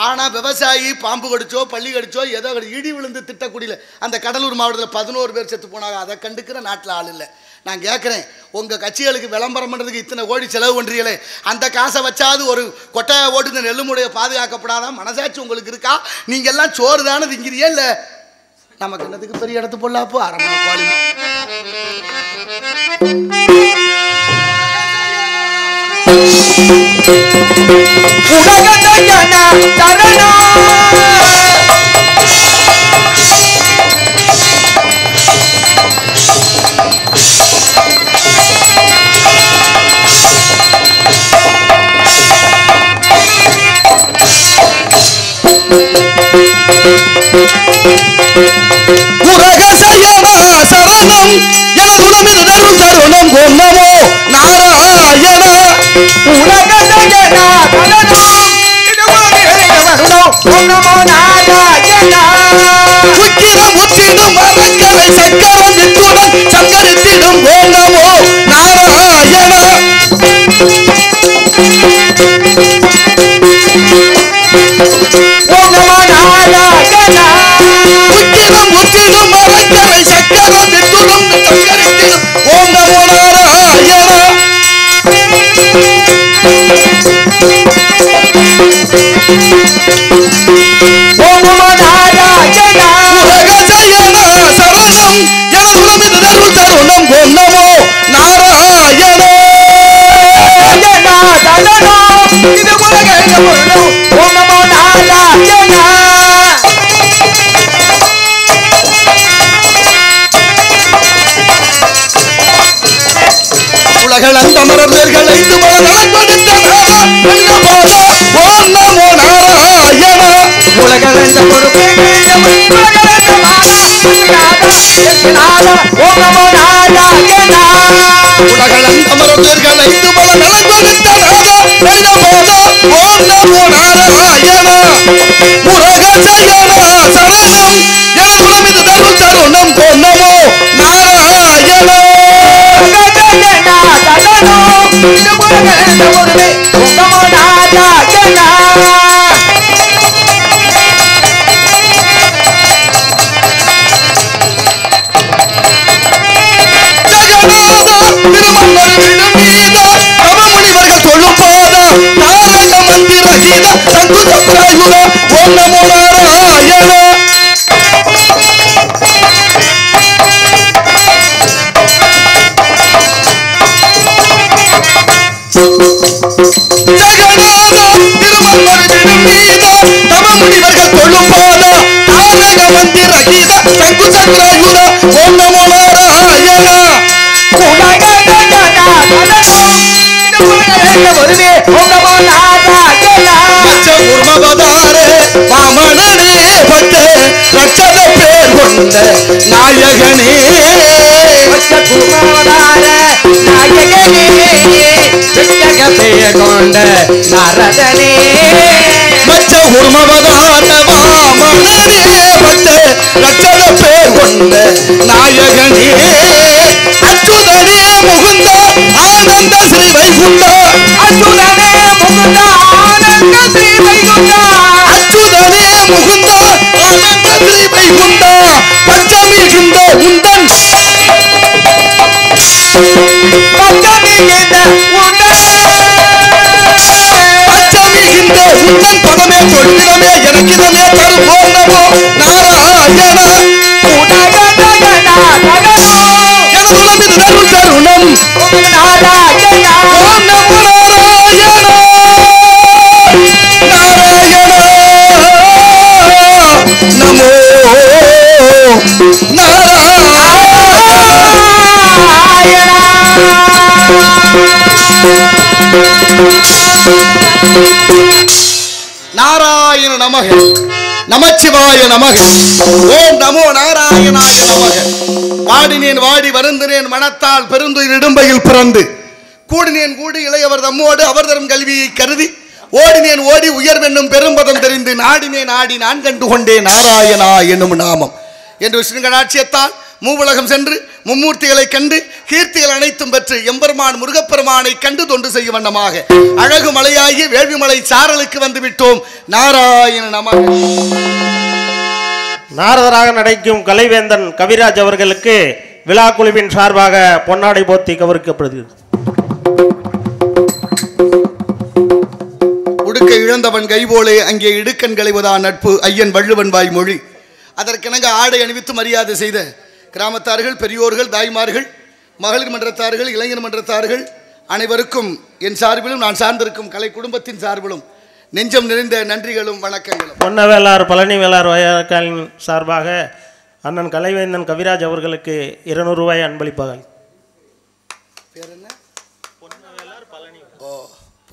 ஆனால் விவசாயி பாம்பு கடிச்சோ பள்ளி கடிச்சோ ஏதோ இடி விழுந்து திட்டக்குடியில் அந்த கடலூர் மாவட்டத்தில் 11 பேர் செத்து போனாங்க. அதை கண்டுக்கிற நாட்டில் ஆள் இல்லை. நான் கேட்குறேன், உங்கள் கட்சிகளுக்கு விளம்பரம் பண்ணுறதுக்கு இத்தனை கோடி செலவு பண்ணுறீங்களே, அந்த காசை வச்சாது ஒரு கொட்டையை ஓட்டு இந்த நெல்லுமுடைய பாதுகாக்கப்படாதான் மனசாட்சி உங்களுக்கு இருக்கா? நீங்கள் எல்லாம் சோறு தானே திங்கிறியே இல்லை? நமக்கு என்னதுக்கு பெரிய இடத்து பொல்லாப்பு அரமணை கோழி. உலகசையனா சரணம் எனதுடமிது தரும் தருணம் கொன்னமோ நாராயணா. உலகசையனா சரணம் கொன்னமோ நாராயணா. உக்கிரம் முற்றிடும் மரங்களை சக்கரம் நித்துடன் சங்கரித்திடும் கொன்னமோ நாராயணா. உக்கிரம் முற்றிடும் மரங்களை சக்கரம் நித்துடன் சங்கரித்திடும் ஓம் நமோ நாராயணா. ஓம் நமோ நாராயணா. உலகசையனா சரணம் எனதுடமிது தரும் தருணம் கொன்னமோ நாராயணா. இது உலக ஓம் நமோ நாராயணா. உலகளந்தமரர்கள் ஐந்து மலர்கள் கொடுத்த ஓம் நமோ நாராயணா. உலகளந்த பொறுப்பேற்ற ஓம் நமோ நாராயணா. உலகளந்தமரர்கள் ஐந்து மலர்கள் கொடுத்த ஓம் நமோ நாராயணா. உலகசையனா சரணம் எனதுடமிது தரும் தருணம் கொன்னமோ நாராயணா. முனிவர்கள் சொல்லும் போதா தாரக மந்திர கீத சங்கு சக்கராயுத ஓம் நமோ நாராயணா. முனிவர்கள் சொல்லும் போதா தாரக மந்திர கீத சங்கு சக்கராயுத ஓம் நமோ நாராயணா. வாமனனே பட்ட ரட்சத பேர் கொண்ட நாயகனே. பேர் கொண்ட நாரதனே. மச்ச உர்மவதார வாமனனே பட்ட ரட்சத பேர் கொண்ட நாயகனே. அச்சுதனே முகுந்த ஆனந்த ஸ்ரீ வைகுண்ட. அச்சுதனே முகுந்த ஆனந்த ஸ்ரீ வைகுண்ட. அச்சுதனே முகுந்த ஆனந்த ஸ்ரீ வைகுண்ட. பச்சமிகின்ற உந்தன் பச்சமிகின்ற உந்தன் பதமே சொல்லிடமே எனக்கிதமே தரும் ஓம் நமோ நாராயணா. எனதுடமிது தரும் தருணம் ஓம் நமோ நாராயணா. நாராயணா நமோ நாராயண நமக நமச்சிவாய நமக ஓம் நமோ நாராயணாய நமக. வாடினேன் வாடி வருந்தினேன் மனத்தால் பெருந்துயில் இடும்பையில் பிறந்து கூடினேன் கூடி இளையவர் தம்மோடு அவர் தரும் கல்வியை கருதி ஓடினேன் ஓடி உயர்வென்னும் பெரும்பதம் தெரிந்து நாடினேன் ஆடி நான் கண்டு கொண்டேன் நாராயணா என்னும் நாமம் என்று விஷ்ணுங்கடாட்சியத்தால் மூவுலகம் சென்று மும்மூர்த்திகளை கண்டு கீர்த்திகள் அனைத்தும் பெற்று எம்பெருமான் முருகப்பெருமானை கண்டு தொண்டு செய்யும் வண்ணமாக அழகு மலையாகி வேள்விமலை சாரலுக்கு வந்து விட்டோம். நாராயண நம. நாரதராக நடிக்கும் கலைவேந்தன் கவிராஜ் அவர்களுக்கு விழா குழுவின் சார்பாக பொன்னாடை போத்தி கௌரவிக்கப்படுகிறது. உடுக்க இழந்தவன் கைபோலே அங்கே இடுக்கண் களைவதான் நட்பு ஐயன் வள்ளுவன் வாய் மொழி. அதற்கெனங்க ஆடை அணிவித்து மரியாதை செய்த கிராமத்தார்கள், பெரியோர்கள், தாய்மார்கள், மகளிர் மன்றத்தார்கள், இளைஞர் மன்றத்தார்கள் அனைவருக்கும் என் சார்பிலும் நான் சார்ந்திருக்கும் கலை குடும்பத்தின் சார்பிலும் நெஞ்சம் நிறைந்த நன்றிகளும் வணக்கங்களும். பொன்னவேளார் பழனி வேளார் வயக்காலின் சார்பாக அண்ணன் கலைவேந்தன் கவிராஜ் அவர்களுக்கு 200 ரூபாய் அன்பளிப்பாக. பேர் என்ன?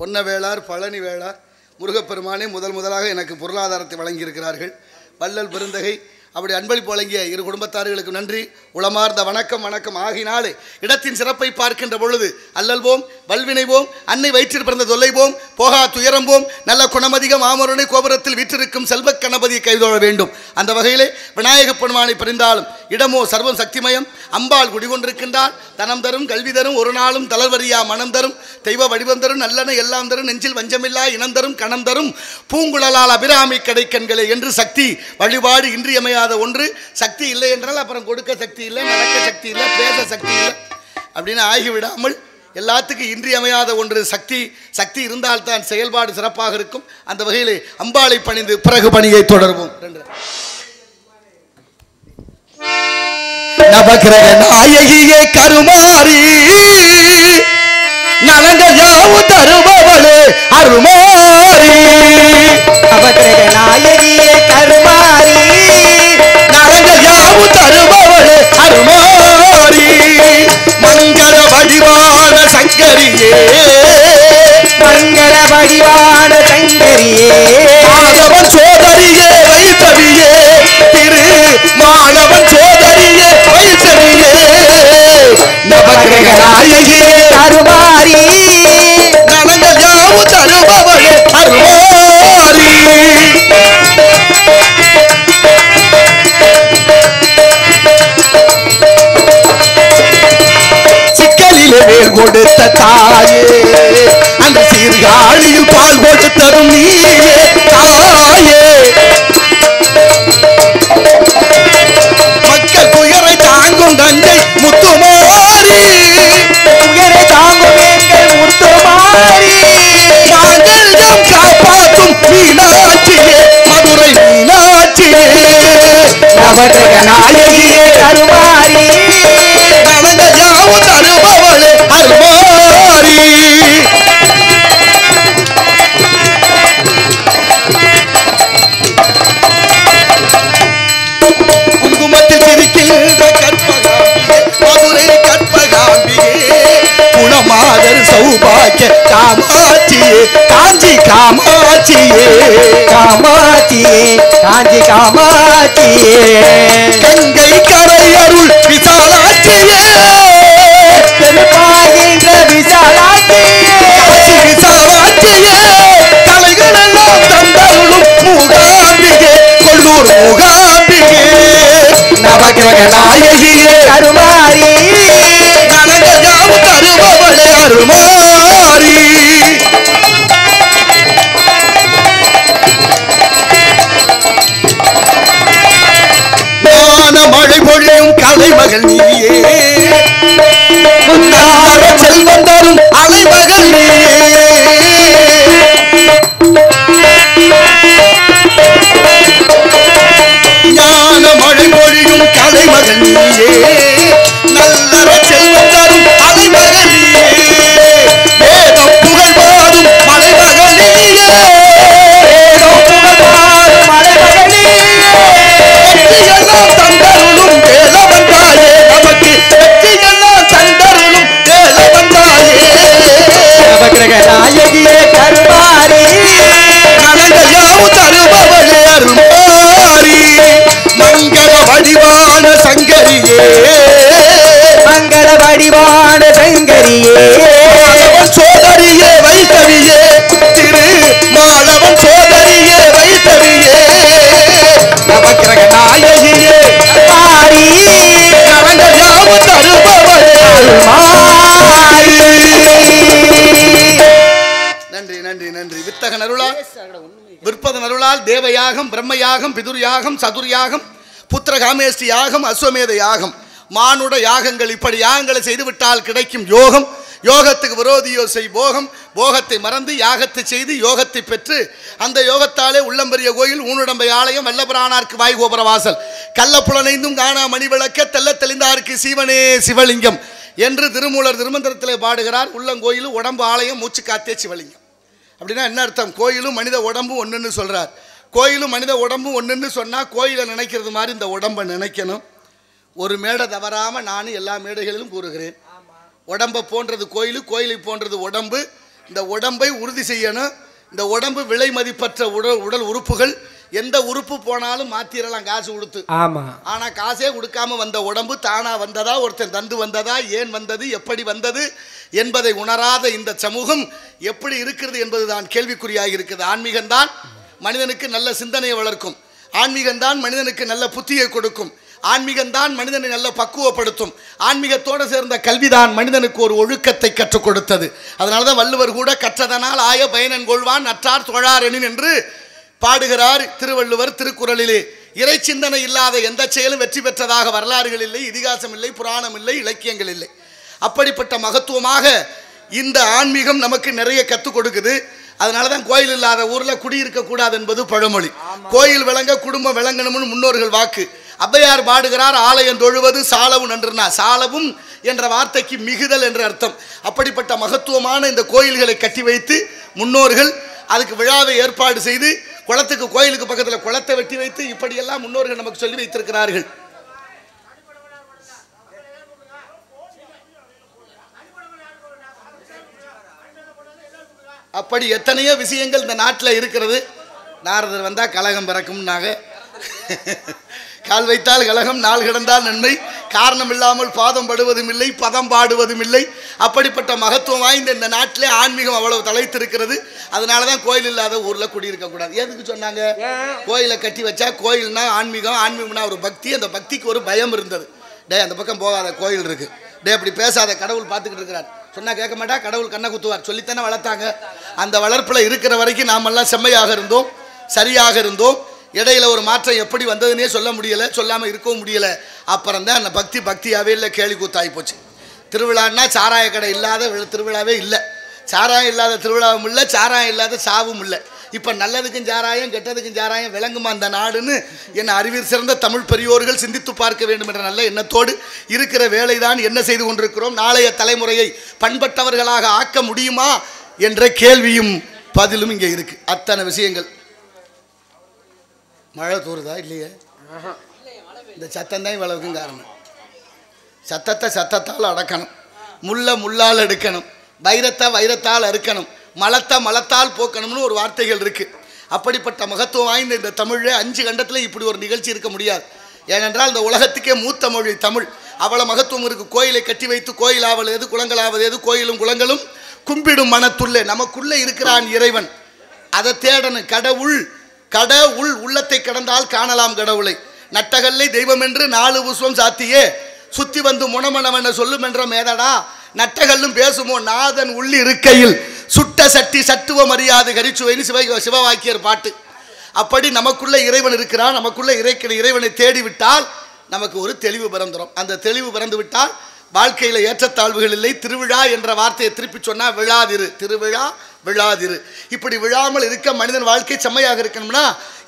பொன்னவேளார் பழனி வேளார் முருகப்பெருமானே முதலாக எனக்கு பொருளாதாரத்தை வழங்கியிருக்கிறார்கள். வள்ளல் பெருந்தகை அப்படி அன்பளிப்பு வழங்கிய இரு குடும்பத்தார்களுக்கு நன்றி, உளமார்ந்த வணக்கம். வணக்கம் ஆகினாலே இடத்தின் சிறப்பை பார்க்கின்ற பொழுது அல்லல்வோம், வல்வினைவோம், அன்னை வயிற்றில் பிறந்த தொல்லைவோம், போகா துயரம்போம், நல்ல குணமதிகம் ஆமருணை கோபுரத்தில் வீற்றிருக்கும் செல்வ கணபதியை கைதொழ வேண்டும். அந்த வகையிலே விநாயக பெருமானை பரிந்தாலும் இடமோ சர்வம் சக்திமயம், அம்பாள் குடிகொண்டிருக்கின்றால் தனம் தரும், கல்வி தரும், ஒரு நாளும் தளர்வரியா மனம் தரும், தெய்வ வடிவம் தரும், நல்லன எல்லாம் தரும், நெஞ்சில் வஞ்சமில்லா இனம் தரும், கணம் தரும், பூங்குழலால் அபிராமி கடைக்கண்களே என்று சக்தி வழிபாடு இன்றியமையாத ஒன்று. சக்தி இல்லை என்றால் அப்புறம் கொடுக்க சக்தி இல்லை, நடக்க சக்தி இல்லை, பேச சக்தி இல்லை அப்படின்னு ஆகிவிடாமல் எல்லாத்துக்கும் இன்றியமையாத ஒன்று சக்தி. சக்தி இருந்தால்தான் செயல்பாடு சிறப்பாக இருக்கும். அந்த வகையிலே அம்பாளை பணிந்து பிறகு பணியை தொடர்வோம். நவக்கிரக நாயகியே கருமாரி நலங்கள் யாவும் தருபவளே அருமாரி. நவக்கிரக நாயகியே கருமாரி நலங்கள் யாவும் தருபவளே அருமாரி. மங்கள வடிவான சங்கரியே, மங்கள வடிவான சங்கரியே, மாணவன் சோதரியே வைத்தவியே, திரு மாணவன் சோதரியே வைத்தவியே. நவக்கிரக நாயகியே கருமாரி நலங்கள் யாவும் தருபவளே அருமாரி. சிக்கலிலே வேல் கொடுத்த தாயே, அந்த சீர்காழியில் பால் கொடுத்ததும் நீயே தாயே. மக்கள் துயரை தாங்கும் தஞ்சை முத்துமாரி, உயரை தாங்கும் எங்கள் முத்துமாரி. மாங்கல்யம் காப்பாற்றும் மீனாட்சியே, மதுரை மீனாட்சியே. நவக்கிரக நாயகியே கருமாரி நலங்கள் யாவும் தருபவளே அருமாரி. குங்குமத்தில் சிரிக்கின்ற கற்பகாம்பியே, மதுரை கற்பகாம்பியே, குணமாதர் சௌபாக்கிய காமாட்சியே, காஞ்சி காமாட்சியே. காமாட்சியே, காஞ்சி காமாட்சியே, கங்கை கரை அருள் விசாலாட்சியே, பெருமாகின்ற விசாலாட்சியே, காசி விசாலாட்சியே, கலைகளெல்லாம் தந்தருளும் மூகாம்பிகே, கொல்லூர் மூகாம்பிகே. நவக்கிரக நாயகியே கருமாரி நலங்கள் யாவும் தருபவளே அருமாரி. ஞான மழை பொழியும் கலைமகள் நீயே, முன்னார செல்வம் தரும் அலைமகள் நீயே. ஞான மழை பொழியும் கலைமகள் நீயே, நல்லற செல்வம் தரும் அலைமகள் நீயே. வேதம் புகழ் பாடும் மலைமகள் நீயே, வேதம் புகழ் பாடும் மலைமகளே, எல்லாம் தந்தருளும் வேலவன் தாயே, நமக்கு நன்றி நன்றி நன்றி. வித்தகன் அருளால் விற்பதன் அருளால் தேவயாகம், பிரம்மயாகம், பிதுர்யாகம், சதுர்யாகம், புத்திரகாமேஷ்டி யாகம், அஸ்வமேத யாகம், மானுட யாகங்கள், இப்படி யாகங்களை செய்துவிட்டால் கிடைக்கும் யோகம். யோகத்துக்கு விரோதியோ செய் போகம். போகத்தை மறந்து யாகத்தை செய்து யோகத்தை பெற்று அந்த யோகத்தாலே உள்ளம்பெரிய கோயில், ஊனுடம்பை ஆலயம், வல்லபிரானார்க்கு வாய்கோபுர வாசல், கள்ளப்புலனைந்தும் காணா மணி விளக்க, தெல்ல தெளிந்தார்க்கு சீவனே சிவலிங்கம் என்று திருமூலர் திருமந்திரத்திலே பாடுகிறார். உள்ளங்கோயில், உடம்பு ஆலயம், மூச்சு காத்தே சிவலிங்கம். அப்படின்னா என்ன அர்த்தம்? கோயிலும் மனித உடம்பும் ஒன்றுன்னு சொல்கிறார். கோயிலும் மனித உடம்பும் ஒன்றுன்னு சொன்னால் கோயிலை நினைக்கிறது மாதிரி இந்த உடம்பை நினைக்கணும். ஒரு மேடை தவறாமல் நானும் எல்லா மேடைகளிலும் கூறுகிறேன். உடம்பை போன்றது கோயில், கோயிலை போன்றது உடம்பு. இந்த உடம்பை உறுதி செய்யணும். இந்த உடம்பு விலை மதிப்பற்ற உடல் உறுப்புகள். எந்த உறுப்பு போனாலும் மாத்திரலாம் காசு கொடுத்து. ஆமாம். ஆனால் காசே கொடுக்காம வந்த உடம்பு தானா வந்ததா, ஒருத்தன் தந்து வந்ததா, ஏன் வந்தது, எப்படி வந்தது என்பதை உணராத இந்த சமூகம் எப்படி இருக்கிறது என்பதுதான் கேள்விக்குறியாக இருக்குது. ஆன்மீகம்தான் மனிதனுக்கு நல்ல சிந்தனையை வளர்க்கும். ஆன்மீகம்தான் மனிதனுக்கு நல்ல புத்தியை கொடுக்கும். ஆன்மீகம்தான் மனிதனை நல்ல பக்குவப்படுத்தும். ஆன்மீகத்தோடு சேர்ந்த கல்விதான் மனிதனுக்கு ஒரு ஒழுக்கத்தை கற்றுக் கொடுத்தது. அதனால தான் வள்ளுவர் கூட கற்றதனால் ஆய பயனன் கொள்வான் நற்றார் தொழாரெனின் என்று பாடுகிறார் திருவள்ளுவர் திருக்குறளிலே. இறை சிந்தனை இல்லாத எந்த செயலும் வெற்றி பெற்றதாக வரலாறுகள் இல்லை, இதிகாசம் இல்லை, புராணம் இல்லை, இலக்கியங்கள் இல்லை. அப்படிப்பட்ட மகத்துவமாக இந்த ஆன்மீகம் நமக்கு நிறைய கற்றுக் கொடுக்குது. அதனால தான் கோயில் இல்லாத ஊரில் குடியிருக்கக்கூடாது என்பது பழமொழி. கோயில் விளங்க குடும்பம் விளங்கணும்னு முன்னோர்கள் வாக்கு. ஔவையார் பாடுகிறார், ஆலயம் தொழுவது சாலவு நன்றுனா. சாலவும் என்ற வார்த்தைக்கு மிகுதல் என்று அர்த்தம். அப்படிப்பட்ட மகத்துவமான இந்த கோயில்களை கட்டி வைத்து முன்னோர்கள் அதுக்கு விழாவை ஏற்பாடு செய்து குளத்துக்கு, கோயிலுக்கு பக்கத்தில் குளத்தை வெட்டி வைத்து இப்படியெல்லாம் முன்னோர்கள் நமக்கு சொல்லி வைத்திருக்கிறார்கள். அப்படி எத்தனையோ விஷயங்கள் இந்த நாட்டில் இருக்கிறது. நாரதர் வந்தால் கலகம் பிறக்கும்னாங்க. கால் வைத்தால் கலகம், நாள் கிடந்தால் நன்மை, காரணம் இல்லாமல் பாதம் படுவதும் இல்லை, பதம் பாடுவதும் இல்லை. அப்படிப்பட்ட மகத்துவம் வாய்ந்த இந்த நாட்டிலே ஆன்மீகம் அவ்வளவு தலைத்திருக்கிறது. அதனால தான் கோயில் இல்லாத ஊரில் குடியிருக்கக்கூடாது. எதுக்கு சொன்னாங்க? கோயிலை கட்டி வச்சா கோயில்னா ஆன்மீகம், ஆன்மீகம்னா ஒரு பக்தி. அந்த பக்திக்கு ஒரு பயம் இருந்தது. டே அந்த பக்கம் போகாத, கோயில் இருக்குது. டே அப்படி பேசாத, கடவுள் பார்த்துக்கிட்டு இருக்கிறார். சொன்னால் கேட்க மாட்டா, கடவுள் கண்ணை குத்துவார். சொல்லித்தானே வளர்த்தாங்க. அந்த வளர்ப்பில் இருக்கிற வரைக்கும் நாமெல்லாம் செம்மையாக இருந்தோம், சரியாக இருந்தோம். இடையில ஒரு மாற்றம் எப்படி வந்ததுன்னே சொல்ல முடியலை, சொல்லாமல் இருக்கவும் முடியலை. அப்புறம் தான் அந்த பக்தியாகவே இல்லை, கேலி கூத்தாகி போச்சு. திருவிழான்னா சாராய கடை இல்லாத திருவிழாவே இல்லை, சாராயம் இல்லாத திருவிழாவும் இல்லை, சாராயம் இல்லாத சாவும் இல்லை. இப்போ நல்லதுக்கும் சாராயம், கெட்டதுக்கும் சாராயம் விளங்குமா அந்த நாடுன்னு என் அறிவியல் சிறந்த தமிழ் பெரியோர்கள் சிந்தித்து பார்க்க வேண்டும் என்ற நல்ல எண்ணத்தோடு இருக்கிற வேலைதான் என்ன செய்து கொண்டிருக்கிறோம். நாளைய தலைமுறையை பண்பட்டவர்களாக ஆக்க முடியுமா என்ற கேள்வியும் பதிலும் இங்கே இருக்கு. அத்தனை விஷயங்கள். மழை தூருதா இல்லையே? இந்த சத்தம் தான் இவ்வளவுக்கும் காரணம். சத்தத்தை சத்தத்தால் அடக்கணும், முள்ளால் எடுக்கணும், வைரத்தால் அறுக்கணும், மலத்தால் போக்கணும்னு ஒரு வார்த்தைகள் இருக்கு. அப்படிப்பட்ட மகத்துவம் வாய்ந்த இந்த தமிழ் 5 கண்டத்தில் இப்படி ஒரு நிகழ்ச்சி இருக்க முடியாது. ஏனென்றால் இந்த உலகத்துக்கே மூத்த மொழி தமிழ். அவ்வளோ மகத்துவம் இருக்கு. கோயிலை கட்டி வைத்து கோயிலாவது எது, குளங்களாவது எது, கோயிலும் குளங்களும் கும்பிடும் மனத்துள்ளே நமக்குள்ளே இருக்கிறான் இறைவன். அதை தேடணும். கடவுள் உள்ளத்தை கடந்தால் காணலாம் கடவுளை. நட்டகல்லை தெய்வம் என்று 4 புஷ்பம் சாத்தியே சுத்தி வந்து முனமனவன சொல்லும் என்ற மேதடா. நட்டகல்லும் பேசுமோ நாதன் உள்ளி இருக்கையில் சுட்ட சட்டி சட்டுவ மரியாதை கரிச்சுவைன்னு சிவவாக்கியர் பாட்டு. அப்படி நமக்குள்ள இறைவன் இருக்கிறான். நமக்குள்ள இறைவனை தேடிவிட்டால் நமக்கு ஒரு தெளிவு பிறந்துடும். அந்த தெளிவு பிறந்து விட்டால் வாழ்க்கையில் ஏற்றத்தாழ்வுகள் இல்லை. திருவிழா என்ற வார்த்தையை திருப்பி சொன்னால் விழாதிரு, திருவிழா விழாதிரு. இப்படி விழாமல் இருக்க மனிதன் வாழ்க்கை செம்மையாக இருக்கணும்னா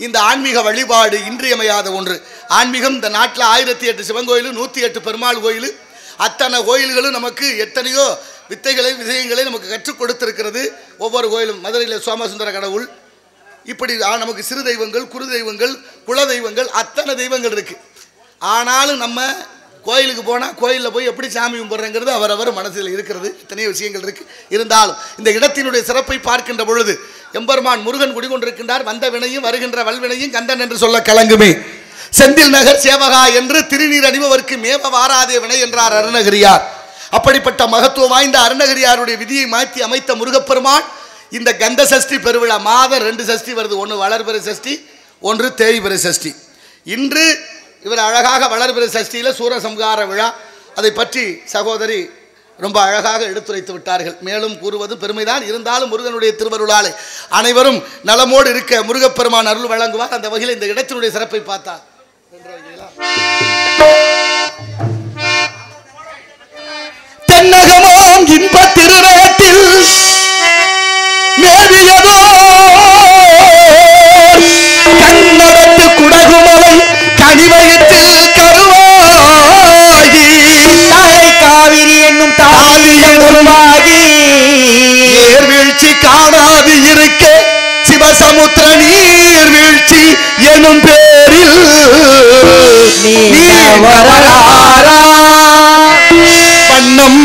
இந்த ஆன்மீக வழிபாடு இன்றியமையாத ஒன்று. ஆன்மீகம் இந்த நாட்டில் 1008 சிவன் கோயில், 108 பெருமாள் கோயில், அத்தனை கோயில்களும் நமக்கு எத்தனையோ விஷயங்களை நமக்கு கற்றுக் கொடுத்திருக்கிறது. ஒவ்வொரு கோயிலும் மதுரையில் சோமசுந்தர கடவுள், இப்படி நமக்கு சிறு தெய்வங்கள், குரு தெய்வங்கள், குல தெய்வங்கள், அத்தனை தெய்வங்கள் இருக்கு. ஆனாலும் நம்ம கோயிலுக்கு போனால் கோயிலில் போய் எப்படி சாமி கும்பிட்றங்கிறது அவரவர் மனசில் இருக்கிறது. எத்தனையோ விஷயங்கள் இருக்கு. இருந்தாலும் இந்த இடத்தினுடைய சிறப்பை பார்க்கின்ற பொழுது எம்பெருமான் முருகன் குடிகொண்டிருக்கின்றார். வந்த வினையும் வருகின்ற வல்வினையும் கந்தன் என்று சொல்ல கலங்குமே. செந்தில் நகர் சேவகா என்று திருநீர் அணிபவருக்கு மேவ வாராதே வினை என்றார் அருணகிரியார். அப்படிப்பட்ட மகத்துவம் வாய்ந்த அருணகிரியாருடைய விதியை மாற்றி அமைத்த முருகப்பெருமான் இந்த கந்த சஷ்டி பெருவிழா மாதம் 2 சஷ்டி வருது. ஒன்று வளர்பிறை சஷ்டி, ஒன்று தேய்பிறை சஷ்டி. இன்று இவர் அழகாக வளர்பிறை சஷ்டியில் சூரசம்ஹார விழா, அதை பற்றி சகோதரி ரொம்ப அழகாக எடுத்துரைத்து விட்டார்கள். மேலும் கூறுவது பெருமைதான், இருந்தாலும் முருகனுடைய திருவருளாலே அனைவரும் நலமோடு இருக்க முருகப்பெருமான் அருள் வழங்குவார். அந்த வகையில் இந்த இடத்தினுடைய சிறப்பை பார்த்தா தென்னகமாம் இன்ப திருநாட்டில் மேவியதோ கண்ணடத்து குடகுமலை கனிவயத்தில் கருவாகி தாயை காவிரி என்னும் தாவியம் உருவாகி நீர்வீழ்ச்சி காணாது இருக்க சிவசமுத்திர நீர்வீழ்ச்சி எனும் பேரில் வண்ணம்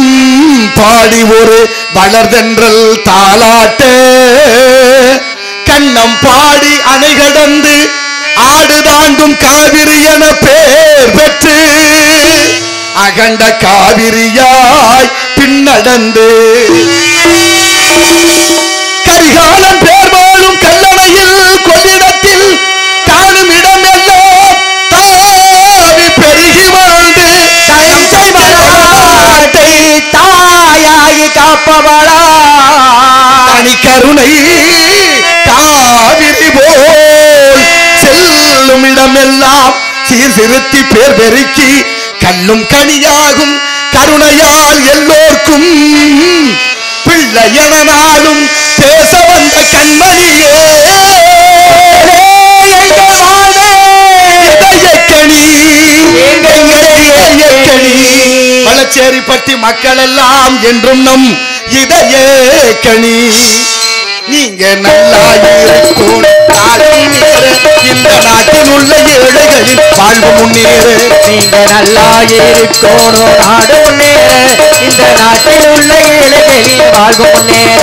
பாடி ஒரு வளர்தென்றல் தாலாட்ட கண்ணம் பாடி அணை கடந்து ஆடு தாண்டும் காவிரி என பேர் பெற்று அகண்ட காவிரியாய் பின்னடந்து கரிகாலன் பேர் வாழும் கல்லணையில் கொள்ளிடத்தில் காணும் இடம் எல்லாம் தாவி பெருகி வாழ்ந்து தாயாகி காப்பவளா தனி கருணை காவிரி போல் செல்லும் இடமெல்லாம் சீர்திருத்தி பேர் பெருக்கி கண்ணும் கனியாகும் கருணையால் எல்லோர்க்கும் பிள்ளையனாலும் பேச வந்த கண்மணியே வளச்சேரிப்பட்டி மக்கள் எல்லாம் என்றும் நம் இதய கனி நீங்க நல்லா இருக்கும் இந்த நாட்டில் உள்ள ஏழைகளின் வாழ்வு முன்னேற நீங்க நல்லா இருக்கணும் நாடு முன்னேற இந்த நாட்டில் உள்ள ஏழைகளின் வாழ்வு முன்னேற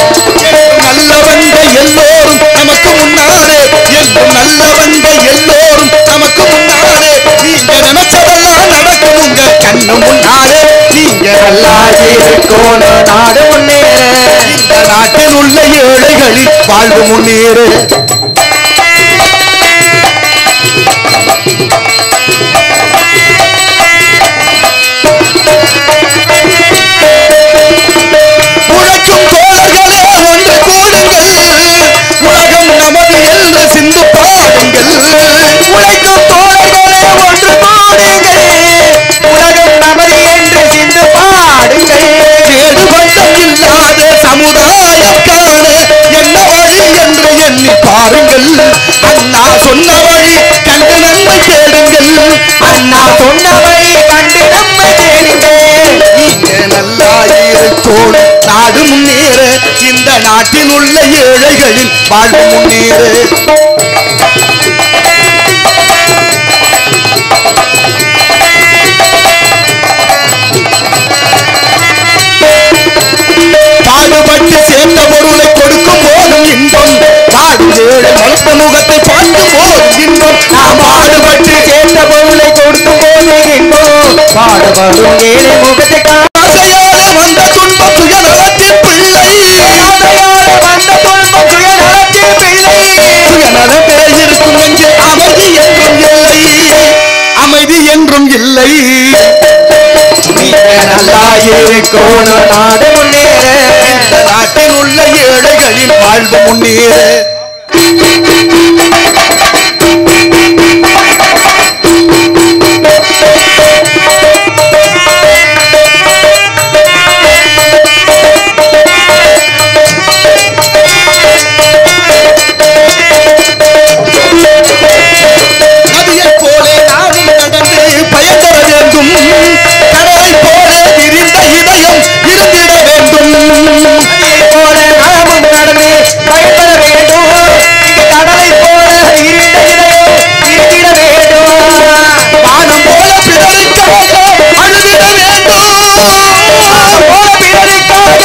நல்லவங்க எல்லோரும் நமக்கு முன்னாலே என்றும் நல்லவங்க எல்லோரும் நமக்கு முன்னாலே நீங்க நினைச்சதெல்லாம் நடக்கும் உங்க கண்ணு முன்னாலே நீங்க நல்லா இருக்கணும் நாடு முன்னேற இந்த நாட்டில் உள்ள ஏழைகளின் வாழ்வு முன்னேற உழைக்கும் தோழர்களே ஒன்று கூடுங்கள் உலகம் நமது என்று சிந்து பாடுங்கள் உழைக்கும் தோழர்களே ஒன்று பாடுங்கள் உலகம் நமது என்று சிந்து பாடுங்கள் வேறுபட்டம் இல்லாத சமுதாயம் காண என்ன வழி என்று எண்ணி பாருங்கள் அண்ணா சொன்ன வழி கண்டு நன்மை தேடுங்கள் அண்ணா சொன்ன வழி கண்டு நம்மை தேடுங்கள் நீங்க நல்லா இருக்கோடு நாடு முன்னேற இந்த நாட்டில் உள்ள ஏழைகளின் வாழ்வு முன்னேற பாடுபட்டு சேர்ந்த பொருளை கொடுக்கும் போதும் இன்பம் பாடும் ஏழை மல்ப முகத்தை பார்க்கும் போதும் இன்பம் நாம் பாடுபட்டு சேர்ந்த பொருளை கொடுக்கும் போது இன்பம் பாடுபடும் ஏழை முகத்தை ஆசையாலே வந்த துன்பம் சுயநலத்தின் பிள்ளை காதையாலே வந்த துன்பம் சுயநலத்தின் பிள்ளை சுயநலமே இருக்கும் என்று அமைதி என்றும் இல்லை அமைதி என்றும் இல்லை நீங்க நல்லா இருக்கணும் நாடு முன்னேற இந்த நாட்டில் உள்ள ஏழைகளின் வாழ்வு முன்னேற நதியைப் போலே நானும் நடந்து பயன்பெற வேண்டும் கடலை போல விரிந்த இதயம் இருந்திட வேண்டும் போல நாமும் நடந்து பயன்பெற வேண்டும் இங்கு கடலை போல இருண்ட இதயம் இருந்திட வேண்டும் வானம் போல பிறருக்காக அழுதிட வேண்டும் போல பிறருக்காக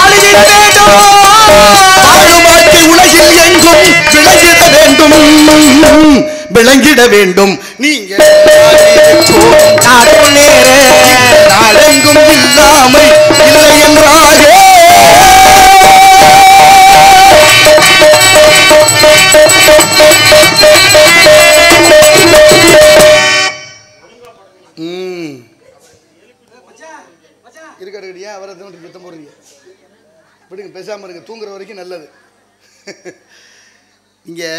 அழுதிட வேண்டும் வாழும் வாழ்க்கை உலகில் எங்கும் விளங்கிட வேண்டும் விளங்கிட வேண்டும் நீங்க நாடு முன்னேற நாடெங்கும் இல்லாமை இல்லை என்றாலே இருக்கடியா அவரை எத்தனை எத்தனை போகிறீங்க விடுங்க, பேசாமல் இருங்க, தூங்குற வரைக்கும் நல்லது. இங்கே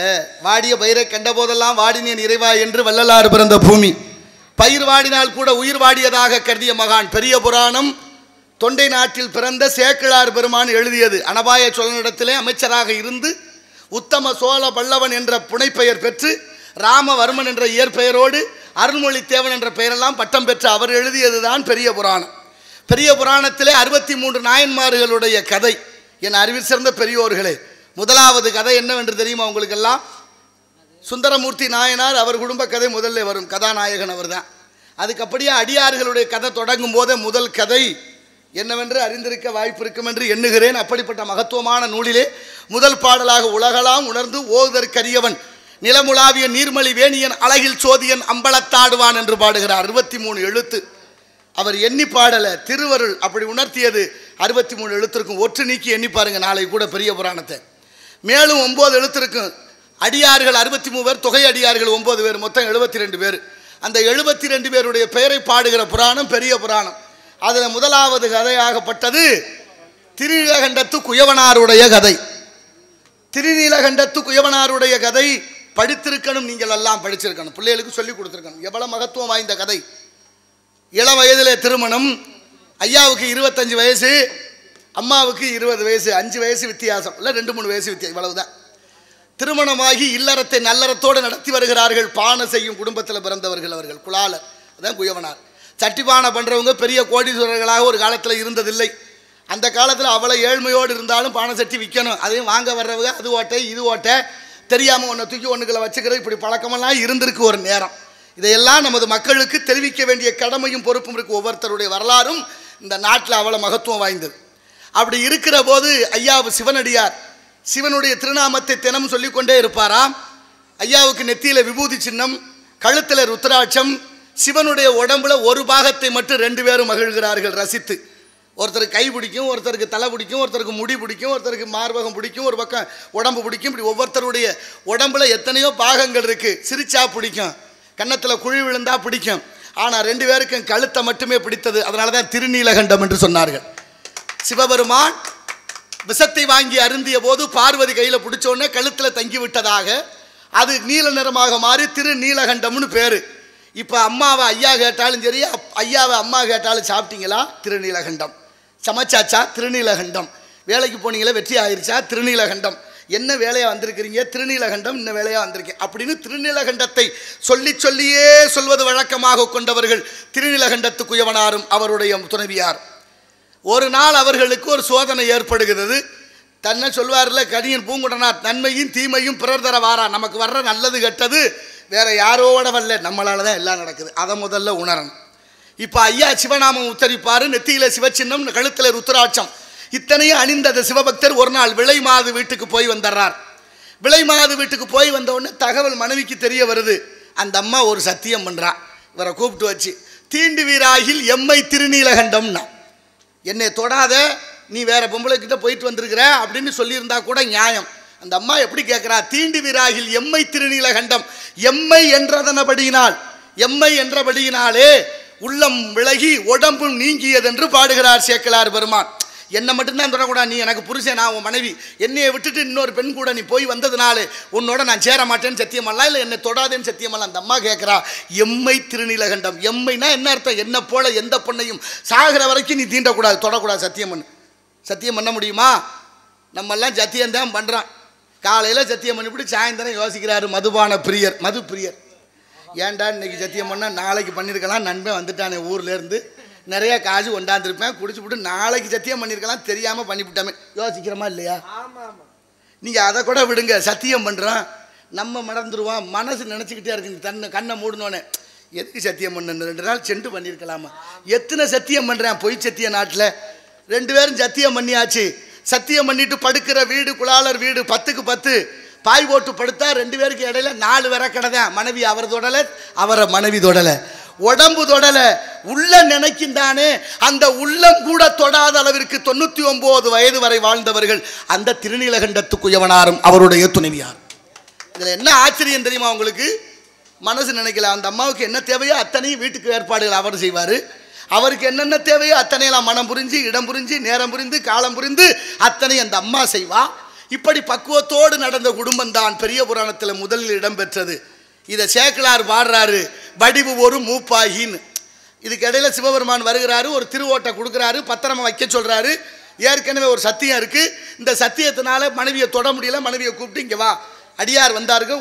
வாடிய பயிரை கண்ட போதெல்லாம் வாடினேன் இறைவா என்று வள்ளலார் பிறந்த பூமி. பயிர் வாடினால் கூட உயிர் வாடியதாக கருதிய மகான். பெரிய புராணம் தொண்டை நாட்டில் பிறந்த சேக்கிழார் பெருமான் எழுதியது. அனபாய சோழனிடத்திலே அமைச்சராக இருந்து உத்தம சோழ பல்லவன் என்ற புனைப்பெயர் பெற்று ராமவர்மன் என்ற இயற்பெயரோடு அருள்மொழி தேவன் என்ற பெயரெல்லாம் பட்டம் பெற்ற அவர் எழுதியதுதான் பெரிய புராணம். பெரிய புராணத்திலே 63 நாயன்மார்களுடைய கதை. என் அறிவில் சிறந்த பெரியோர்களே, முதலாவது கதை என்னவென்று தெரியுமா உங்களுக்கெல்லாம்? சுந்தரமூர்த்தி நாயனார், அவர் குடும்ப கதை முதல்ல வரும், கதாநாயகன் அவர் தான். அதுக்கு அப்படியே அடியார்களுடைய கதை தொடங்கும் போதே முதல் கதை என்னவென்று அறிந்திருக்க வாய்ப்பு இருக்கும் என்று எண்ணுகிறேன். அப்படிப்பட்ட மகத்துவமான நூலிலே முதல் பாடலாக உலகலாம் உணர்ந்து ஓதற்கரியவன் நிலமுலாவிய நீர்மலி வேணியன் அழகில் சோதியன் அம்பலத்தாடுவான் என்று பாடுகிறார். 63 எழுத்து. அவர் எண்ணி பாடல, திருவருள் அப்படி உணர்த்தியது. 63 எழுத்திருக்கும். ஒற்று நீக்கி எண்ணி பாருங்க நாளை கூட பெரிய புராணத்தை. மேலும் 9 எழுத்திருக்கும். அடியார்கள் 63 பேர், தொகை அடியார்கள் 9 பேர், மொத்தம் 72 பேர். அந்த 72 பேருடைய பெயரை பாடுகிற புராணம் பெரிய புராணம். அதில் முதலாவது கதையாகப்பட்டது திருநீலகண்டத்து குயவனாருடைய கதை. திருநீலகண்டத்து குயவனாருடைய கதை படித்திருக்கணும், நீங்கள் எல்லாம் படிச்சிருக்கணும், பிள்ளைகளுக்கு சொல்லி கொடுத்துருக்கணும். எவ்வளவு மகத்துவம் வாய்ந்த கதை. இளம் வயதிலே திருமணம். ஐயாவுக்கு 25 வயசு, அம்மாவுக்கு 20 வயசு, 5 வயசு வித்தியாசம், இல்லை 2-3 வயசு வித்தியாசம், இவ்வளவுதான். திருமணமாகி இல்லறத்தை நல்லறத்தோடு நடத்தி வருகிறார்கள். பானை செய்யும் குடும்பத்தில் பிறந்தவர்கள் அவர்கள். குலாலர், அதான் குயவனார். சட்டிப்பானை பண்ணுறவங்க பெரிய கோடீஸ்வரர்களாக ஒரு காலத்தில் இருந்ததில்லை. அந்த காலத்தில் அவ்வளோ ஏழ்மையோடு இருந்தாலும் பானை சட்டி விற்கணும், அதையும் வாங்க வர்றவங்க அது ஓட்டை இது ஓட்டை தெரியாமல் ஒன்றை தூக்கி ஒன்றுகளை வச்சுக்கிறது, இப்படி பழக்கமெல்லாம் இருந்திருக்கு ஒரு நேரம். இதையெல்லாம் நமது மக்களுக்கு தெரிவிக்க வேண்டிய கடமையும் பொறுப்பும் இருக்குது. ஒவ்வொருத்தருடைய வரலாறும் இந்த நாட்டில் அவ்வளோ மகத்துவம் வாய்ந்தது. அப்படி இருக்கிற போது ஐயாவு சிவனடியார் சிவனுடைய திருநாமத்தை தினம் சொல்லிக்கொண்டே இருப்பாராம். ஐயாவுக்கு நெத்தியில் விபூதி சின்னம், கழுத்தில் ருத்ராட்சம். சிவனுடைய உடம்புல ஒரு பாகத்தை மட்டும் 2 பேரும் மகிழ்கிறார்கள் ரசித்து. ஒருத்தருக்கு கை பிடிக்கும், ஒருத்தருக்கு தலை பிடிக்கும், ஒருத்தருக்கு முடி பிடிக்கும், ஒருத்தருக்கு மார்பகம் பிடிக்கும், ஒரு பக்கம் உடம்பு பிடிக்கும். இப்படி ஒவ்வொருத்தருடைய உடம்புல எத்தனையோ பாகங்கள் இருக்குது. சிரிச்சா பிடிக்கும், கன்னத்தில் குழி விழுந்தா பிடிக்கும். ஆனால் 2 பேருக்கும் கழுத்தை மட்டுமே பிடித்தது. அதனால தான் திருநீலகண்டம் என்று சொன்னார்கள். சிவபெருமான் விஷத்தை வாங்கி அருந்திய போது பார்வதி கையில் பிடிச்சோடனே கழுத்தில் தங்கி விட்டதாக அது நீல நிறமாக மாறி திருநீலகண்டம்னு பேர். இப்போ அம்மாவை ஐயா கேட்டாலும் சரி, ஐயாவை அம்மா கேட்டாலும் சாப்பிட்டீங்களா? திருநீலகண்டம். சமைச்சாச்சா? திருநீலகண்டம். வேலைக்கு போனீங்களே வெற்றி ஆயிடுச்சா? திருநீலகண்டம். என்ன வேலையாக வந்திருக்கிறீங்க? திருநீலகண்டம். இன்ன வேலையாக வந்திருக்கேன் அப்படின்னு திருநீலகண்டத்தை சொல்லி சொல்லியே சொல்வது வழக்கமாக கொண்டவர்கள் திருநீலகண்டத்து குயவனாரும் அவருடைய துணைவியார். ஒரு நாள் அவர்களுக்கு ஒரு சோதனை ஏற்படுகிறது. தன்னை சொல்வார்ல கணியன் பூங்குடனார், நன்மையும் தீமையும் பிறர் தர வாரா. நமக்கு வர்ற நல்லது கெட்டது வேற யாரோட வரல, நம்மளால தான் எல்லாம் நடக்குது. அதை முதல்ல உணரணும். இப்போ ஐயா சிவநாமம் உத்தரிப்பார். நெத்தியில் சிவச்சின்னம், கழுத்தில் ருத்ராட்சம், இத்தனையும் அணிந்த அந்த சிவபக்தர் ஒரு நாள் விளை மாது வீட்டுக்கு போய் வந்துடுறார். விளை மாது வீட்டுக்கு போய் வந்த உடனே தகவல் மனைவிக்கு தெரிய வருது. அந்த அம்மா ஒரு சத்தியம் பண்ணுறா. இவரை கூப்பிட்டு வச்சு, தீண்டு வீராகில் எம்மை திருநீலகண்டம்னா, என்னை தொடாத, நீ வேற பொம்பளை கிட்ட போயிட்டு வந்திருக்கிற அப்படின்னு சொல்லியிருந்தா கூட நியாயம். அந்த அம்மா எப்படி கேட்கிறா? தீண்டு வீராகில் எம்மை திருநீலகண்டம். எம்மை என்றதனபடியினால், எம்மை என்றபடியினாலே உள்ளம் விலகி உடம்பும் நீங்கியதென்று பாடுகிறார் சேக்கிழார் பெருமான். என்னை மட்டும்தான் தொடக்கூடாது, நீ எனக்கு புருஷன், நான் உன் மனைவி, என்னையை விட்டுட்டு இன்னொரு பெண் கூட நீ போய் வந்ததுனாலே உன்னோட நான் சேர மாட்டேன்னு சத்தியமல்ல, இல்லை என்னை தொடாதேன்னு சத்தியமல்ல. அந்த அம்மா கேட்குறா, எம்மை திருநீலகண்டம். எம்மைனா என்ன அர்த்தம்? என்ன போல எந்த பொண்ணையும் சாகிற வரைக்கும் நீ தீண்டக்கூடாது, தொடக்கூடாது. சத்தியம் பண்ணு. சத்தியம் பண்ண முடியுமா? நம்மெல்லாம் சத்தியம்தான் பண்ணுறான். காலையில் சத்தியம் பண்ணிவிட்டு சாயந்தரம் யோசிக்கிறாரு மதுபான பிரியர், மது பிரியர். ஏன்டா இன்னைக்கு சத்தியம் பண்ணால் நாளைக்கு பண்ணியிருக்கலாம், நண்பன் வந்துட்டானே ஊர்லேருந்து, நிறைய காசு கொண்டாந்துருப்பேன், குடிச்சுவிட்டு நாளைக்கு சத்தியம் பண்ணியிருக்கலாம், தெரியாமல் பண்ணிவிட்டாமே. யோசிக்கிறோமா இல்லையா? நீங்கள் அதை கூட விடுங்க, சத்தியம் பண்ணுறோம், நம்ம மறந்துடுவோம். மனசு நினச்சிக்கிட்டே இருக்குங்க. கண்ணை மூடணுன்னே எதுக்கு சத்தியம் பண்ணு, 2 நாள் சென்று பண்ணியிருக்கலாமா? எத்தனை சத்தியம் பண்ணுறேன், பொய் சத்திய நாட்டில். 2 பேரும் சத்தியம் பண்ணியாச்சு. சத்தியம் பண்ணிட்டு படுக்கிற வீடு குலாலர் வீடு, 10க்கு 10 பாய் போட்டு படுத்தா 2 பேருக்கு இடையில 4 விரக்கடை தான். மனைவி அவர் தொடலை, அவரை மனைவி தொடலை, உடம்பு தொடலை, உள்ள நினைக்கின்றானே அந்த உள்ளம் கூட தொடாத அளவிற்கு 99 வயது வரை வாழ்ந்தவர்கள் அந்த திருநீலகண்டத்து குயவனாரும் அவருடைய துணைவியார். இதில் என்ன ஆச்சரியம் தெரியுமா உங்களுக்கு? மனசு நினைக்கல, அந்த அம்மாவுக்கு என்ன தேவையோ அத்தனையும் வீட்டுக்கு ஏற்பாடுகள் அவர் செய்வார். அவருக்கு என்னென்ன தேவையோ அத்தனையெல்லாம் மனம் புரிஞ்சு, இடம் புரிஞ்சு, நேரம் புரிந்து, காலம் புரிந்து அத்தனை அந்த அம்மா செய்வா. இப்படி பக்குவத்தோடு நடந்த குடும்பம் தான் பெரிய புராணத்தில் முதலில் இடம்பெற்றது. இதை சேக்கிழார் பாடுறாரு, வடிவு ஒரு மூப்பாகின்னு. இதுக்கு இடையில சிவபெருமான் வருகிறாரு, ஒரு திருவோட்டை கொடுக்குறாரு, பத்திரமா வைக்க சொல்றாரு. ஏற்கனவே ஒரு சத்தியம் இருக்கு. இந்த சத்தியத்தினால மனைவியை தொட முடியல. மனைவியை கூப்பிட்டு இங்கே வா, அடியார் வந்தார்கள்,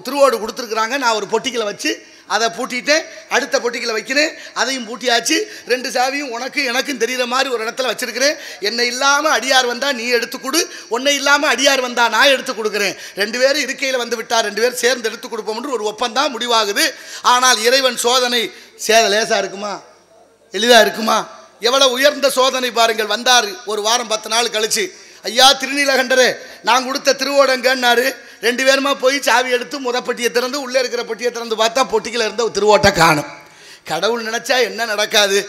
திருவோடு கொடுத்துருக்குறாங்க, நான் ஒரு பொட்டிக்கில் வச்சு அதை பூட்டிட்டேன், அடுத்த பொட்டிக்கில் வைக்கிறேன், அதையும் பூட்டியாச்சு, 2 சாவியும் உனக்கு எனக்கும் தெரிகிற மாதிரி ஒரு இடத்துல வச்சிருக்கிறேன். என்னை இல்லாமல் அடியார் வந்தால் நீ எடுத்து கொடு, உன்னை இல்லாமல் அடியார் வந்தால் நான் எடுத்து கொடுக்குறேன். 2 பேரும் இருக்கையில் வந்து விட்டார், 2 பேரும் சேர்ந்து எடுத்து கொடுப்போம்னு ஒரு ஒப்பந்தம் முடிவாகுது. ஆனால் இறைவன் சோதனை லேசாக இருக்குமா, எளிதாக இருக்குமா? எவ்வளவு உயர்ந்த சோதனை பாருங்கள். வந்தார் ஒரு வாரம் 10 நாள் கழிச்சு, ஐயா திருநீலகண்டரே நான் கொடுத்த திருவோடங்கன்னாரு. 2 பேருமா போய் சாவி எடுத்து முதப்பட்டியை திறந்து உள்ளே இருக்கிற பொட்டியை திறந்து பார்த்தா பொட்டிக்கில் இருந்த திருவோட்டை காணும். கடவுள் நினச்சா என்ன நடக்காது?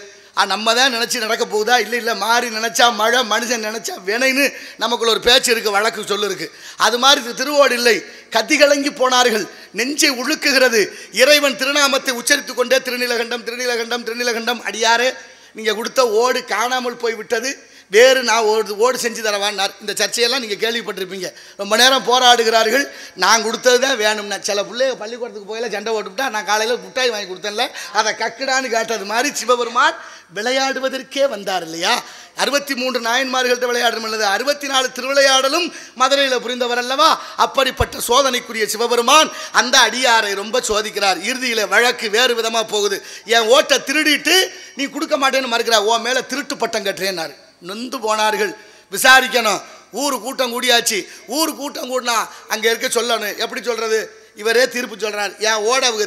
நம்ம தான் நினச்சி நடக்க போகுதா? இல்லை மாறி நினச்சா மழை, மனுஷன் நினச்சா வினைன்னு நமக்குள்ள ஒரு பேச்சு இருக்குது, வழக்கு சொல்லு இருக்குது. அது மாதிரி திருவோடு இல்லை. கத்திகலங்கி போனார்கள், நெஞ்சை உழுக்குகிறது. இறைவன் திருநாமத்தை உச்சரித்து கொண்டே திருநீலகண்டம் திருநீலகண்டம் திருநீலகண்டம். அடியாரே நீங்கள் கொடுத்த ஓடு காணாமல் போய் விட்டது, வேறு நான் ஓடு செஞ்சு தரவான்னார். இந்த சர்ச்சையெல்லாம் நீங்கள் கேள்விப்பட்டிருப்பீங்க. ரொம்ப நேரம் போராடுகிறார்கள். நான் கொடுத்தது தான் வேணும்னா. சில பிள்ளைங்க பள்ளிக்கூடத்துக்கு போயில சண்டை ஓட்டுவிட்டா, நான் காலையில் முட்டாய் வாங்கி கொடுத்தேன்ல, அதை கக்குடான்னு காட்டுறது மாதிரி சிவபெருமான் விளையாடுவதற்கே வந்தார் இல்லையா? 63 நாயன்மார்கள்ட்ட விளையாடும் அல்லது 64 திருவிளையாடலும் மதுரையில் புரிந்தவர் அல்லவா? அப்படிப்பட்ட சோதனைக்குரிய சிவபெருமான் அந்த அடியாரை ரொம்ப சோதிக்கிறார். இறுதியில் வழக்கு வேறு விதமாக போகுது. என் ஓட்டை திருடிட்டு நீ கொடுக்க மாட்டேன்னு மறுக்கிறா, ஓ மேலே திருட்டு பட்டம் கட்டுறேன்னாரு. நொந்து போனார்கள். விசாரிக்கணும். ஊர் கூட்டம் கூடியாச்சு. ஊர் கூட்டம் கூடினா அங்கே இருக்க சொல்லணும். எப்படி சொல்றது? இவரே தீர்ப்பு சொல்றார். என் ஓட அவங்க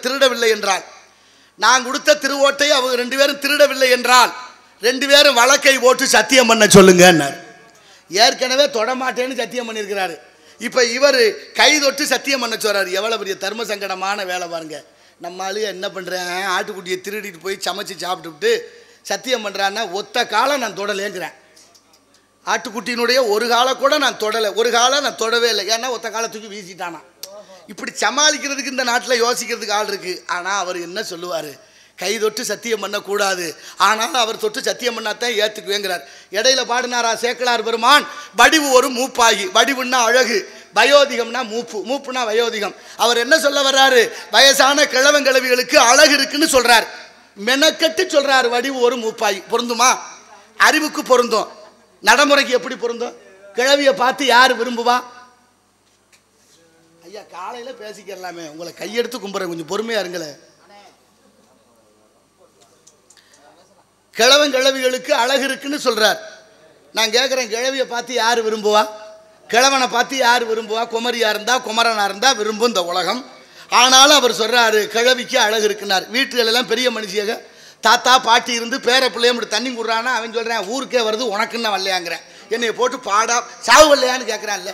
திருடவில்லை என்றால், நான் கொடுத்த திருவோட்டை அவங்க 2 பேரும் திருடவில்லை என்றால் 2 பேரும் வழக்கை போட்டு சத்தியம் பண்ண சொல்லுங்கன்னார். ஏற்கனவே தொடமாட்டேன்னு சத்தியம் பண்ணியிருக்கிறாரு. இப்போ இவர் கை தொட்டு சத்தியம் பண்ண சொல்றாரு. எவ்வளோ பெரிய தர்ம சங்கடமான வேலை பாருங்க. நம்ம ஆளு என்ன பண்ணுறேன், ஆட்டுக்குட்டியை திருடிட்டு போய் சமைச்சு சாப்பிட்டுவிட்டு சத்தியம் பண்ணுறான்னா, ஒத்த காலம் நான் தொடலேங்கிறேன். ஆட்டுக்குட்டியினுடைய ஒரு காலம் கூட நான் தொடலை, ஒரு காலம் நான் தொடவே இல்லை. ஏன்னா ஒத்த காலத்துக்கு வீசிட்டானா. இப்படி சமாளிக்கிறதுக்கு இந்த நாட்டில் யோசிக்கிறதுக்கு ஆள் இருக்குது. ஆனால் அவர் என்ன சொல்லுவார்? கை தொட்டு சத்தியம் பண்ணக்கூடாது, ஆனால் அவர் தொட்டு சத்தியம் பண்ணாதான் ஏற்றுக்குவேங்கிறார். இடையில பாடினாரா சேக்கிழார் பெருமான், வடிவு ஒரு மூப்பாகி. வடிவுன்னா அழகு, வயோதிகம்னா மூப்பு, மூப்புனா வயோதிகம். அவர் என்ன சொல்ல வர்றாரு? வயசான கிழவங்கிழவிகளுக்கு அழகு இருக்குன்னு சொல்றார். மெனக்கட்டு சொல்றாரு வடிவு ஒரு மூப்பாய். பொருந்துமா? அறிவுக்கு பொருந்தும், நடைமுறைக்கு எப்படி பொருந்தும்? கிழவியை பார்த்து யார் விரும்புவா? ஐயா காலையில பேசிக்கலாமே, உங்களை கையெடுத்து கும்புறேன், கொஞ்சம் பொறுமையா இருங்களே. கிழவங்கிழவிகளுக்கு அழகு இருக்குன்னு சொல்றார். நான் கேட்குறேன், கிழவியை பார்த்து யார் விரும்புவா? கிழவனை பார்த்து யார் விரும்புவா? குமரியா இருந்தா குமரனா இருந்தா விரும்பும் இந்த உலகம். ஆனாலும் அவர் சொல்றாரு கிழவிக்கு அழகு இருக்குனார். வீட்டுகளெல்லாம் பெரிய மனுஷியாக தாத்தா பாட்டி இருந்து பேர பிள்ளைய இப்படி தண்ணி குடுறான்னா அவன் சொல்கிறேன் ஊருக்கே வருது உனக்குன்னு நான் வரலையாங்கிறேன். என்னைய போட்டு பாடா சாவு வரலையான்னு கேட்குறான்ல.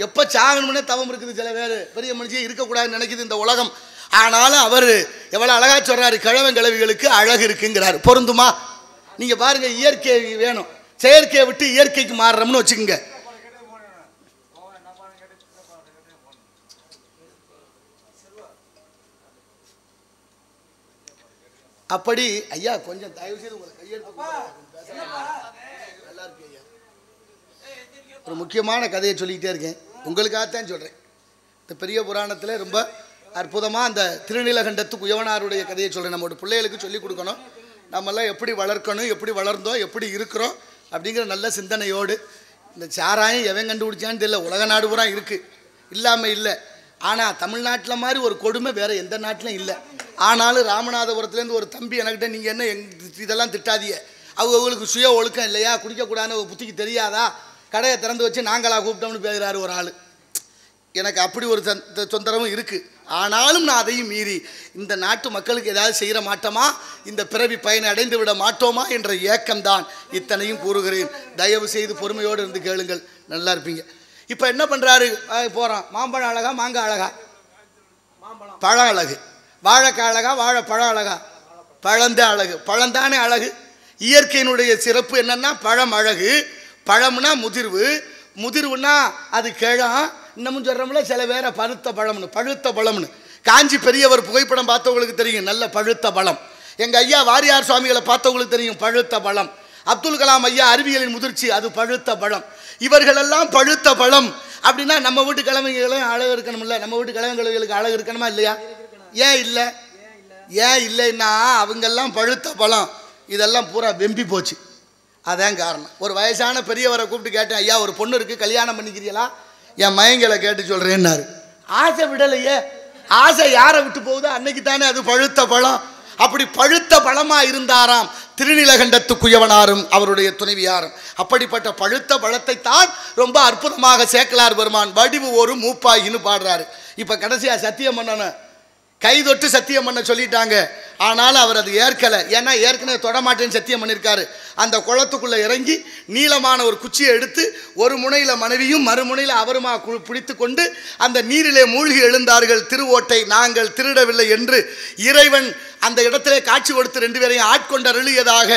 எப்போ சாகணும்னே தவம் இருக்குது. சில பேர் பெரிய மனுஷியை இருக்கக்கூடாதுன்னு நினைக்குது இந்த உலகம். ஆனாலும் அவர் எவ்வளோ அழகா சொல்றாரு, கிழவங்கிழவிகளுக்கு அழகு இருக்குங்கிறாரு. பொருந்துமா? நீங்கள் பாருங்க, இயற்கை வேணும், செயற்கையை விட்டு இயற்கைக்கு மாறுறோம்னு வச்சுக்கோங்க. அப்படி ஐயா கொஞ்சம் தயவு செய்து உங்களை கையெழுத்து. நல்லா இருக்கு ஐயா. ஒரு முக்கியமான கதையை சொல்லிக்கிட்டே இருக்கேன், உங்களுக்காகத்தான் சொல்கிறேன். இந்த பெரிய புராணத்தில் ரொம்ப அற்புதமாக அந்த திருநீலகண்டத்து குயவனாருடைய கதையை சொல்கிறேன். நம்மளோட பிள்ளைகளுக்கு சொல்லிக் கொடுக்கணும். நம்மெல்லாம் எப்படி வளர்க்கணும், எப்படி வளர்ந்தோம், எப்படி இருக்கிறோம் அப்படிங்கிற நல்ல சிந்தனையோடு. இந்த சாராயம் எவன் கண்டுபிடிச்சான்னு தெரியல, உலக நாடு பூரா இருக்குது, இல்லாமல் இல்லை. ஆனால் தமிழ்நாட்டில் மாதிரி ஒரு கொடுமை வேறு எந்த நாட்டிலும் இல்லை. ஆனாலும் ராமநாதபுரத்துலேருந்து ஒரு தம்பி என்கிட்ட, நீங்கள் என்ன இதெல்லாம் திட்டாதீங்க, அவங்களுக்கு சுய ஒழுக்கம் இல்லையா, குடிக்கக்கூடாதுன்னு புத்திக்கு தெரியாதா, கடையை திறந்து வச்சு நாங்களாக கூப்பிட்டோம்னு பேசுகிறாரு ஒரு ஆள். எனக்கு அப்படி ஒரு தொந்தரவும் இருக்குது. ஆனாலும் நான் அதையும் மீறி இந்த நாட்டு மக்களுக்கு ஏதாவது செய்கிற மாட்டோமா, இந்த பிறவி பயனை அடைந்து விட மாட்டோமா என்ற ஏக்கம்தான் இத்தனையும் கூறுகிறேன். தயவு செய்து பொறுமையோடு இருந்து கேளுங்கள், நல்லா இருப்பீங்க. இப்போ என்ன பண்ணுறாரு? போகிறோம். மாம்பழம் அழகா, மாங்காய் அழகா? பழம் அழகு. வாழைக்காய் அழகா, வாழைப்பழம் அழகா? பழந்தான் அழகு. பழந்தானே அழகு. இயற்கையினுடைய சிறப்பு என்னன்னா பழம் அழகு. பழம்னா முதிர்வு, முதிர்வுன்னா அது கிழம். இன்னமும் சொல்கிறோம்ல சில பேரை பழுத்த பழம்னு, பழுத்த பழம்னு. காஞ்சி பெரியவர் புகைப்படம் பார்த்தவங்களுக்கு தெரியும், நல்ல பழுத்த பழம். எங்கள் ஐயா வாரியார் சுவாமிகளை பார்த்தவங்களுக்கு தெரியும், பழுத்த பழம். அப்துல் கலாம் ஐயா அறிவியலின் முதிர்ச்சி, அது பழுத்த பழம். இவர்களெல்லாம் பழுத்த பழம். அப்படின்னா நம்ம வீட்டு கிழமைகளும் அழகு இருக்கணும்ல, நம்ம வீட்டு கிழமைகளுக்கு அழகு இருக்கணுமா இல்லையா? ஏன் இல்லை? ஏன் இல்லைன்னா அவங்கெல்லாம் பழுத்த பழம், இதெல்லாம் பூரா வெம்பி போச்சு. அதான் காரணம். ஒரு வயசான பெரியவரை கூப்பிட்டு கேட்டேன், ஐயா ஒரு பொண்ணு இருக்குது, கல்யாணம் பண்ணிக்கிறீங்களா? என் மயங்களை கேட்டு சொல்கிறேன்னாரு. ஆசை விடலையே. ஆசை யாரை விட்டு போகுதோ அன்னைக்கு தானே அது பழுத்த பழம். அப்படி பழுத்த பழமாக இருந்தாராம் திருநீலகண்டத்து குயவனாரும் அவருடைய துணைவியாரும். அப்படிப்பட்ட பழுத்த பழத்தை தான் ரொம்ப அற்புதமாக சேக்கலார் பெருமான் வடிவு ஒரு மூப்பாயின்னு பாடுறாரு. இப்போ கடைசியாக சத்தியம் பண்ணணும், கை தொட்டு சத்தியம் பண்ண சொல்லிட்டாங்க. ஆனாலும் அவர் அது ஏற்கலை. ஏன்னா ஏற்கனவே தொடமாட்டேன்னு சத்தியம் பண்ணியிருக்காரு. அந்த குளத்துக்குள்ளே இறங்கி நீளமான ஒரு குச்சியை எடுத்து ஒரு முனையில் மனைவியும் மறுமுனையில் அவருமா பிடித்து கொண்டு அந்த நீரிலே மூழ்கி எழுந்தார்கள். திருவோட்டை நாங்கள் திருடவில்லை என்று இறைவன் அந்த இடத்திலே காட்சி கொடுத்து 2 பேரையும் ஆட்கொண்டருளியதாக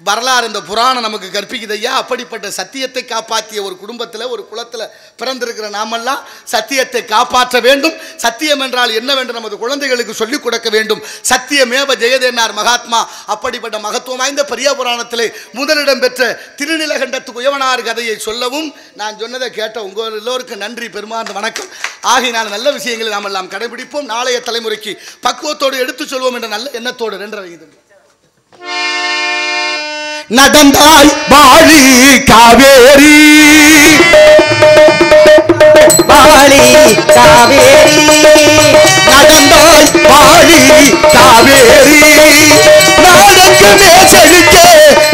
வரலாறு இந்த புராணம் நமக்கு கற்பிக்குதையா. அப்படிப்பட்ட சத்தியத்தை காப்பாற்றிய ஒரு குடும்பத்தில் ஒரு குலத்தில் பிறந்திருக்கிற நாமெல்லாம் சத்தியத்தை காப்பாற்ற வேண்டும். சத்தியம் என்றால் என்னவென்று நமது குழந்தைகளுக்கு சொல்லிக் கொடுக்க வேண்டும். சத்தியமேவ ஜெயதேனார் மகாத்மா. அப்படிப்பட்ட மகத்துவம் வாய்ந்த பெரிய புராணத்திலே முதலிடம் பெற்ற திருநீலகண்டத்து குயவனார் கதையை சொல்லவும் நான் சொன்னதை கேட்ட உங்கள் எல்லோருக்கும் நன்றி, பெருமாந்த வணக்கம். ஆகினால் நல்ல விஷயங்களை நாம் எல்லாம் கடைபிடிப்போம். நாளைய தலைமுறைக்கு பக்குவத்தோடு எடுத்து சொல்வோம் என்ற நல்ல எண்ணத்தோடு 2 நடந்தாய் வாழி காவேரி, வாழி காவேரி, நடந்தாய் வாழி காவேரி, நாடெங்குமே செழிக்க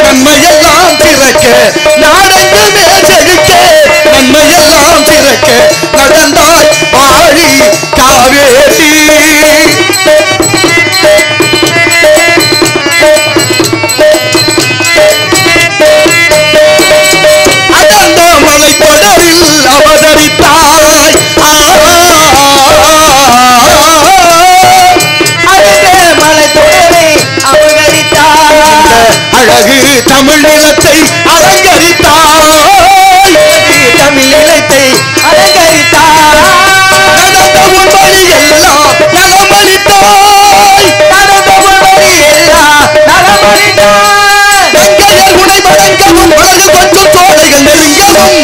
நன்மையெல்லாம் பிறக்க, நாடெங்குமே செழிக்க நன்மையெல்லாம் பிறக்க, நடந்தாய் வாழி காவேரி. மலை தொடரில் அவதரித்தாய், மலை தொடரை அவதரித்தாய், அழகு தமிழ் நிலத்தை அலங்கரித்தாய், தமிழ் நிலத்தை அலங்கரித்தாய், நடந்த உண்மை எல்லாம் நலமளித்தாய், நடந்த உண்மை எல்லாம் நலமளித்தாய், கங்கையில் உனை வணங்கவும் அழகு கொஞ்சம் தோடைகள் நெருங்கவும்,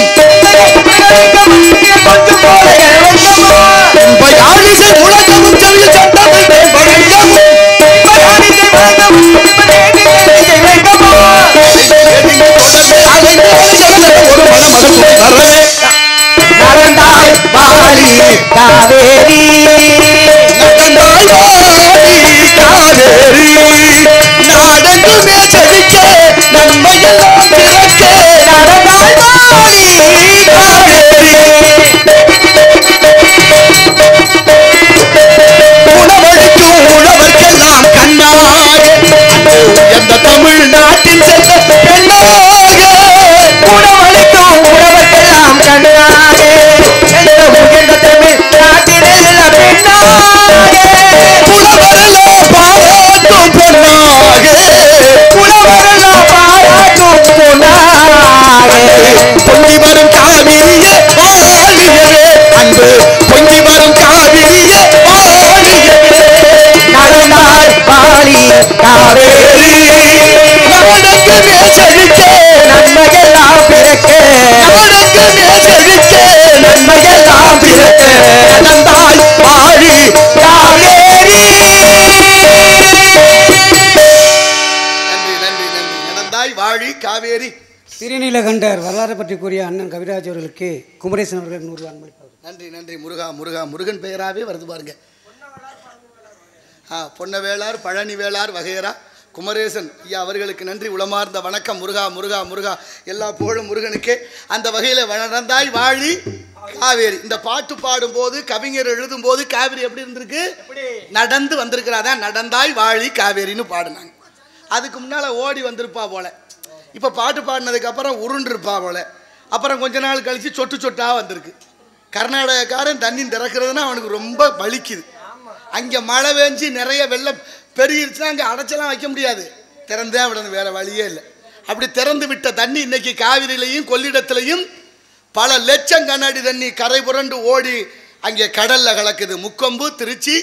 யாழிசை முழங்கவும் செவியில் சட்டத்தை வணங்கவும், நடந்தாய் வாழி காவேரி, நடந்தாய் வாழி காவேரி, நாடெங்குமே செழிக்க நன்மையெல்லாம் பிறக்க, நடந்தாய் வாழி காவேரி, உணவளிக்கும் உழவர்க்கெல்லாம் கண்ணாக எந்த தமிழ்நாட்டின் செல்ல பெண்ணாக, உணவளிக்கும் உணவர்க்கெல்லாம் கண்ணாக, எந்த உயர்ந்த தமிழ் நாட்டில் பெண்ணாக, புலவரெல்லாம் பாராட்டும் பொன்னாக, புலவரெல்லாம் பாராட்டும் பொன்னாக, பொங்கி வரும் காவிரியே வாழியவே, அன்பு பொங்கி வரும் காவிரியே வாழியவே, நடந்தாய் வாழி காவேரி, நாடெங்குமே செழிக்க நன்மையெல்லாம் பிறக்க, நாடெங்குமே செழிக்க நன்மையெல்லாம் பிறக்க, நடந்தாய் வாழி காவேரி. நன்றி நன்றி நன்றி. நடந்தாய் வாழி காவேரி. திருநீலகண்டர் வரலாறு பற்றி கூறிய அண்ணன் கவிராஜ் அவர்களுக்கு குமரேசன் அவர்கள் 100 ரூபாய் அன்பளிப்பார்கள். நன்றி நன்றி. முருகா முருகா, முருகன் பெயராகவே வருது பாருங்க. பொன்னவேளார் பழனி வேளார் வகையரா குமரேசன் ஐயா அவர்களுக்கு நன்றி, உளமார்ந்த வணக்கம். முருகா முருகா முருகா, எல்லா புகழும் முருகனுக்கே. அந்த வகையில் நடந்தாய் வாழி காவேரி. இந்த பாட்டு பாடும்போது கவிஞர் எழுதும் போது காவேரி எப்படி இருந்திருக்கு? நடந்து வந்திருக்கிறாதான் நடந்தாய் வாழி காவேரின்னு பாடினாங்க. அதுக்கு முன்னால் ஓடி வந்திருப்பா போல. இப்போ பாட்டு பாடினதுக்கப்புறம் உருண்டிருப்பா போல. அப்புறம் கொஞ்ச நாள் கழித்து சொட்டு சொட்டாக வந்திருக்கு. கர்நாடகக்காரன் தண்ணி திறக்கிறதுனா அவனுக்கு ரொம்ப வலிக்குது. அங்கே மழை பெஞ்சு நிறைய வெள்ளம் பெருகிருச்சுன்னா அங்கே அடைச்சலாம் வைக்க முடியாது, திறந்தே விடணும், வேறு வழியே இல்லை. அப்படி திறந்து விட்ட தண்ணி இன்னைக்கு காவிரியிலையும் கொள்ளிடத்திலையும் பல லட்சம் கண்ணாடி தண்ணி கரை புரண்டு ஓடி அங்கே கடலில் கலக்குது. முக்கொம்பு திருச்சி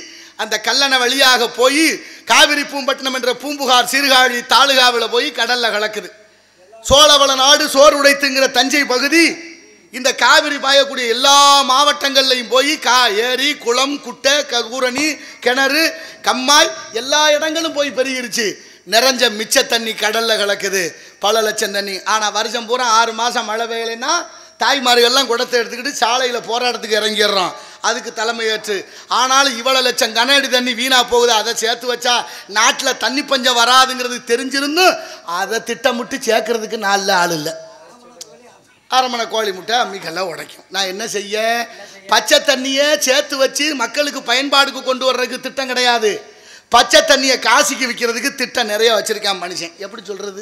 அந்த கல்லணை வழியாக போய் காவிரி பூம்பட்டினம் என்ற பூம்புகார் சீர்காழி தாலுகாவில் போய் கடல்ல கலக்குது. சோழவள நாடு சோறு உடைத்துங்கிற தஞ்சை பகுதி இந்த காவிரி பாயக்கூடிய எல்லா மாவட்டங்கள்லையும் போய் ஏரி குளம் குட்டை ஊரணி கிணறு கம்மாய் எல்லா இடங்களும் போய் பெருகிருச்சு. நிறைஞ்ச மிச்ச தண்ணி கடல்ல கலக்குது, பல லட்சம் தண்ணி. ஆனால் வருஷம் பூரா 6 மாதம் மழை பெய்யலைன்னா தாய்மார்கள்லாம் குடத்தை எடுத்துக்கிட்டு சாலையில் போராட்டத்துக்கு இறங்கிடுறோம். அதுக்கு தலைமையேற்று ஆனாலும் இவ்வளோ லட்சம் கன அடி தண்ணி வீணாக போகுது. அதை சேர்த்து வச்சா நாட்டில் தண்ணி பஞ்சம் வராதுங்கிறது தெரிஞ்சிருந்தும் அதை திட்டமிட்டு சேர்க்கறதுக்கு நாளில் ஆள் இல்லை. அரமனை கோழி முட்டை அம்மிக்கெல்லாம் உடைக்கும். நான் என்ன செய்ய? பச்சை தண்ணியை சேர்த்து வச்சு மக்களுக்கு பயன்பாடுக்கு கொண்டு வர்றதுக்கு திட்டம் கிடையாது. பச்சை தண்ணியை காசிக்கு விற்கிறதுக்கு திட்டம் நிறைய வச்சுருக்கான் மனுஷன். எப்படி சொல்கிறது?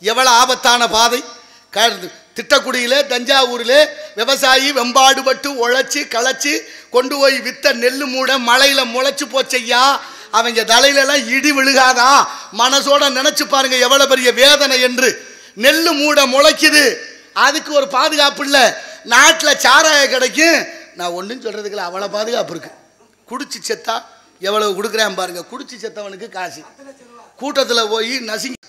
எவ்வளோ ஆபத்தான பாதை! திட்டக்குடியில் தஞ்சாவூரில் விவசாயி வெம்பாடுபட்டு உழைச்சி களைச்சி கொண்டு போய் வித்த நெல் மூட மழையில் முளைச்சி போச்சையா, அவங்க தலையிலெல்லாம் இடி விழுகாதா? மனசோட நினச்சி பாருங்க எவ்வளோ பெரிய வேதனை என்று. நெல் மூட முளைக்குது, அதுக்கு ஒரு பாதுகாப்பு இல்லை. நாட்டில் சாராய கிடைக்கும், நான் ஒன்றும் சொல்கிறதுக்குல அவ்வளோ பாதுகாப்பு இருக்குது. குடிச்சு செத்தா எவ்வளவு கொடுக்குறேன் பாருங்க. குடிச்சு செத்தவனுக்கு காசு கூட்டத்தில் போய் நசுங்கி.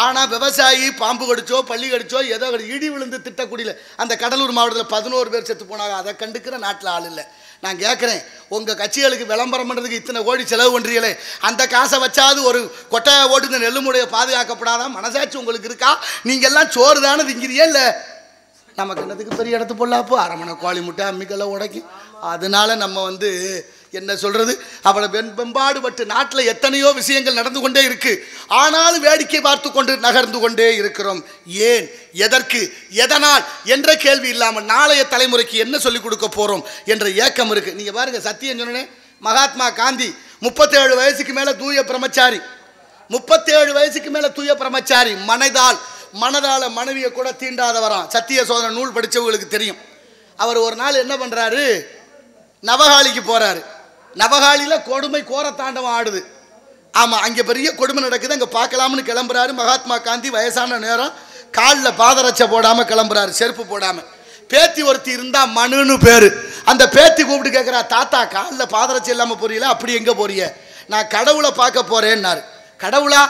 ஆனால் விவசாயி பாம்பு கடிச்சோ பள்ளி கடிச்சோ ஏதோ இடி விழுந்து திட்டக்குடியில் அந்த கடலூர் மாவட்டத்தில் 11 பேர் செத்து போனாங்க. அதை கண்டுக்கிற நாட்டில் ஆள் இல்லை. நான் கேட்குறேன், உங்கள் கட்சிகளுக்கு விளம்பரம் பண்ணுறதுக்கு இத்தனை கோடி செலவு பண்ணுறீங்களே, அந்த காசை வச்சாது ஒரு கொட்டையை ஓட்டு இந்த நெல்லுமுடைய பாதுகாக்கப்படாதான் மனசாட்சி உங்களுக்கு இருக்கா? நீங்கள் எல்லாம் சோறு தானே திங்கிறியே இல்லை? நமக்கு என்னத்துக்கு பெரிய இடத்து பொல்லாப்போ அரமனை கோழி முட்டை அம்மிக்கெல்லாம் உடைக்கும். அதனால நம்ம என்ன சொல்கிறது, அவளை வெம்பாடுபட்டு நாட்டில் எத்தனையோ விஷயங்கள் நடந்து கொண்டே இருக்கு. ஆனாலும் வேடிக்கை பார்த்து கொண்டு நகர்ந்து கொண்டே இருக்கிறோம். ஏன், எதற்கு, எதனால் என்ற கேள்வி இல்லாமல் நாளைய தலைமுறைக்கு என்ன சொல்லிக் கொடுக்க போகிறோம் என்ற ஏக்கம் இருக்குது. நீங்கள் பாருங்கள், சத்தியம் சொன்னேன், மகாத்மா காந்தி 37 வயசுக்கு மேலே தூய பிரம்மச்சாரி. 37 வயசுக்கு மேலே தூய பிரம்மச்சாரி. மனதால் மனைவியை கூட தீண்டாதவராம். சத்திய சோதனை நூல் படித்தவங்களுக்கு தெரியும். அவர் ஒரு நாள் என்ன பண்ணுறாரு, நவகாளிக்கு போகிறாரு. நவகாளியில் கொடுமை கோரத்தாண்டவம் ஆடுது. ஆமாம், அங்கே பெரிய கொடுமை நடக்குது, அங்கே பார்க்கலாம்னு கிளம்புறாரு. மகாத்மா காந்தி வயசான நேரம், காலில் பாதரட்சை போடாமல் கிளம்புறாரு, செருப்பு போடாமல். பேத்தி ஒருத்தி இருந்தா மனுன்னு பேர். அந்த பேத்தி கூப்பிட்டு கேட்குறா, தாத்தா காலில் பாதரட்சை இல்லாமல் போறீங்களா? அப்படி எங்கே போறிய? நான் கடவுளை பார்க்க போகிறேன்னாரு. கடவுளா?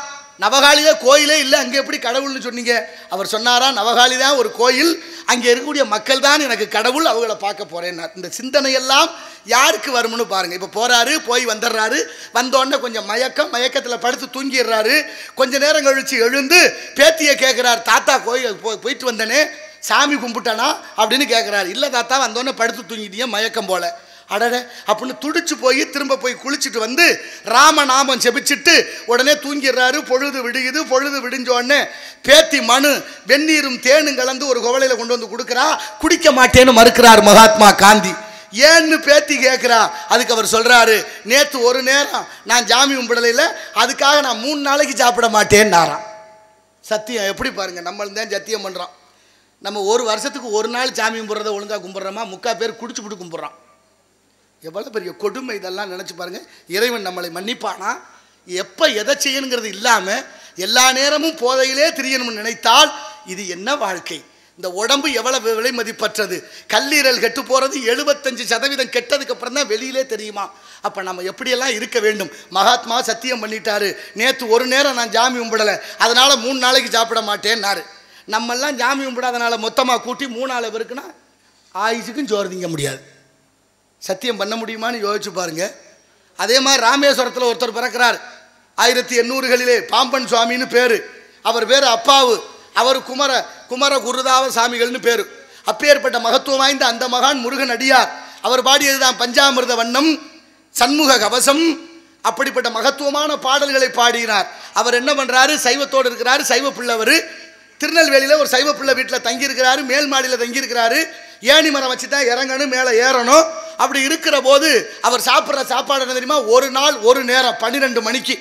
நவகாளியே கோயிலே இல்லை, அங்கே எப்படி கடவுள்னு சொன்னீங்க? அவர் சொன்னாரா, நவகாளி தான் ஒரு கோயில், அங்கே இருக்கக்கூடிய மக்கள் தான் எனக்கு கடவுள், அவங்கள பார்க்க போகிறேன்னார். இந்த சிந்தனையெல்லாம் யாருக்கு வரும்னு பாருங்கள். இப்போ போகிறாரு, போய் வந்துடுறாரு. வந்தோடனே கொஞ்சம் மயக்கத்தில் படுத்து தூங்கிடுறாரு. கொஞ்ச நேரம் கழித்து எழுந்து பேத்தியை கேட்குறாரு, தாத்தா கோயில் போயிட்டு வந்தேனே, சாமி கும்பிட்டானா அப்படின்னு கேட்குறாரு. இல்லை தாத்தா, வந்தோடனே படுத்து தூங்கிட்டியே மயக்கம் போல. அடட அப்படின்னு துடிச்சு போய் திரும்ப போய் குளிச்சுட்டு வந்து ராமநாமம் செபிச்சுட்டு உடனே தூங்கிடுறாரு. பொழுது விடுகுது. பொழுது விடிஞ்ச உடனே பேத்தி மனு வெந்நீரும் தேனும் கலந்து ஒரு குவளையில் கொண்டு வந்து கொடுக்குறா. குடிக்க மாட்டேன்னு மறுக்கிறார் மகாத்மா காந்தி. ஏன்னு பேத்தி கேட்குறா. அதுக்கு அவர் சொல்கிறாரு, நேற்று ஒரு நேரம் நான் ஜாமி கும்பிடலையில், அதுக்காக நான் 3 நாளைக்கு சாப்பிட மாட்டேன்னாராம். சத்தியம் எப்படி பாருங்கள், நம்மளும் சத்தியம் பண்ணுறோம். நம்ம ஒரு வருஷத்துக்கு ஒரு நாள் சாமி கும்பிட்றத ஒழுங்காக கும்பிட்றோமா? 3/4 பேர் குடிச்சு விட்டு கும்பிட்றான். எவ்வளோ பெரிய கொடுமை இதெல்லாம் நினச்சி பாருங்கள். இறைவன் நம்மளை மன்னிப்பானா? எப்போ எதை செய்யணுங்கிறது இல்லாமல் எல்லா நேரமும் போதையிலே திரியணும்னு நினைத்தால் இது என்ன வாழ்க்கை? இந்த உடம்பு எவ்வளவு விலை மதிப்பற்றது. கல்லீரல் கெட்டு போகிறது 75% கெட்டதுக்கு அப்புறம் தான் வெளியிலே தெரியுமா? அப்போ நம்ம எப்படியெல்லாம் இருக்க வேண்டும்? மகாத்மா சத்தியம் பண்ணிட்டாரு, நேற்று ஒரு நேரம் நான் ஜாமி கும்பிடலை, அதனால் 3 நாளைக்கு சாப்பிட மாட்டேன்னாரு. நம்மெல்லாம் ஜாமி கும்பிடாதனால மொத்தமாக கூட்டி 3 பேருக்குன்னா ஆயுசுக்கும் சோறு திங்க முடியாது. சத்தியம் பண்ண முடியுமான்னு யோசிச்சு பாருங்க. அதே மாதிரி ராமேஸ்வரத்தில் ஒருத்தர் பிறக்கிறார். 1800களிலே பாம்பன் சுவாமின்னு பேர். அவர் பேர் அப்பாவு. அவர் குமர குருதாவ சாமிகள்னு பேர். அப்பேற்பட்ட மகத்துவம் வாய்ந்த அந்த மகான் முருகன் அடியார். அவர் பாடியதுதான் பஞ்சாமிர்த வண்ணம், சண்முக கவசம். அப்படிப்பட்ட மகத்துவமான பாடல்களை பாடினார். அவர் என்ன பண்ணுறாரு, சைவத்தோடு இருக்கிறாரு, சைவ பிள்ளவர். திருநெல்வேலியில் ஒரு சைவ பிள்ளை வீட்டில் தங்கியிருக்கிறாரு, மேல் மாடியில் தங்கியிருக்கிறாரு. ஏணி மரம் வச்சு தான் இறங்கணும், மேலே ஏறணும். அப்படி இருக்கிற போது அவர் சாப்பிட்ற சாப்பாடு என்ன தெரியுமா? ஒரு நாள் ஒரு நேரம் 12 மணிக்கு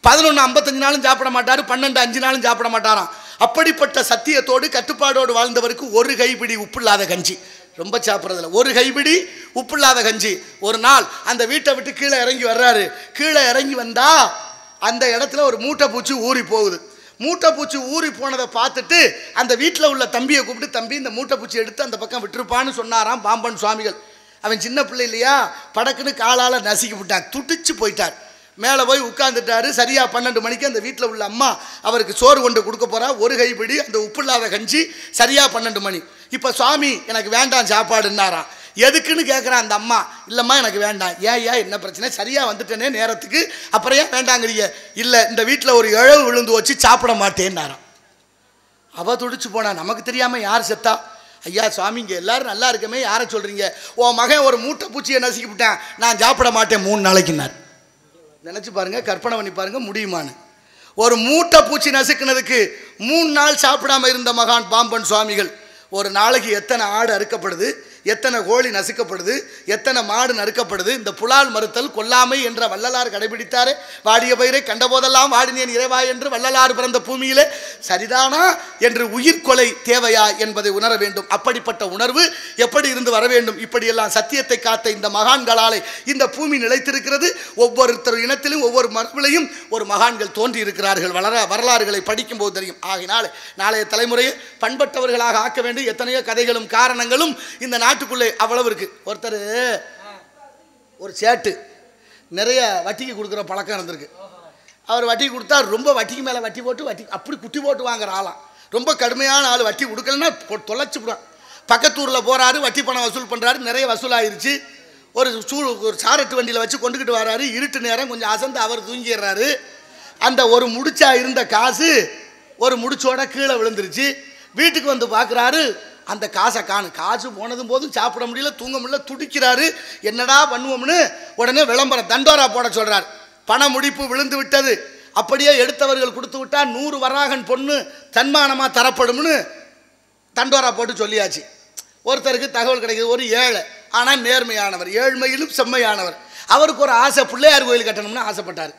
11:55 நாளும் சாப்பிட மாட்டார், 12:05 நாளும் சாப்பிட மாட்டாராம். அப்படிப்பட்ட சத்தியத்தோடு கட்டுப்பாடோடு வாழ்ந்தவருக்கு ஒரு கைப்பிடி உப்பில்லாத கஞ்சி, ரொம்ப சாப்பிட்றதில்ல, ஒரு கைப்பிடி உப்பில்லாத கஞ்சி. ஒரு நாள் அந்த வீட்டை விட்டு கீழே இறங்கி வர்றாரு. கீழே இறங்கி வந்தா அந்த இடத்துல ஒரு மூட்டை பூச்சி ஊறி போகுது. மூட்டை பூச்சி ஊறி போனதை பார்த்துட்டு அந்த வீட்டில் உள்ள தம்பியை கூப்பிட்டு, தம்பி இந்த மூட்டை பூச்சி எடுத்து அந்த பக்கம் விட்டுருப்பான்னு சொன்னாராம் பாம்பன் சுவாமிகள். அவன் சின்ன பிள்ளை இல்லையா, படக்குன்னு காலால் நசுக்கி விட்டான், துடிச்சு போயிட்டார். மேலே போய் உட்காந்துட்டாரு. சரியாக 12 மணிக்கு அந்த வீட்டில் உள்ள அம்மா அவருக்கு சோறு கொண்டு கொடுக்க போகிறா. ஒரு கைப்பிடி அந்த உப்பு இல்லாத கஞ்சி. சரியாக 12 மணி. இப்போ சுவாமி எனக்கு வேண்டாம் சாப்பாடுன்னாராம். எதுக்குன்னு கேட்குறான் அந்த அம்மா. இல்லைம்மா எனக்கு வேண்டாம். ஏன் என்ன பிரச்சனை? சரியாக வந்துட்டேனே நேரத்துக்கு, அப்புறம் ஏன் வேண்டாங்கிறீங்க? இல்லை, இந்த வீட்டில் ஒரு இழவு விழுந்து வச்சு சாப்பிட மாட்டேன்னாராம். அவள் துடிச்சு போனா. நமக்கு தெரியாமல் யார் செத்தா? ஐயா சுவாமி இங்கே எல்லாரும் நல்லா இருக்கமே, யாரை சொல்கிறீங்க? உன் மகன் ஒரு மூட்டை பூச்சியை நசுக்கி விட்டான், நான் சாப்பிட மாட்டேன் 3 நாளைக்குன்னார். நினச்சி பாருங்க, கற்பனை பண்ணி பாருங்க, முடியுமான்னு. ஒரு மூட்டை பூச்சி நசுக்குனதுக்கு 3 நாள் சாப்பிடாம இருந்த மகான் பாம்பன் சுவாமிகள். ஒரு நாளைக்கு எத்தனை ஆடு அறுக்கப்படுது, எத்தனை கோழி நசுக்கப்படுது, எத்தனை மாடு நறுக்கப்படுது. இந்த புலால் மறுத்தல் கொல்லாமை என்ற வள்ளலார் கடைபிடித்தாரே. வாடிய பயிரை கண்டபோதெல்லாம் வாடினேன் இறைவா என்று வள்ளலார் பிறந்த பூமியிலே சரிதானா என்று உயிர்கொலை தேவையா என்பதை உணர வேண்டும். அப்படிப்பட்ட உணர்வு எப்படி இருந்து வர வேண்டும்? இப்படியெல்லாம் சத்தியத்தை காத்த இந்த மகான்களாலே இந்த பூமி நிலைத்திருக்கிறது. ஒவ்வொருத்தர் இனத்திலும் ஒவ்வொரு மரபிலையும் ஒரு மகான்கள் தோன்றி இருக்கிறார்கள். வரலாறுகளை படிக்கும் போது தெரியும். ஆகினால் நாளைய தலைமுறையை பண்பட்டவர்களாக ஆக்க வேண்டும். எத்தனையோ கதைகளும் காரணங்களும் இந்த நாட்டுக்குள்ளே அவ்வளவு இருக்கு. ஒருத்தர் ஒரு சேட்டு நிறைய வட்டிக்கு கொடுக்குற பழக்கம் இருந்திருக்கு. அவர் வட்டி கொடுத்தா ரொம்ப வட்டிக்கு மேலே வட்டி போட்டு அப்படி குட்டி போட்டு வாங்குற ஆளாம். ரொம்ப கடுமையான ஆள். வட்டி கொடுக்கலன்னா தொலைச்சி போடுறான். பக்கத்தூரில் போகிறாரு, வட்டி பணம் வசூல் பண்ணுறாரு. நிறைய வசூலாயிருச்சு. ஒரு சாரட்டு வண்டியில் வச்சு கொண்டுக்கிட்டு வராரு. இருட்டு நேரம் கொஞ்சம் அசந்து அவர் தூங்கிடுறாரு. அந்த ஒரு முடிச்சா இருந்த காசு ஒரு முடிச்சோட கீழே விழுந்துருச்சு. வீட்டுக்கு வந்து பார்க்குறாரு, அந்த காசை காசு போனதும் போதும் சாப்பிட முடியல, தூங்க முடியல, துடிக்கிறாரு. என்னடா பண்ணுவோம்னு உடனே விளம்பரம் தண்டோரா போட சொல்கிறார். பண முடிப்பு விழுந்து விட்டது, அப்படியே எடுத்தவர்கள் கொடுத்து விட்டா 100 வராகன் பொண்ணு தன்மானமாக தரப்படும்னு தண்டோரா போட்டு சொல்லியாச்சு. ஒருத்தருக்கு தகவல் கிடைக்கிது. ஒரு ஏழை, ஆனால் நேர்மையானவர், ஏழ்மையிலும் செம்மையானவர். அவருக்கு ஒரு ஆசை, பிள்ளையார் கோயில் கட்டணும்னு ஆசைப்பட்டார்.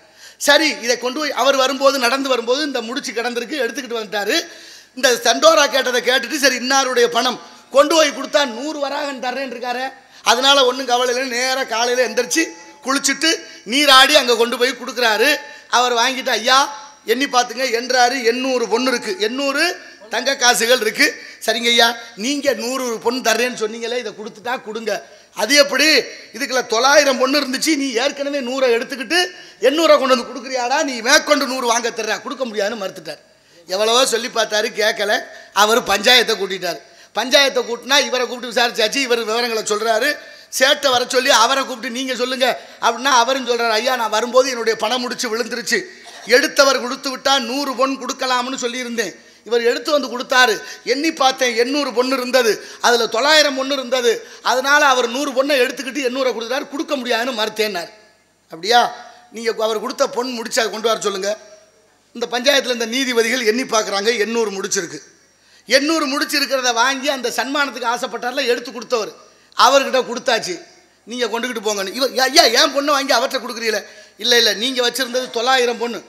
சரி, இதை கொண்டு போய் அவர் வரும்போது நடந்து வரும்போது இந்த முடிச்சு கிடந்திருக்கு, எடுத்துக்கிட்டு வந்துட்டார். இந்த தண்டோரா கேட்டதை கேட்டுட்டு சரி இன்னாருடைய பணம் கொண்டு போய் கொடுத்தா 100 வராகன் தர்றேன்னு இருக்காரு. அதனால ஒன்றும் கவலை இல்லை. நேராக காலையில் எந்திரிச்சு குளிச்சுட்டு நீராடி அங்கே கொண்டு போய் கொடுக்குறாரு. அவர் வாங்கிட்டு ஐயா எண்ணி பார்த்துங்க என்றாரு. 800 பொண்ணு இருக்கு, 800 தங்க காசுகள் இருக்கு. சரிங்க ஐயா, நீங்கள் 100 பொண்ணு தர்றேன்னு சொன்னீங்களே, இதை கொடுத்துட்டா கொடுங்க. அது எப்படி? இதுக்குள்ள 900 பொண்ணு இருந்துச்சு, நீ ஏற்கனவே 100 எடுத்துக்கிட்டு 800 கொண்டு வந்து கொடுக்குறியாடா, நீ மேற்கொண்டு 100 வாங்க தர்றா, கொடுக்க முடியாதுன்னு மறுத்துட்டார். எவ்வளவோ சொல்லி பார்த்தாரு, கேட்கல. அவர் பஞ்சாயத்தை கூட்டிட்டார். பஞ்சாயத்தை கூட்டினா இவரை கூப்பிட்டு விசாரிச்சாச்சு. இவர் விவரங்களை சொல்கிறாரு. சேட்டை வர சொல்லி அவரை கூப்பிட்டு நீங்கள் சொல்லுங்கள் அப்படின்னா அவரும் சொல்கிறார், ஐயா நான் வரும்போது என்னுடைய பணம் முடிச்சு விழுந்துருச்சு, எடுத்தவர் கொடுத்து விட்டால் 100 பொன் கொடுக்கலாம்னு சொல்லியிருந்தேன். இவர் எடுத்து வந்து கொடுத்தாரு. எண்ணி பார்த்தேன் 800 பொண்ணு இருந்தது, அதில் 900 பொண்ணு இருந்தது. அதனால் அவர் 100 பொண்ணை எடுத்துக்கிட்டு 800 கொடுத்தாரு, கொடுக்க முடியாதுன்னு மறுத்தேன்னார். அப்படியா? நீங்கள் அவர் கொடுத்த பொன் முடிச்சு அதை கொண்டு வர சொல்லுங்கள். இந்த பஞ்சாயத்தில் இந்த நீதிபதிகள் எண்ணி பார்க்குறாங்க, 800 முடிச்சிருக்கு. 800 முடிச்சிருக்கிறத வாங்கி அந்த சன்மானத்துக்கு ஆசைப்பட்டார்ல, எடுத்து கொடுத்தவர் அவர்கிட்ட கொடுத்தாச்சு. நீங்கள் கொண்டுக்கிட்டு போங்கன்னு. இவர் ஐயா ஏன் பொண்ணை வாங்கி அவர்கிட்ட கொடுக்குறீங்களே? இல்லை நீங்கள் வச்சுருந்தது 900 பொண்ணு,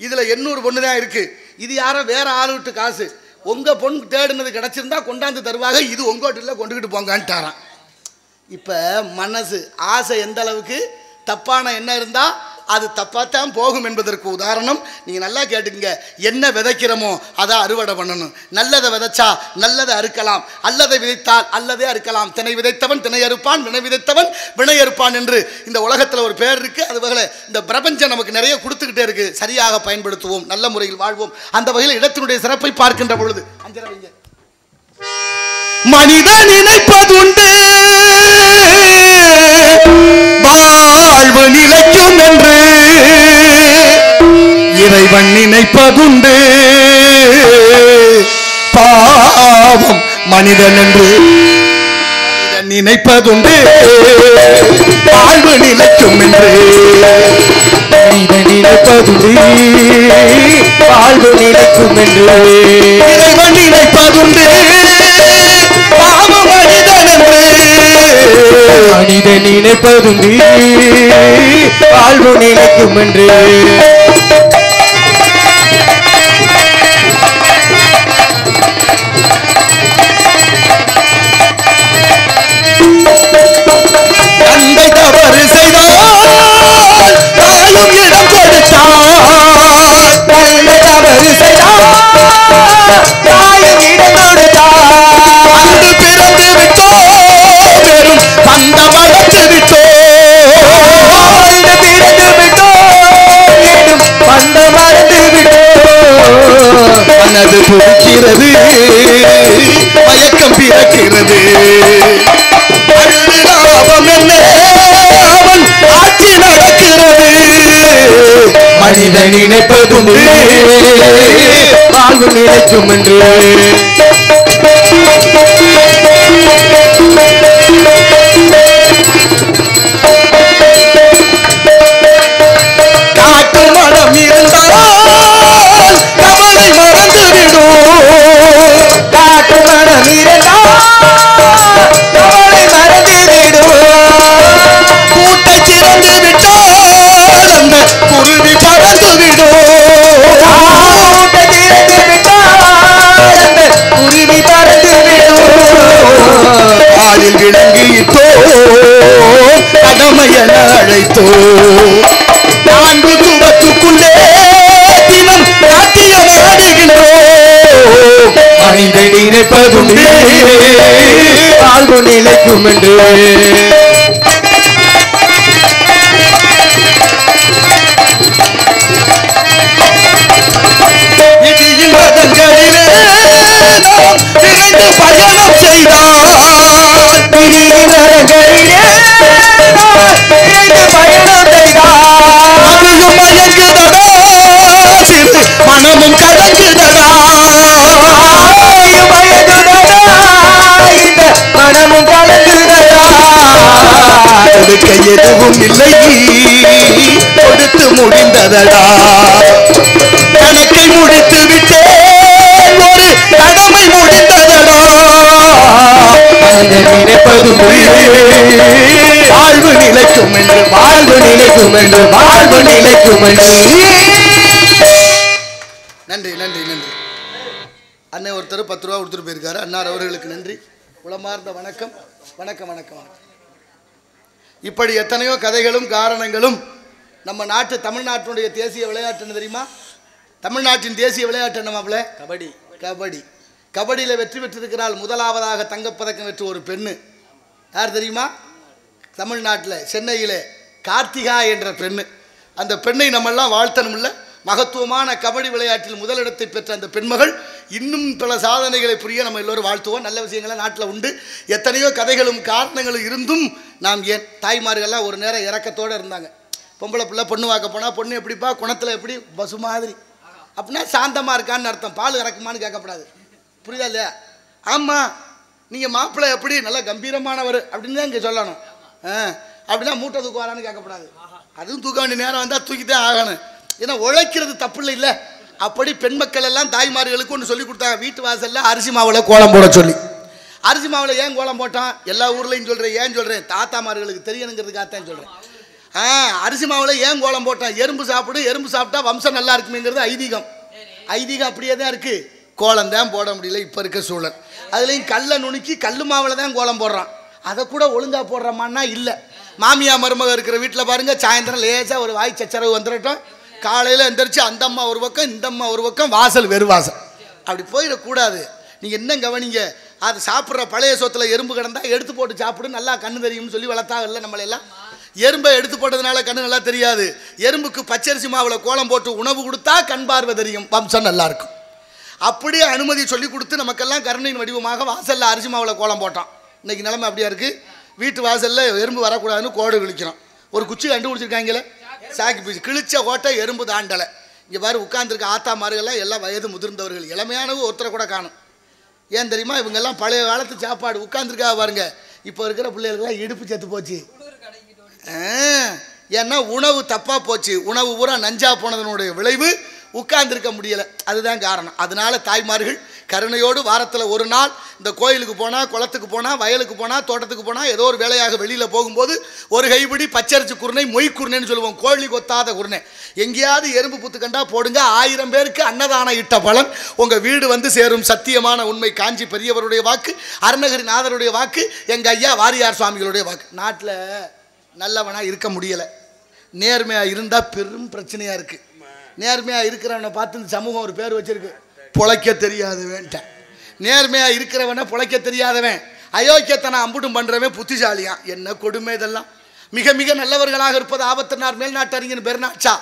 இதில் 800 பொண்ணு தான் இருக்குது. இது யாரோ வேறு ஆள் விட்டு காசு, உங்கள் பொண்ணு தேடினது கிடச்சிருந்தா கொண்டாந்து தருவாங்க, இது உங்கள்கிட்ட கொண்டுக்கிட்டு போங்கன்ட்டாரான். இப்போ மனசு ஆசை எந்த அளவுக்கு தப்பான என்ன இருந்தால் அது தப்பாத்தான் போகும் என்பதற்கு உதாரணம் நீங்கள் நல்லா கேட்டுக்கங்க. என்ன விதைக்கிறோமோ அதை அறுவடை பண்ணணும். நல்லதை விதைச்சா நல்லதை அறுக்கலாம், அல்லதை விதைத்தால் அல்லதே அறுக்கலாம். திணை விதைத்தவன் திணை அறுப்பான், வினை விதைத்தவன் வினை அறுப்பான் என்று இந்த உலகத்தில் ஒரு பேர் இருக்குது. அது வகையில் இந்த பிரபஞ்சம் நமக்கு நிறைய கொடுத்துக்கிட்டே இருக்குது. சரியாக பயன்படுத்துவோம், நல்ல முறையில் வாழ்வோம். அந்த வகையில் இடத்தினுடைய சிறப்பை பார்க்கின்ற பொழுது மனிதன் நினைப்பதுண்டு வாழ்வு நிலைக்கும் என்று இறைவன் நினைப்பதுண்டு பாவம் மனிதன் என்று நினைப்பதுண்டு வாழ்வு நிலைக்கும் என்று நினைப்பதுண்டு வாழ்வு நிலைக்கும் என்று இறைவன் நினைப்பதுண்டு பாவம் மனிதன் என்று மனிதன் நினைப்பதுண்டு வாழ்வு நிலைக்கும் என்று தந்தை தவறு செய்தால் தாயும் இடம் கொடுத்தார். தந்தை தவறு செய்தால் தாயும் இடம் கொடுத்தார். அன்று பிறந்து விட்டோம் வெறும் பந்தவ மனது துடிக்கிறது மயக்கம் பிறக்கிறது லாபம் என்ன அவன் ஆட்சி நடக்கிறது மனிதன் நினைப்பதும் வாழ்வு நினைக்கும் என்று காட்டு மனம் இருந்தால் கவலை மறந்துவிடும் காட்டு மனம் இருந்தால் கவலை மறந்துவிடும் கூட்டை திறந்து விட்டால் அந்த குருவி பறந்துவிடும் கூட்டை திறந்து விட்டால் அந்த குருவி பறந்துவிடும் காலில் விளங்கிட்டோ கடமையென அழைத்தோ நான்கு குவத்துக்குள்ளே தினம் நாட்டியம் ஆடுகின்றோம் மனிதன் நினைப்பதும் வாழ்வு நிலைக்கும் என்று விதியின் ரதங்களிலே நாம் விரைந்து பயணம் செய்தால் விதியின் ரதங்களிலே விரைந்து பயணம் செய்தால் அதுவும் மயங்குதடா சிறு மனமும் கலங்குதடா ஆயுள் வயதுதடா இந்த மனமும் கலங்குதடா கொடுக்க எதுவும் இல்லை கொடுத்து முடிந்ததடா கணக்கை முடித்து விட்டேன் ஒரு கடமை முடிந்ததடா மனிதன் நினைப்பதும் வாழ்வு நிலைக்கும் என்று வாழ்வு நிலைக்கும் என்று வாழ்வு நிலைக்கும் என்று நன்றி நன்றி நன்றி அண்ணன் ஒருத்தர் 10 ரூபா கொடுத்துட்டு போயிருக்காரு அன்னார் அவர்களுக்கு நன்றி உளமார்ந்த வணக்கம் வணக்கம் வணக்கம் வணக்கம் இப்படி எத்தனையோ கதைகளும் காரணங்களும் நம்ம நாட்டு தமிழ்நாட்டினுடைய தேசிய விளையாட்டு என்ன தெரியுமா தமிழ்நாட்டின் தேசிய விளையாட்டு என்ன மாப்பிள்ள கபடி கபடி கபடியில் வெற்றி பெற்றிருக்கிறாள் முதலாவதாக தங்கப்பதக்கம் வெற்ற ஒரு பெண்ணு யார் தெரியுமா தமிழ்நாட்டில் சென்னையில் கார்த்திகா என்ற பெண்ணு அந்த பெண்ணை நம்மெல்லாம் வாழ்த்தணும்ல மகத்துவமான கபடி விளையாட்டில் முதலிடத்தை பெற்ற அந்த பெண்மகள் இன்னும் பல சாதனைகளை புரிய நம்ம எல்லோரும் வாழ்த்துவோம் நல்ல விஷயங்கள்லாம் நாட்டில் உண்டு எத்தனையோ கதைகளும் காரணங்களும் இருந்தும் நாம் ஏன் தாய்மார்கள்லாம் ஒரு நேரம் இறக்கத்தோடு இருந்தாங்க பொம்பளை பிள்ளை பொண்ணு வாக்க போனால் பொண்ணு எப்படிப்பா குணத்தில் எப்படி பசு மாதிரி அப்படின்னா சாந்தமாக இருக்கான்னு அர்த்தம் பால் இறக்குமான்னு கேட்கக்கூடாது புரியுதா இல்லையா ஆமாம் நீங்கள் மாப்பிள்ளை எப்படி நல்லா கம்பீரமானவர் அப்படின்னு தான் இங்கே சொல்லணும் அப்படின்னா மூட்டை தூக்குவாரான்னு கேட்கக்கூடாது அதுவும் தூக்க வேண்டிய நேரம் வந்தால் தூக்கித்தான் ஆகணும் ஏன்னா உழைக்கிறது தப்பு இல்லை அப்படி பெண் மக்கள் எல்லாம் தாய்மார்களுக்கு ஒன்று சொல்லி கொடுத்தாங்க வீட்டு வாசலில் அரிசி மாவில் கோலம் போட சொல்லி அரிசி மாவில் ஏன் கோலம் போட்டான் எல்லா ஊர்லேயும் சொல்கிறேன் ஏன் சொல்கிறேன் தாத்தாமார்களுக்கு தெரியணுங்கிறதுக்காகத்தான் சொல்கிறேன் அரிசி மாவில் ஏன் கோலம் போட்டான் எறும்பு சாப்பிட்டா வம்சம் நல்லா இருக்குமேங்கிறது ஐதீகம் அப்படியே தான் இருக்குது கோலம் தான் போட முடியல இப்போ இருக்க சூழல் அதுலேயும் கல்லை நுணுக்கி கல் மாவில் தான் கோலம் போடுறான் அதை கூட ஒழுங்காக போடுறமான்னா இல்லை மாமியா மருமக இருக்கிற வீட்டில் பாருங்கள் சாயந்தரம் லேசாக ஒரு வாய் சச்சரவு வந்துடட்டும் காலையில் எந்திரிச்சு அந்த அம்மா ஒரு பக்கம் இந்த அம்மா ஒரு பக்கம் வாசல் வெறு வாசல் அப்படி போயிடக்கூடாது நீங்கள் என்ன கவனிங்க அது சாப்பிட்ற பழைய சொத்தில் எறும்பு கிடந்தால் எடுத்து போட்டு சாப்பிடு நல்லா கண்ணு தெரியும்னு சொல்லி வளர்த்தாங்க இல்லை நம்மளையெல்லாம் எறும்பை எடுத்து போட்டதுனால கண்ணு நல்லா தெரியாது எறும்புக்கு பச்சரிசி மாவில் கோலம் போட்டு உணவு கொடுத்தா கண் பார்வை தெரியும் வம்சம் நல்லாயிருக்கும் அப்படியே அனுமதி சொல்லி கொடுத்து நமக்கெல்லாம் கருணையின் வடிவமாக வாசலில் அரிசி மாவில் கோலம் போட்டான் இன்றைக்கி நிலைமை அப்படியா இருக்குது வீட்டு வாசலில் எறும்பு வரக்கூடாதுன்னு கோடு கிழிக்கிறோம் ஒரு குச்சி கண்டுபிடிச்சிருக்காங்களே சாக்கி பீச்சு கிழிச்ச ஓட்டை எறும்பு தாண்டலை இங்கே பாரு உட்காந்துருக்க ஆத்தா மார்கள்லாம் எல்லாம் வயது முதிர்ந்தவர்கள் இளமையானவு ஒருத்தரை கூட காணும் ஏன் தெரியுமா இவங்கெல்லாம் பழைய காலத்து சாப்பாடு உட்காந்துருக்கா பாருங்க இப்போ இருக்கிற பிள்ளைகளுக்கெல்லாம் இடுப்பு செத்து போச்சு ஏன்னா உணவு தப்பாக போச்சு உணவு பூரா நஞ்சா போனதனுடைய விளைவு உட்கார்ந்துருக்க முடியலை அதுதான் காரணம் அதனால தாய்மார்கள் கருணையோடு வாரத்தில் ஒரு நாள் இந்த கோயிலுக்கு போனால் குளத்துக்கு போனால் வயலுக்கு போனால் தோட்டத்துக்கு போனால் ஏதோ ஒரு வேலையாக வெளியில் போகும்போது ஒரு கைப்பிடி பச்சரிசி குருணை மொய் குருணைன்னு சொல்லுவோம் கோழி கொத்தாத குருணை எங்கேயாவது எறும்பு புத்து கண்டா போடுங்க 1000 பேருக்கு அன்னதானம் இட்ட பலன் உங்கள் வீடு வந்து சேரும் சத்தியமான உண்மை காஞ்சி பெரியவருடைய வாக்கு அருணகிரி நாதருடைய வாக்கு எங்கள் ஐயா வாரியார் சுவாமிகளுடைய வாக்கு நாட்டில் நல்லவனாக இருக்க முடியலை நேர்மையாக இருந்தால் பெரும் பிரச்சனையாக இருக்குது நேர்மையாக இருக்கிறவனை பார்த்து இந்த சமூகம் ஒரு பேர் வச்சிருக்கு பொழைக்க தெரியாதவன்ட்டேன் நேர்மையாக இருக்கிறவனை பொழைக்க தெரியாதவன் அயோக்கியத்தனை அம்புடும் பண்ணுறவன் புத்திசாலியான் என்ன கொடுமை இதெல்லாம் மிக மிக நல்லவர்களாக இருப்பது ஆபத்தினார் மேல்நாட்டறிஞர் பெர்னாட்ஷா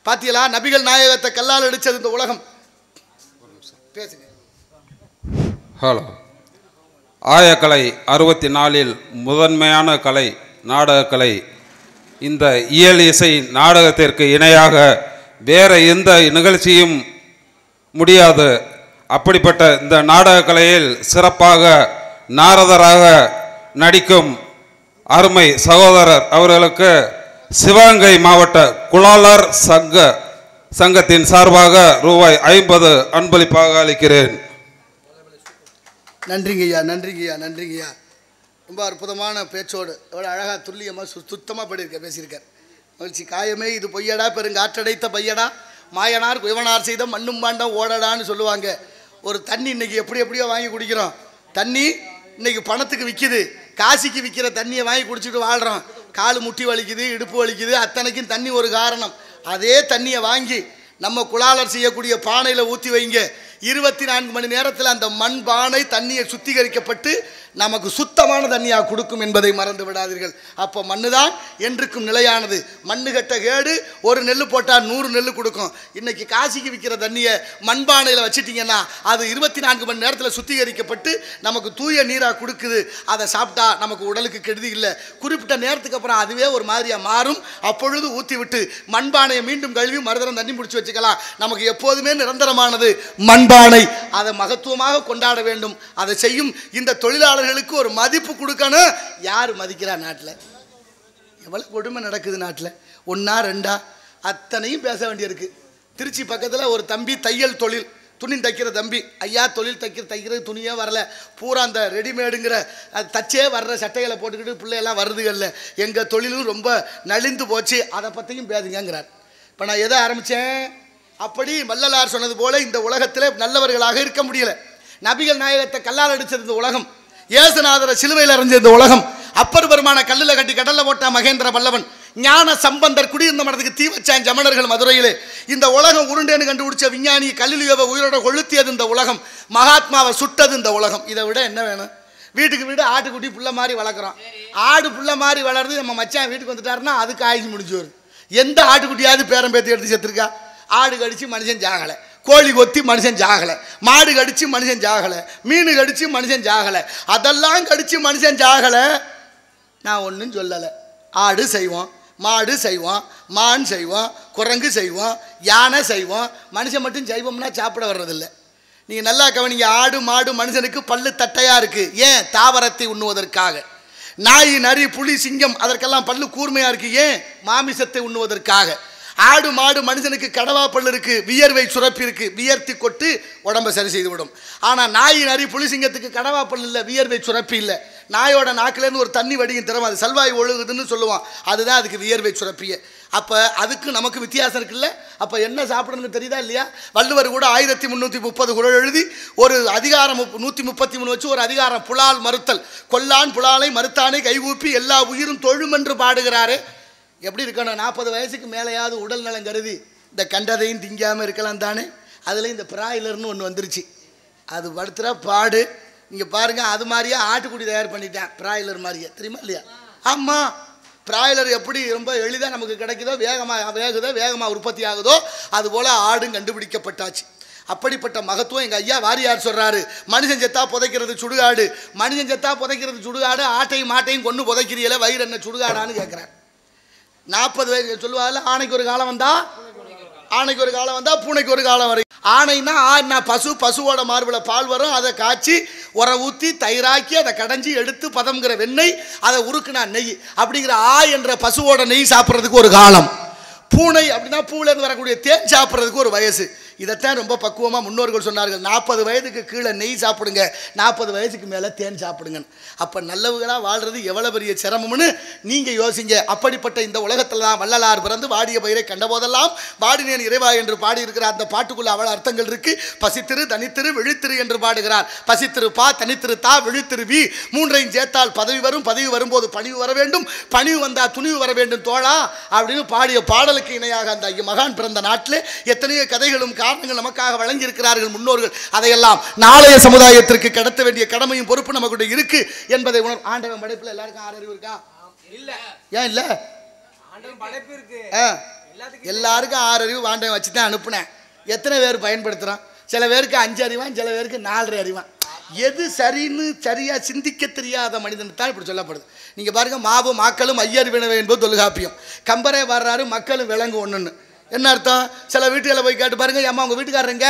பார்த்தீங்களா நபிகள் நாயகத்தை கல்லால் அடித்தது இந்த உலகம் பேசுங்க. ஹலோ. ஆயக்கலை 64இல் முதன்மையான கலை நாடகக்கலை. இந்த இயல் இசை நாடகத்திற்கு இணையாக வேற எந்த நிகழ்ச்சியும் முடியாது. அப்படிப்பட்ட இந்த நாடகக்கலையில் சிறப்பாக நாரதராக நடிக்கும் அருமை சகோதரர் அவர்களுக்கு சிவகங்கை மாவட்ட குலாளர் சங்கத்தின் சார்பாக ரூபாய் 50 அன்பளிப்பாக அளிக்கிறேன். நன்றிங்கய்யா, நன்றிங்கய்யா, நன்றிங்கய்யா. ரொம்ப அற்புதமான பேச்சோடு எவ்வளோ அழகாக துல்லியமாக சுத்தமாக பேசியிருக்கார். மகிழ்ச்சி. காயமே இது பொய்யடா பெருங்காற்றடைத்த பையடா மாயனார் குயவனார் செய்த மண்ணும் பாண்டம் ஓடடான்னு சொல்லுவாங்க. ஒரு தண்ணி இன்னைக்கு எப்படியோ வாங்கி குடிக்கிறோம். தண்ணி இன்னைக்கு பணத்துக்கு விற்கிது. காசிக்கு விற்கிற தண்ணியை வாங்கி குடிச்சிட்டு வாழ்கிறோம். கால் முட்டி வலிக்குது, இடுப்பு வலிக்குது, அத்தனைக்கும் தண்ணி ஒரு காரணம். அதே தண்ணியை வாங்கி நம்ம குலாளர் செய்யக்கூடிய பானையில் ஊற்றி வைங்க. 24 மணி நேரத்தில் அந்த மண் பானை தண்ணியை சுத்திகரிக்கப்பட்டு நமக்கு சுத்தமான தண்ணியாக கொடுக்கும் என்பதை மறந்து விடாதீர்கள். அப்போ மண்ணு தான் என்றுக்கும் நிலையானது. மண்ணு கட்ட கேடு, ஒரு நெல் போட்டால் 100 நெல் கொடுக்கும். இன்னைக்கு காசிக்கு விற்கிற தண்ணியை மண்பானையில் வச்சுட்டிங்கன்னா அது 24 மணி நேரத்தில் சுத்திகரிக்கப்பட்டு நமக்கு தூய நீராக கொடுக்குது. அதை சாப்பிட்டா நமக்கு உடலுக்கு கெடுதி இல்லை. குறிப்பிட்ட நேரத்துக்கு அப்புறம் அதுவே ஒரு மாதிரியாக மாறும். அப்பொழுது ஊற்றி விட்டு மண்பானையை மீண்டும் கழுவி மறுதரம் தண்ணி பிடிச்சி வச்சுக்கலாம். நமக்கு எப்போதுமே நிரந்தரமானது மண்பானை. அதை மகத்துவமாக கொண்டாட வேண்டும். அதை செய்யும் இந்த தொழிலாளர்களுக்கு ஒரு மதிப்பு கொடுக்கணும். யார் மதிக்கிறா? நாட்டில் எவ்வளவு கொடுமை நடக்குது. நாட்டில் 1 2 அத்தனையும் பேச வேண்டியிருக்கு. திருச்சி பக்கத்தில் ஒரு தம்பி தையல் தொழில், துணி தைக்கிற தம்பி. ஐயா தொழில் தைக்கிறது துணியே வரல, பூரா அந்த ரெடிமேடுங்கிற தச்சே வர்ற சட்டைகளை போட்டுக்கிட்டு பிள்ளையெல்லாம் வருதுகள்ல. எங்கள் தொழிலும் ரொம்ப நலிந்து போச்சு, அதை பற்றியும் பேசுங்கிறார். இப்போ நான் எதை ஆரம்பித்தேன்? அப்படி வள்ளலார் சொன்னது போல இந்த உலகத்தில் நல்லவர்களாக இருக்க முடியல. நபிகள் நாயகத்தை கல்லால் அடிச்சது இந்த உலகம். ஏசுநாதரை சிலுவையில் அரைஞ்ச இந்த உலகம். அப்பர் பெருமான கல்லில் கட்டி கடலில் போட்டா மகேந்திர பல்லவன். ஞான சம்பந்தர் குடியிருந்த மரத்துக்கு தீ வச்சான் ஜமணர்கள் மதுரையிலே. இந்த உலகம் உருண்டேன்னு கண்டுபிடிச்ச விஞ்ஞானி கலிலியோவை உயிரோட கொளுத்தியது இந்த உலகம். மகாத்மாவை சுட்டது இந்த உலகம். இதை விட என்ன வேணும்? வீட்டுக்கு வீடு ஆட்டுக்குட்டி புள்ள மாதிரி வளர்க்குறோம். ஆடு புள்ள மாதிரி வளருது. நம்ம மச்சான் வீட்டுக்கு வந்துட்டாருன்னா அதுக்கு ஆயுசு முடிஞ்சு வரும். எந்த ஆட்டுக்குட்டியாவது பேரம் பேத்தி எடுத்து செத்துருக்கா? ஆடு கடிச்சு மனுஷன் ஜாகலை, கோழி கொத்தி மனுஷன் ஜாகலை, மாடு கடிச்சு மனுஷன் ஜாகலை, மீன் கடிச்சு மனுஷன் ஜாகலை, அதெல்லாம் கடிச்சு மனுஷன் ஜாகலை. நான் ஒன்றும் சொல்லலை. ஆடு செய்வோம், மாடு செய்வோம், மான் செய்வோம், குரங்கு செய்வோம், யானை செய்வோம். மனுஷன் மட்டும் செய்வோம்னா சாப்பிட வர்றதில்லை. நீங்கள் நல்லா கவனிங்க. ஆடு மாடு மனுஷனுக்கு பல்லு தட்டையாக இருக்குது. ஏன்? தாவரத்தை உண்ணுவதற்காக. நாய் நரி புலி சிங்கம் அதற்கெல்லாம் பல்லு கூர்மையாக இருக்குது. ஏன்? மாமிசத்தை உண்ணுவதற்காக. ஆடு மாடு மனுஷனுக்கு கடவா பல்லு இருக்கு, வியர்வை சுரப்பி இருக்கு, வியர்த்தி கொட்டு உடம்பை சரி செய்து விடும். ஆனால் நாய் நரி புலி சிங்கத்துக்கு கடவா பல்லு இல்லை, வியர்வை சுரப்பி இல்லை. நாயோட நாக்கிலேருந்து ஒரு தண்ணி வடியும் திறமை, அது சல்வாய் ஒழுகுதுன்னு சொல்லுவான். அதுதான் அதுக்கு வியர்வை சுரப்பிய. அப்போ அதுக்கு நமக்கு வித்தியாசம் இருக்குல்ல. அப்போ என்ன சாப்பிடணும்னு தெரியுதா இல்லையா? வள்ளுவர் கூட 1330 குறள் எழுதி ஒரு அதிகாரம் 133 வச்சு ஒரு அதிகாரம் புலால் மறுத்தல். கொல்லான் புலாலை மறுத்தானே கைகூப்பி எல்லா உயிரும் தொழுமென்று பாடுகிறாரே. எப்படி இருக்கணும்? 40 வயசுக்கு மேலேயாவது உடல் நலம் கருதி இந்த கண்டதையும் திங்காமல் இருக்கலாம் தானே. அதில் இந்த பிராய்லர்னு ஒன்று வந்துருச்சு. அது படுத்துகிற பாடு நீங்கள் பாருங்கள். அது மாதிரியே ஆட்டுக்குடி தயார் பண்ணிட்டேன், பிராய்லர் மாதிரியே. தெரியுமா இல்லையா? ஆமாம். பிராய்லர் எப்படி ரொம்ப எளிதாக நமக்கு கிடைக்குதோ, வேகமாக உற்பத்தி ஆகுதோ, அதுபோல் ஆடும் கண்டுபிடிக்கப்பட்டாச்சு. அப்படிப்பட்ட மகத்துவம் எங்கள் ஐயா வாரியார் சொல்கிறாரு. மனுஷன் செத்தா புதைக்கிறது சுடுகாடு, மனுஷன் செத்தா புதைக்கிறது சுடுகாடு, ஆட்டையும் மாட்டையும் கொண்டு புதைக்கிறீங்கள, வயிறு என்ன சுடுகாடான்னு கேட்குறாரு. 40 வயசு சொல்லுவாங்கல்ல, ஆணைக்கு ஒரு காலம் வந்தா பூனைக்கு ஒரு காலம் வரும். ஆணைன்னா பசு, பசுவோட மார்பில் பால் வரும். அதை காய்ச்சி உர ஊற்றி தயிராக்கி அதை கடைஞ்சி எடுத்து பதம்ங்கிற வெண்ணெய், அதை உருக்குனா நெய். அப்படிங்கிற என்ற பசுவோட நெய் சாப்பிட்றதுக்கு ஒரு காலம். பூனை அப்படின்னா பூலேருந்து வரக்கூடிய தேன் சாப்பிட்றதுக்கு ஒரு வயசு. இதைத்தான் ரொம்ப பக்குவமாக முன்னோர்கள் சொன்னார்கள். 40 வயதுக்கு கீழே நெய் சாப்பிடுங்க, 40 வயதுக்கு மேலே தேன் சாப்பிடுங்க. அப்போ நல்லவர்களாக வாழ்கிறது எவ்வளோ பெரிய சிரமம்னு நீங்கள் யோசிங்க. அப்படிப்பட்ட இந்த உலகத்தில் தான் வள்ளலார் பிறந்து வாடிய பயிரை கண்டபோதெல்லாம் வாடினேன் இறைவா என்று பாடியிருக்கிற அந்த பாட்டுக்குள்ள அவ்வளோ அர்த்தங்கள் இருக்குது. பசித்திரு தனித்திரு விழித்திரு என்று பாடுகிறார். பசித்திரு பா, தனித்திரு தா, விழித்திரு வி, மூன்றையும் சேர்த்தால் பதவி வரும். பதவி வரும்போது பணிவு வர வேண்டும், பணிவு வந்தால் துணிவு வர வேண்டும் தோழா அப்படின்னு பாடிய பாடலுக்கு இணையாக அந்த மகான் பிறந்த நாட்டில் எத்தனையோ கதைகளும் காரணங்கள் நமக்காக வழங்கி இருக்கிறார்கள் முன்னோர்கள். அதையெல்லாம் நாளைய சமுதாயத்திற்கு கடத்த வேண்டிய கடமையும் பொறுப்பு நமக்கு இருக்கு என்பதை உணர். ஆண்டவன் படைப்புல எல்லாருக்கும் ஆறறிவு இருக்கா? இல்ல. ஏன் இல்ல? ஆண்டவன் படைப்பு இருக்கு, எல்லாருக்கும் ஆறறிவு ஆண்டவன் வச்சுதான் அனுப்புனேன். எத்தனை பேர் பயன்படுத்துறான்? சில பேருக்கு 5 அறிவான், சில பேருக்கு 4.5 அறிவான். எது சரின்னு சரியா சிந்திக்க தெரியாத மனிதன் தான் இப்படி சொல்லப்படுது. நீங்க பாருங்க, மாவு மாக்களும் ஐயறிவினவை என்பது தொல்காப்பியம். கம்பரே வர்றாரு, மக்களும் விலங்கு ஒண்ணுன்னு. என்ன அர்த்தம்? சில வீட்டுகளை போய் கேட்டு பாருங்க, ஏமா உங்க வீட்டுக்காரருங்க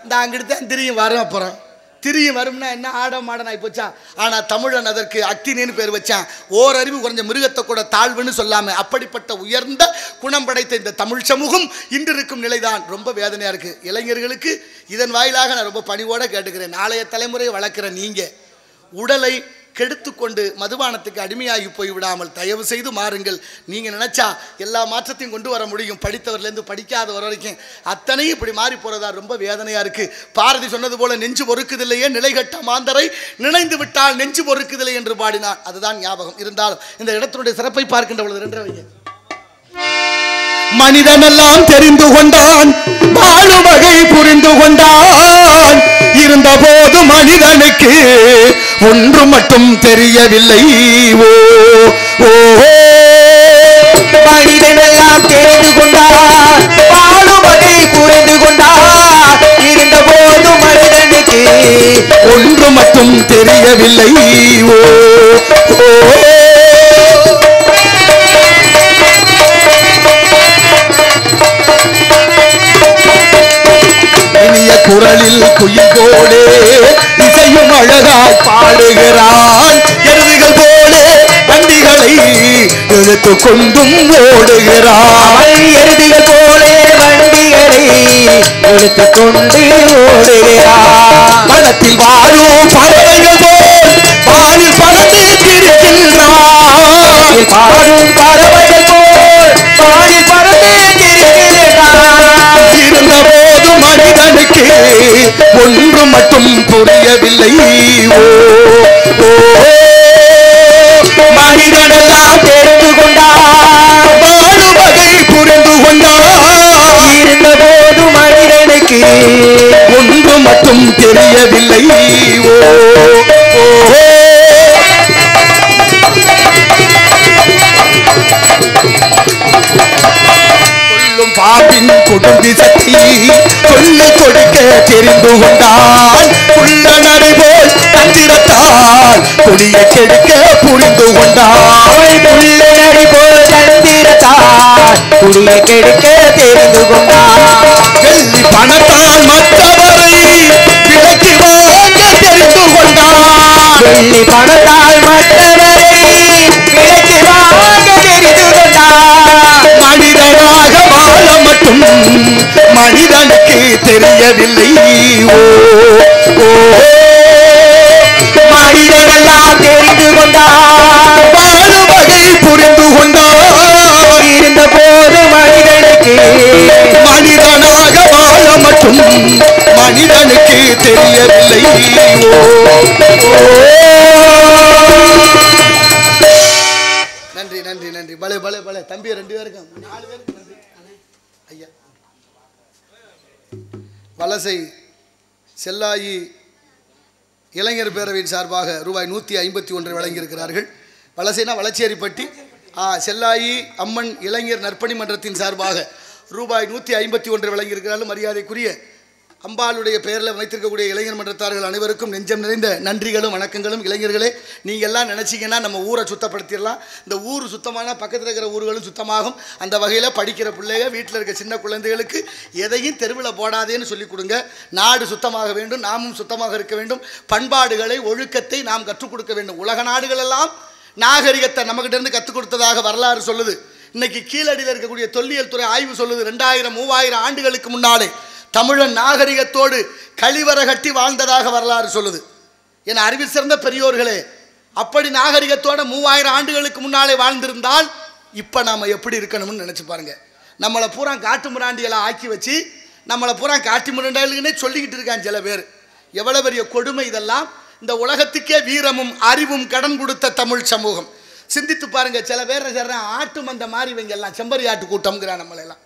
இந்த அங்கிட்டு தான் திரியும் வரும், அப்புறம் திரியும் வரும்னா என்ன ஆட மாடன் ஆகி போச்சா? ஆனால் தமிழன் அதற்கு அக்தினேன்னு பேர் வச்சான். ஓரறிவு குறைஞ்ச மிருகத்தை கூட தாழ்வுன்னு சொல்லாமல் அப்படிப்பட்ட உயர்ந்த குணம் படைத்த இந்த தமிழ் சமூகம் இன்று இருக்கும் நிலைதான் ரொம்ப வேதனையாக இருக்குது. இளைஞர்களுக்கு இதன் வாயிலாக நான் ரொம்ப பணிவோடு கேட்டுக்கிறேன். நாளைய தலைமுறையை வளர்க்குற நீங்கள் உடலை கெடுத்துக்கொண்டு மதுபானத்துக்கு அடிமையாகி போய்விடாமல் தயவு செய்து மாறுங்கள். நீங்கள் நினச்சா எல்லா மாற்றத்தையும் கொண்டு வர முடியும். படித்தவர்லேருந்து படிக்காதவர் வரைக்கும் அத்தனையும் இப்படி மாறி போகிறதா ரொம்ப வேதனையாக இருக்குது. பாரதி சொன்னது போல நெஞ்சு பொறுக்குதில்லையே நிலைகட்ட மாந்தரை நினைந்து விட்டால் நெஞ்சு பொறுக்குதில்லை என்று பாடினான். அதுதான் ஞாபகம். இருந்தாலும் இந்த இடத்தினுடைய சிறப்பை பார்க்கின்ற பொழுது 2 வைங்க. மனிதனெல்லாம் தெரிந்து கொண்டான், வாழும் வகை புரிந்து கொண்டான், இருந்த போது மனிதனுக்கு ஒன்று மட்டும் தெரியவில்லை. ஓ ஓ மனிதனெல்லாம் தெரிந்து கொண்டான், வாழும் வகை புரிந்து கொண்டான், இருந்த போது மனிதனுக்கு ஒன்று மட்டும் தெரியவில்லை. ஓ ஓ குரலில் குயில் போலே இசையும் அழகாய் பாடுகிறான். எருதுகள் போலே வண்டிகளை இழுத்து கொண்டும் ஓடுகிறான். எருதுகள் போலே வண்டிகளை இழுத்து கொண்டு ஓடுகிறான். மனத்தில் வாழும் பறவைகள் போல் வானில் பறந்து திரிகின்றான். பாடும் பறவைகள் போல் வானில் பறந்து திரிகின்றான். இருந்த போது மனிதனுக்கு ஒன்று மட்டும் புரியவில்லை. ஓ ஓ மனிதனெல்லாம் தெரிந்து கொண்டான், வாழும் வகை புரிந்து கொண்டான், இருந்த போது மனிதனுக்கு ஒன்று மட்டும் தெரியவில்லை. ஓ ஓ பாம்பின் குடும்பி சக்தி சொல்லிக் கொடுக்க தெரிந்து கொண்டான். புள்ள நடை போல் தந்திரத்தால் கொடியை கெடுக்க புரிந்து கொண்டான். புள்ள நடி போல் தந்திரத்தால் குடியை கெடுக்க தெரிந்து கொண்டான். வெள்ளி பணத்தால் மற்றவரை விலக்கி வாங்க தெரிந்து கொண்டான். வெள்ளி பணத்தால் மற்றவரை விலக்கி வாங்க தெரிந்து கொண்டான். மனிதனாக வாழ மட்டும் மனிதனுக்கு தெரியவில்லை. ஓ ஓ மனிதனெல்லாம் தெரிந்து கொண்டான், வாழும் வகை புரிந்து கொண்டான். இருந்த போது மனிதனுக்கு மனிதனாக வாழ மட்டும் மனிதனுக்கு தெரியவில்லை. ஓ நன்றி நன்றி நன்றி. பலே பலே பலே தம்பி 2 பேருக்கும் 4 பேருக்கு நன்றி. ஐயா வலசை செல்லாயி இளைஞர் பேரவையின் சார்பாக ரூபாய் 151 வழங்கியிருக்கிறார்கள். வலசைனா வளச்சேரிப்பட்டி. செல்லாயி அம்மன் இளைஞர் நற்பணி மன்றத்தின் சார்பாக ரூபாய் 151 வழங்கியிருக்கிறார்கள். மரியாதைக்குரிய அம்பாளுடைய பெயரில் வைத்திருக்கக்கூடிய இளைஞர் மன்றத்தார்கள் அனைவருக்கும் நெஞ்சம் நிறைந்த நன்றிகளும் வணக்கங்களும். இளைஞர்களே, நீங்கள் எல்லாம் நினச்சிங்கன்னா நம்ம ஊரை சுத்தப்படுத்திடலாம். இந்த ஊர் சுத்தமான பக்கத்தில் இருக்கிற ஊர்களும் சுத்தமாகும். அந்த வகையில் படிக்கிற பிள்ளைங்க வீட்டில் இருக்க சின்ன குழந்தைகளுக்கு எதையும் தெருவில் போடாதேன்னு சொல்லிக் கொடுங்க. நாடு சுத்தமாக வேண்டும், நாமும் சுத்தமாக இருக்க வேண்டும். பண்பாடுகளை ஒழுக்கத்தை நாம் கற்றுக் கொடுக்க வேண்டும். உலக நாடுகளெல்லாம் நாகரிகத்தை நம்மகிட்ட இருந்து கற்றுக் கொடுத்ததாக வரலாறு சொல்லுது. இன்னைக்கு கீழடியில் இருக்கக்கூடிய தொல்லியல் துறை ஆய்வு சொல்லுது, 2000-3000 ஆண்டுகளுக்கு முன்னாலே தமிழன் நாகரிகத்தோடு கழிவறை கட்டி வாழ்ந்ததாக வரலாறு சொல்லுது. என அறிவில் சிறந்த பெரியோர்களே, அப்படி நாகரிகத்தோட 3000 ஆண்டுகளுக்கு முன்னாலே வாழ்ந்திருந்தால் இப்போ நாம் எப்படி இருக்கணும்னு நினச்சி பாருங்க. நம்மளை பூரா காட்டு முராண்டியெல்லாம் ஆக்கி வச்சு நம்மளை பூரா காட்டு முராண்டியல்னே சொல்லிக்கிட்டு இருக்கான் சில பேர். எவ்வளோ பெரிய கொடுமை இதெல்லாம்! இந்த உலகத்துக்கே வீரமும் அறிவும் கடன் கொடுத்த தமிழ் சமூகம். சிந்தித்து பாருங்க. சில பேர் சொல்கிறேன் ஆட்டு மந்த மாதிரி இவங்க எல்லாம் செம்பரி ஆட்டு கூட்டம்ங்கிறான். நம்மளெல்லாம்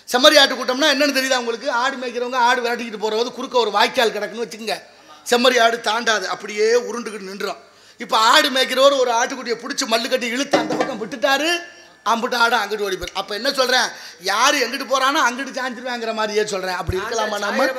செம்மறி ஆட்டு கூட்டம்னா என்னன்னு தெரியுதா உங்களுக்கு? ஆடு மேய்க்கிறவங்க ஆடு விரட்டிக்கிட்டு போகிறது குறுக்க ஒரு வாய்க்கால் கிடக்குன்னு வச்சுக்கோங்க. செம்மறி ஆடு தாண்டாது, அப்படியே உருண்டுக்கிட்டு நின்றோம். இப்போ ஆடு மேய்க்கிறவர் ஒரு ஆட்டுக்குட்டியை பிடிச்சி மல்லு கட்டி இழுத்து அந்த பக்கம் விட்டுட்டாரு, அம்பிட்டு ஆடும் அங்கிட்டு ஓடி போயிடும். அப்போ என்ன சொல்கிறேன், யார் எங்கிட்டு போகிறானோ அங்கிட்டு சாஞ்சிருவாங்கிற மாதிரியே சொல்கிறேன். அப்படி இருக்கலாமா நம்ம?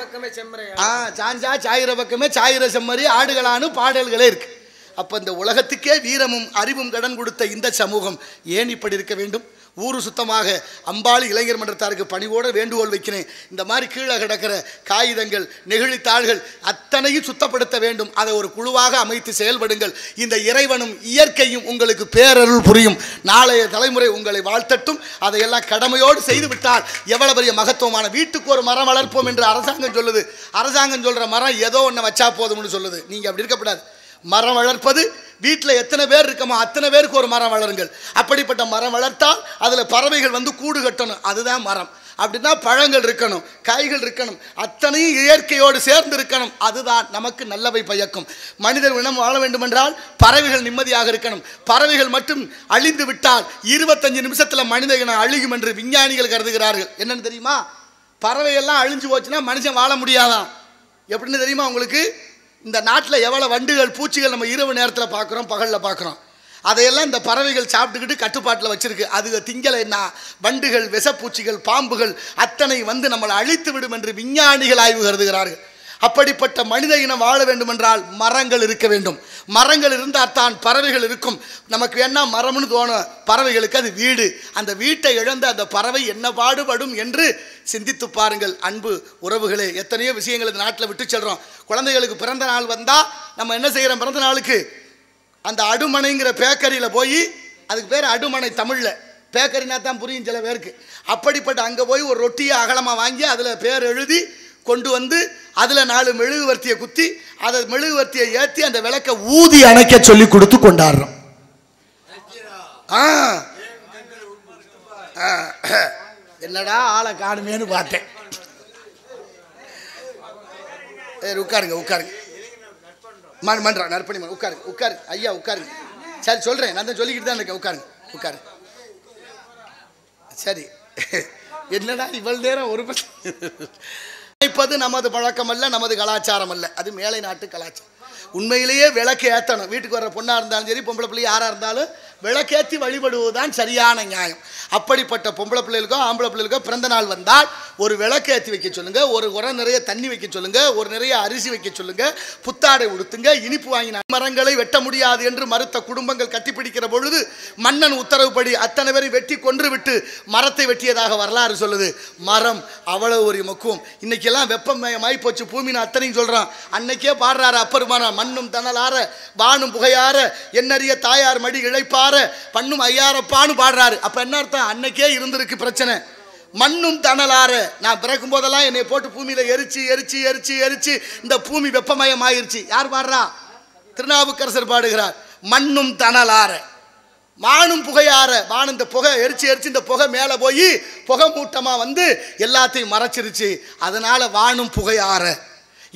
சாஞ்சா சாயிர பக்கமே சாயிர செம்மறி ஆடுகளானு பாடல்களே இருக்குது. அப்போ இந்த உலகத்துக்கே வீரமும் அறிவும் கடன் கொடுத்த இந்த சமூகம் ஏன் இப்படி இருக்க வேண்டும்? ஊரு சுத்தமாக அம்பாளி இளைஞர் மன்றத்தாருக்கு பணிவோடு வேண்டுகோள் வைக்கிறேன். இந்த மாதிரி கீழே கிடக்கிற காகிதங்கள் நெகிழித்தாள்கள் அத்தனையும் சுத்தப்படுத்த வேண்டும். அதை ஒரு குழுவாக அமைத்து செயல்படுங்கள். இந்த இறைவனும் இயற்கையும் உங்களுக்கு பேரருள் புரியும். நாளைய தலைமுறை உங்களை வாழ்த்தட்டும். அதையெல்லாம் கடமையோடு செய்து விட்டால் எவ்வளவு பெரிய மகத்துவமான வீட்டுக்கு ஒரு மரம் வளர்ப்போம் என்று அரசாங்கம் சொல்லுது. அரசாங்கம் சொல்கிற மரம் ஏதோ ஒன்று வச்சா போதும்னு சொல்லுது. நீங்கள் அப்படி இருக்கக்கூடாது. மரம் வளர்ப்பது வீட்டில் எத்தனை பேர் இருக்கமோ அத்தனை பேருக்கு ஒரு மரம் வளருங்கள். அப்படிப்பட்ட மரம் வளர்த்தால் அதில் பறவைகள் வந்து கூடு கட்டணும். அதுதான் மரம். அப்படின்னா பழங்கள் இருக்கணும், காய்கள் இருக்கணும், அத்தனையும் இயற்கையோடு சேர்ந்து இருக்கணும். அதுதான் நமக்கு நல்லவை பயக்கும். மனிதர் இனம் வாழ வேண்டுமென்றால் பறவைகள் நிம்மதியாக இருக்கணும். பறவைகள் மட்டும் அழிந்து விட்டால் 25 நிமிஷத்தில் மனித இனம் அழியும் என்று விஞ்ஞானிகள் கருதுகிறார்கள். என்னன்னு தெரியுமா? பறவைகள்லாம் அழிஞ்சு போச்சுன்னா மனுஷன் வாழ முடியாதான். எப்படின்னு தெரியுமா உங்களுக்கு? இந்த நாட்டில் எவ்வளோ வண்டுகள் பூச்சிகள் நம்ம இரவு நேரத்தில் பார்க்குறோம், பகலில் பார்க்குறோம். அதையெல்லாம் இந்த பறவைகள் சாப்பிட்டுக்கிட்டு கட்டுப்பாட்டில் வச்சுருக்கு. அது திங்கலைன்னா வண்டுகள், விஷப்பூச்சிகள், பாம்புகள் அத்தனை வந்து நம்மளை அழித்து விடும் என்று விஞ்ஞானிகள் ஆய்வு கருதுகிறார்கள். அப்படிப்பட்ட மனித இனம் வாழ வேண்டுமென்றால் மரங்கள் இருக்க வேண்டும். மரங்கள் இருந்தால் தான் பறவைகள் இருக்கும். நமக்கு என்ன மரம்னு தோணும், பறவைகளுக்கு அது வீடு. அந்த வீட்டை இழந்து அந்த பறவை என்ன பாடுபடும் என்று சிந்தித்து பாருங்கள். அன்பு உறவுகளே, எத்தனையோ விஷயங்கள் இந்த நாட்டில் விட்டு செல்கிறோம். குழந்தைகளுக்கு பிறந்த நாள் வந்தால் நம்ம என்ன செய்கிறோம்? பிறந்த நாளுக்கு அந்த அடுமனைங்கிற பேக்கரியில் போய், அதுக்கு பேர் அடுமனை தமிழில், பேக்கரினா தான் புரியும் சில பேருக்கு. அப்படிப்பட்ட அங்கே போய் ஒரு ரொட்டியை அகலமாக வாங்கி அதில் பேர் எழுதி கொண்டு வந்து அதில் 4 மெழுகுவர்த்தியை குத்தி அதை மெழுகுவர்த்தியை ஏற்றி அந்த விளக்கை ஊதி அணைக்க சொல்லி கொடுத்து கொண்டாடுறோம். என்னடா ஆளை காணுமேனு பார்த்தேன். உட்காருங்க உட்காருங்க. மன்றா நற்பணி உட்காருங்க உட்காருங்க ஐயா உட்காருங்க. சரி சொல்கிறேன், நான் தான் சொல்லிக்கிட்டு தான் இருக்கேன். உட்காருங்க உட்காருங்க. சரி, என்னடா இவ்வளவு நேரம் ஒரு நினைப்பது நமது பழக்கம் அல்ல, நமது கலாச்சாரம் அல்ல, அது மேலை நாட்டு கலாச்சாரம். உண்மையிலேயே விளக்கு ஏற்றணும். வீட்டுக்கு வர்ற பொண்ணாக இருந்தாலும் சரி, பொம்பளை பிள்ளை யாராக இருந்தாலும் விளக்கேற்றி வழிபடுவதுதான் சரியான நியாயம். அப்படிப்பட்ட பொம்பளை பிள்ளைகளுக்கோ ஆம்பளை பிள்ளைகளுக்கோ பிறந்த நாள் வந்தால் ஒரு விளக்கேற்றி வைக்க சொல்லுங்கள், ஒரு குடம் நிறைய தண்ணி வைக்க சொல்லுங்கள், ஒரு நிறைய அரிசி வைக்க சொல்லுங்கள், புத்தாடை உடுத்துங்க, இனிப்பு வாங்கின. மரங்களை வெட்ட முடியாது என்று மறுத்த குடும்பங்கள் கட்டிப்பிடிக்கிற பொழுது மன்னன் உத்தரவுப்படி அத்தனை பேரை வெட்டி கொன்று விட்டு மரத்தை வெட்டியதாக வரலாறு சொல்லுது. மரம் அவ்வளவு ஒரு மக்குவம். இன்னைக்கெல்லாம் வெப்பமயமாய் போச்சு பூமின்னு அத்தனையும் சொல்கிறான். அன்னைக்கே பாடுறாரு அப்பருமானம், மண்ணும் தணலார வானும் புகையார என்னறிய தாயார் மடி இழைப்பார பண்ணும் ஐயாரப்பான்னு பாடுறாரு. அப்ப என்ன அர்த்தம்? அன்னைக்கே இருந்திருக்கு பிரச்சனை. மண்ணும் தணலார, நான் பிறக்கும் போதெல்லாம் என்னை போட்டு பூமியில எரிச்சு எரிச்சு எரிச்சு எரிச்சு இந்த பூமி வெப்பமயம் ஆயிருச்சு. யார் பாடுறா? திருநாவுக்கரசர் பாடுகிறார். மண்ணும் தணலார வானும் புகையார, வானம் இந்த புகை எரிச்சு எரிச்சு இந்த புகை மேலே போய் புகை மூட்டமா வந்து எல்லாத்தையும் மறைச்சிருச்சு. அதனால வானும் புகையார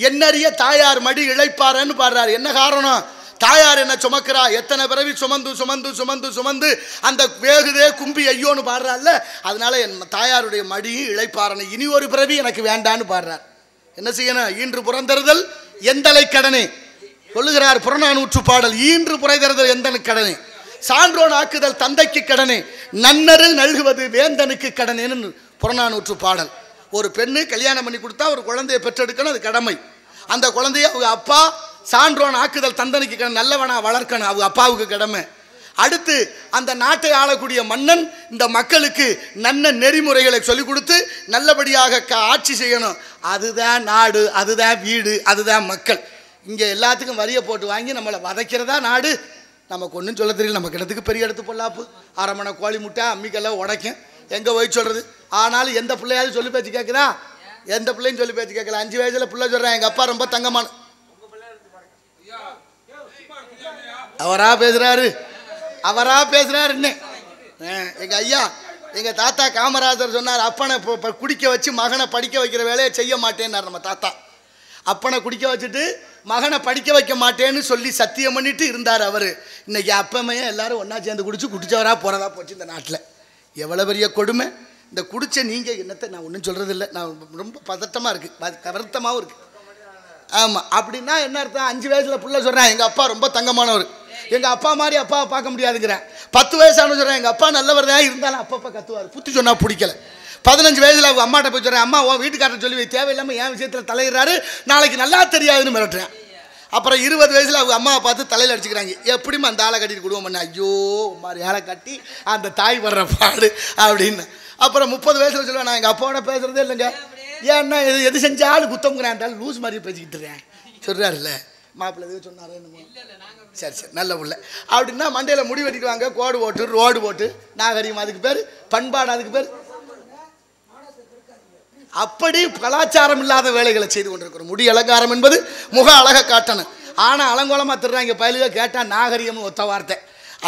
என்னறிய தாயார் மடி இழைப்பாரன்னு பாடுறாரு. என்ன காரணம்? தாயார் என்ன சுமக்கிறா, எத்தனை பிறவி சுமந்து சுமந்து சுமந்து சுமந்து அந்த வேகுதே கும்பி ஐயோன்னு பாடுறாள்ல, அதனால என் தாயாருடைய மடியும் இழைப்பாரனை இனி ஒரு பிறவி எனக்கு வேண்டான்னு பாடுறார். என்ன செய்யணும்? ஈன்று புறந்தறுதல் எந்தலை கடனே சொல்லுகிறார் புறநானூற்று பாடல். ஈன்று புரைதறுதல் எந்தனை கடனே, சான்றோன் ஆக்குதல் தந்தைக்கு கடனே, நன்னரில் நல்குவது வேந்தனுக்கு கடனேன்னு புறநானூற்று பாடல். ஒரு பெண்ணு கல்யாணம் பண்ணி கொடுத்தா ஒரு குழந்தையை பெற்றெடுக்கணும், அது கடமை. அந்த குழந்தைய அவங்க அப்பா சான்றோன் ஆக்குதல் தந்தனுக்கு கடமை, நல்லவனா வளர்க்கணும், அவங்க அப்பாவுக்கு கடமை. அடுத்து அந்த நாட்டை ஆளக்கூடிய மன்னன் இந்த மக்களுக்கு நல்ல நெறிமுறைகளை சொல்லிக் கொடுத்து நல்லபடியாக ஆட்சி செய்யணும். அதுதான் நாடு, அதுதான் வீடு, அதுதான் மக்கள். இங்கே எல்லாத்துக்கும் வரியை போட்டு வாங்கி நம்மளை வதைக்கிறதா நாடு. நமக்கு ஒன்றும் சொல்ல தெரியல. நம்ம கிடத்துக்கு பெரிய இடத்து பொல்லாப்பு, அரமணை கோழி முட்டை அம்மிக்கெல்லாம் உடைக்கும், எங்கே போய் சொல்கிறது. ஆனாலும் எந்த பிள்ளையாவது சொல்லி பேச்சு கேட்குதா? எந்த பிள்ளையும் சொல்லி பேச்சு கேட்கல. 5 வயசுல பிள்ளை சொல்கிறேன் எங்கள் அப்பா ரொம்ப தங்கமான, அவரா பேசுகிறாரு அவரா பேசுகிறாரு. இன்னும் எங்கள் ஐயா எங்கள் தாத்தா காமராஜர் சொன்னார், அப்பனை குடிக்க வச்சு மகனை படிக்க வைக்கிற வேலையை செய்ய மாட்டேன்னார் நம்ம தாத்தா. அப்பனை குடிக்க வச்சுட்டு மகனை படிக்க வைக்க மாட்டேன்னு சொல்லி சத்தியம் பண்ணிட்டு இருந்தார் அவர். இன்னைக்கு அப்பமையே எல்லாரும் ஒன்றா சேர்ந்து குடிச்சவராக போகிறதா போச்சு இந்த நாட்டில். எவ்வளோ பெரிய கொடுமை! இந்த குடிச்ச நீங்கள் என்னத்தை நான் ஒன்றும் சொல்கிறதில்ல, நான் ரொம்ப பதட்டமாக இருக்குது, வருத்தமாகவும் இருக்குது. ஆமாம், அப்படின்னா என்ன அர்த்தம்? 5 வயசில் பிள்ளை சொல்கிறேன் எங்கள் அப்பா ரொம்ப தங்கமானவர், எங்கள் அப்பா மாதிரி அப்பாவை பார்க்க முடியாதுங்கிறேன். 10 வயசானு சொல்கிறேன், எங்கள் அப்பா நல்லவர் தான் இருந்தாலும் அப்பப்போ கத்துவார், புத்தி சொன்னால் பிடிக்கல. 15 வயசில் அவங்க அம்மாட்ட போய் சொல்கிறேன், அம்மா உன் வீட்டுக்காரர் சொல்லி தேவையில்லாமல் என் விஷயத்தில் தலையிடுறாரு, நாளைக்கு நல்லா தெரியாதுன்னு மிரட்டுறேன். அப்புறம் 20 வயசில் அவங்க அம்மாவை பார்த்து தலையில் அடிச்சுக்கிறாங்க, எப்படிமா அந்த ஆளை கட்டிட்டு குடும்பம் பண்ண, ஐயோ மாதிரி ஆளை கட்டி அந்த தாய் வர்ற பாடு அப்படின்னு. அப்புறம் 30 வயசில் சொல்லுவேன், நான் எங்கள் அப்பாவோட பேசுகிறதே இல்லைங்க, ஏன்னா எது செஞ்சாலும் குத்தம்ங்கிறான், லூஸ் மாதிரி பேசிக்கிட்டு இருக்கேன் சொல்கிறாருல்ல. மாப்பிள்ளை எதுவும் சொன்னார் என்னமோ, சரி சரி நல்ல பிள்ளை அப்படின்னா மண்டையில் முடி வெட்டிக்குவாங்க, கோடு போட்டு ரோடு போட்டு நாகரிகம் அதுக்கு பேர், பண்பாடு அதுக்கு பேர். அப்படி கலாச்சாரம் இல்லாத வேலைகளை செய்து கொண்டிருக்கிறோம். முடி அலங்காரம் என்பது முக அழகை காட்டணும், ஆனால் அலங்கோலமாக திருறாங்க பயலுக கேட்டால் நாகரிகம்னு ஒத்த வார்த்தை.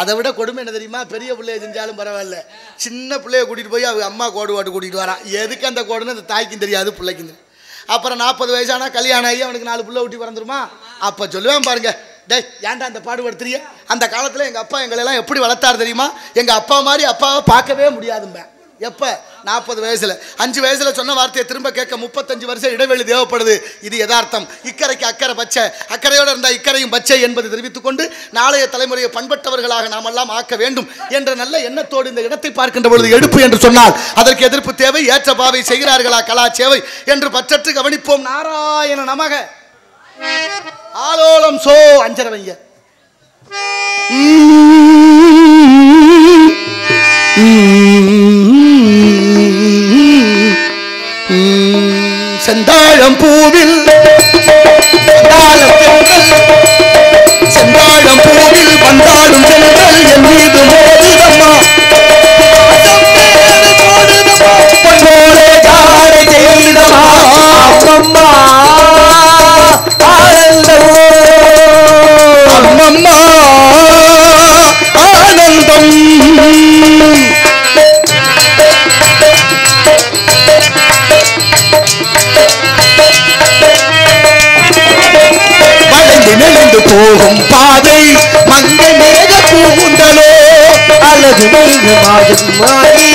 அதை விட கொடுமை என்ன தெரியுமா, பெரிய பிள்ளைய செஞ்சாலும் பரவாயில்ல, சின்ன பிள்ளைய கூட்டிகிட்டு போய் அவங்க அம்மா கோடு போட்டு கூட்டிகிட்டு வரான், எதுக்கு அந்த கோடுன்னு அந்த தாய்க்கும் தெரியாது பிள்ளைக்கும் தெரியும். அப்புறம் 40 வயசானா கல்யாணம் ஆகி அவனுக்கு 4 பிள்ளை ஊட்டி பிறந்துருமா, அப்போ சொல்லுவேன் பாருங்க, டே ஏன்டா அந்த பாடுபடுத்துறிய, அந்த காலத்தில் எங்கள் அப்பா எங்களெல்லாம் எப்படி வளர்த்தாரு தெரியுமா, எங்கள் அப்பா மாதிரி அப்பாவை பார்க்கவே முடியாதும்பேன். எப்போ 40 வயசில் 5 வயசில் சொன்ன வார்த்தையை திரும்ப கேட்க 35 வருஷம் இடைவெளி தேவைப்படுது. இது யதார்த்தம். இக்கரைக்கு அக்கறை பச்சை, அக்கறையோடு இருந்தால் இக்கரையும் பச்சை என்பதை தெரிவித்துக் கொண்டு நாளைய தலைமுறையை பண்பட்டவர்களாக நாமெல்லாம் ஆக்க வேண்டும் என்ற நல்ல எண்ணத்தோடு இந்த இடத்தை பார்க்கின்ற பொழுது எடுப்பு என்று சொன்னால் அதற்கு எதிர்ப்பு தேவை, ஏற்ற பாவை செய்கிறார்களா கலா சேவை என்று பற்றற்று கவனிப்போம். நாராயண நமக. ஆலோலம் சோ அஞ்சரவைங்க. செந்தாழம் பூவில் செந்தாழம் பூவில் வந்தாடும் சென்றல் என் மீது மோதுதம்மா, அம்மம்மா ஆனந்தம். நெளிந்து போகும் பாதை மங்கை மேக பூந்தலோ, அழகு நீங்க மாதம் மாறி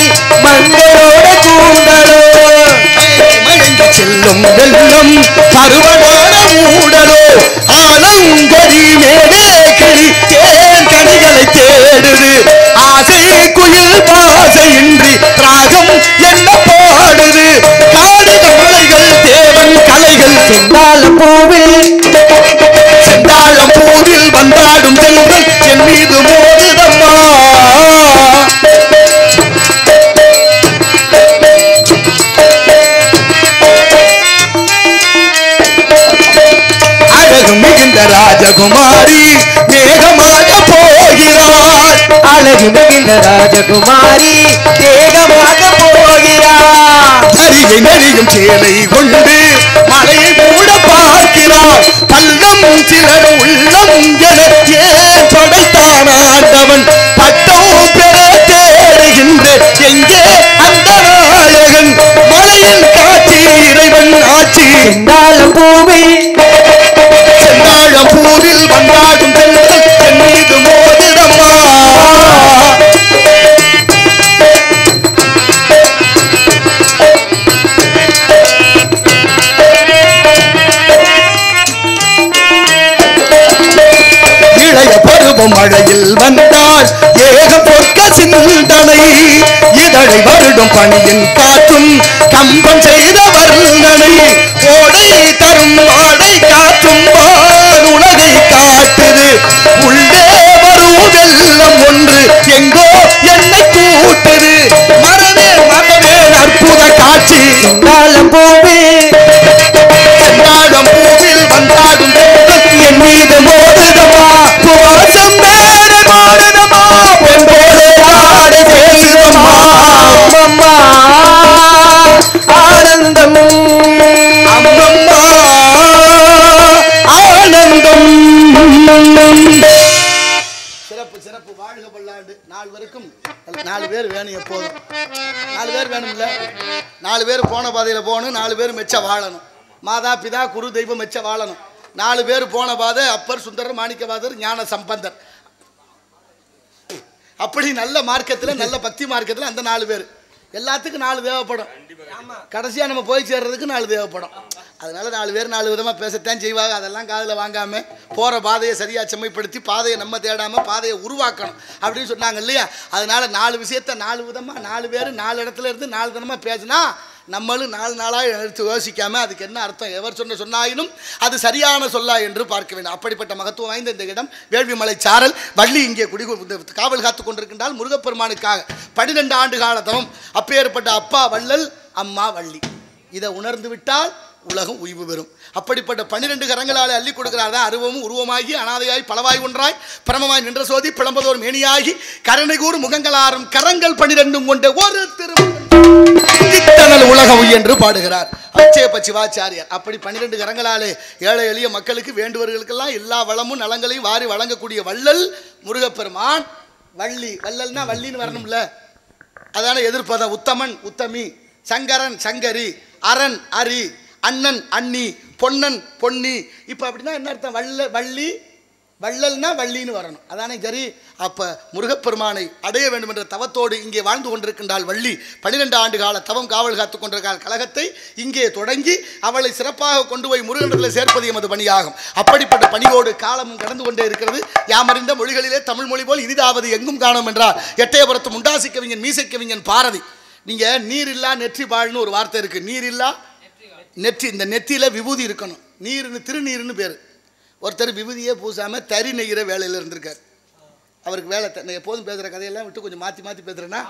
மங்களோட கூந்தலோ, மழைந்து செல்லும் வெள்ளம் பருவமான ஊடலோ, ஆலங்கரி மேலே கிளி தேன் கனிகளை தேடுது, ஆசை குயில் பாசையின்றி ராகம் என்ன பாடுது, காடு கமலைகள் தேவன் கலைகள் செந்தாழம் பூவில் செந்தாழம் பூவில் வந்தாடும் செல்வன் என் மீது மோதுதம்மா. அழகு மிகுந்த ராஜகுமாரி மேகமாக போகிறார், அழகு மிகுந்த ராஜகுமாரி மேகமாக போகிறார், சரிகை நெறியும் சேலை கொண்டு மலையை மூட பார்க்கிறார், பள்ளம் சிலர் உள்ளம் என ஏன் படைத்தான் ஆண்டவன், பட்டம் பெற தேடுகின்ற எங்கே அந்த நாயகன், மலையின் காட்சி இறைவன் ஆட்சி. செந்தாழம் பூவில் செந்தாழம் பூவில் வந்தாடும் செல்வன் என் மீது மோதிடம்மா. மழையில் வந்தால் ஏக பொற்க சிந்தனை, இதழை வருடும் பணியின் காற்றும் கம்பம் செய்த வர்ணனை, ஓடை தரும் வாடை காற்றும் உலகை காட்டுது, உள்ளே வரும் வெள்ளம் ஒன்று எங்கோ என்னை கூட்டுது, மரவே மரவே அற்புத காட்சி. செந்தாழம் பூவில் செந்தாழம் பூவில் வந்தாடும் என் மீது மோதுதமா, புவாசம் மேலே மாறுதமா, பொன்போடு ஆடு பேசுதம்மா, அம்மம்மா ஆனந்தம் அம்மம்மா ஆனந்தம். சிறப்பு சிறப்பு. வாழ்க பல்லாண்டு. 4 பேருக்கும் 4 பேர் வேணும், எப்போதும் 4 பேர் வேணும்ல. 4 பேர் போன பாதையில் போகணும், 4 பேர் மெச்ச வாழணும், மாதா பிதா குரு தெய்வம் மெச்ச வாழணும். 4 பேர் போன பாதை அப்பர் சுந்தரர் மாணிக்கவாதர் ஞான சம்பந்தர். அப்படி நல்ல மார்க்கத்தில் நல்ல பக்தி மார்க்கத்தில் அந்த 4 பேர் எல்லாத்துக்கும் 4 தேவைப்படும். கடைசியாக நம்ம போய் சேர்றதுக்கு 4 தேவைப்படும். அதனால 4 பேர் 4 விதமாக பேசத்தான் செய்வாங்க. அதெல்லாம் காதில் வாங்காமல் போகிற பாதையை சரியாக செம்மைப்படுத்தி பாதையை நம்ம தேடாமல் பாதையை உருவாக்கணும் அப்படின்னு சொன்னாங்க இல்லையா? அதனால 4 விஷயத்த 4 விதமாக 4 பேர் 4 இடத்துல இருந்து 4 தினமாக பேசினா நம்மளும் 4 நாளாக எடுத்து யோசிக்காமல் அதுக்கு என்ன அர்த்தம், எவர் சொன்னாயினும் அது சரியான சொல்லா என்று பார்க்க வேண்டும். அப்படிப்பட்ட மகத்துவம் வாய்ந்த இந்த இடம் வேள்விமலை சாரல். வள்ளி இங்கே காவல் காத்து கொண்டிருக்கின்றால் முருகப்பெருமானுக்காக 12 ஆண்டு கால தவம். அப்பேற்பட்ட அப்பா வள்ளல், அம்மா வள்ளி. இதை உணர்ந்து விட்டால் உலகம் உய்வு பெறும். அப்படிப்பட்ட 12 கரங்களாலே அள்ளி கொடுக்கிறார். அருவமும் உருவமாகி அனாதையாய் பலவாய் ஒன்றாய் பிரமமாய் நின்ற சோதி பிளம்பதோர் மேனியாகி கருணைகூர் முகங்களாரும் கரங்கள் 12 கொண்ட ஒரு திருமணல் உலகம் என்று பாடுகிறார் அச்சேப சிவாச்சாரியார். அப்படி 12 கரங்களாலே ஏழை எளிய மக்களுக்கு வேண்டுவர்களுக்கெல்லாம் எல்லா வளமும் நலங்களையும் வாரி வழங்கக்கூடிய வள்ளல் முருகப்பெருமான். வள்ளி, வள்ளல்னா வள்ளின்னு வரணும்ல, அதான எதிர்ப்பதம். உத்தமன் உத்தமி, சங்கரன் சங்கரி, அரண் அரி, அண்ணன் அண்ணி, பொன்னன் பொன்னி. இப்போ அப்படின்னா என்ன அர்த்தம்? வள்ளி வள்ளல்னா வள்ளின்னு வரணும், அதானே சரி. அப்போ முருகப்பெருமானை அடைய வேண்டும் என்ற தவத்தோடு இங்கே வாழ்ந்து கொண்டிருக்கின்றாள் வள்ளி. 12 ஆண்டு கால தவம் காவல் காத்து கொண்டிருக்காள். கழகத்தை இங்கே தொடங்கி அவளை சிறப்பாக கொண்டு போய் முருகனிடத்தில் சேர்ப்பது எமது பணியாகும். அப்படிப்பட்ட பணியோடு காலமும் கடந்து கொண்டே இருக்கிறது. யாமறிந்த மொழிகளிலே தமிழ் மொழி போல் இனிதாவது எங்கும் காணும் என்றார் எட்டயபுரத்து முண்டாசி கவிஞன் மீசை கவிஞன் பாரதி. நீங்கள் நீரில்லா நெற்றி பாழ்னு ஒரு வார்த்தை இருக்குது. நீரில்லா நெற்றி, இந்த நெற்றியில் விபூதி இருக்கணும். நீர்னு திருநீர்னு பேர். ஒருத்தர் விபூதியே பூசாமல் தறி நெய்கிற வேலையில் இருந்திருக்கார். அவருக்கு வேலை எப்போதும் பேசுகிற கதையெல்லாம் விட்டு கொஞ்சம் மாற்றி மாற்றி பேசுகிறேன்னா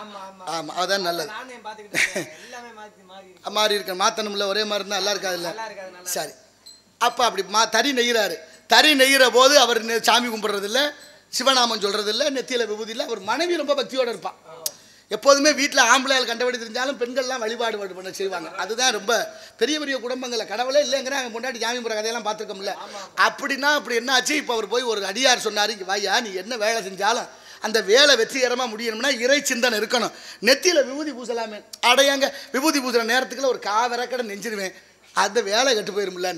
ஆமாம் அதுதான் நல்லது. மாறி இருக்க மாற்றணும்ல, ஒரே மாதிரி இருந்தால் நல்லா இருக்காது இல்லை? சரி, அப்போ அப்படி தறி நெய்கிறாரு. தறி நெய்கிற போது அவர் சாமி கும்பிட்றதில்ல, சிவநாமம் சொல்கிறதில்ல, நெத்தியில் விபூதி இல்லை. அவர் மனைவி ரொம்ப பக்தியோடு இருப்பான். எப்போதுமே வீட்டில் ஆம்பளையால் கண்டபடி தெரிஞ்சாலும் பெண்கள்லாம் வழிபாடு பண்ண செய்வாங்க. அதுதான் ரொம்ப பெரிய பெரிய குடும்பங்களில் கடவுளே இல்லைங்கிற அங்கே முன்னாடி ஜாமி போகிற கதையெல்லாம் பார்த்துருக்கோம்ல. அப்படின்னா அப்படி என்ன ஆச்சு? இப்போ அவர் போய் ஒரு அடியார் சொன்னார், இங்கே வாயா, நீ என்ன வேலை செஞ்சாலும் அந்த வேலை வெற்றிகரமாக முடியணும்னா இறை சிந்தனை இருக்கணும். நெத்தியில் விபூதி பூசலாமே. அடையாங்க விபூதி பூசுகிற நேரத்துக்குள்ள ஒரு காவரக்கடை நெஞ்சிருவேன், அந்த வேலை கெட்டு போயிருமில்ல.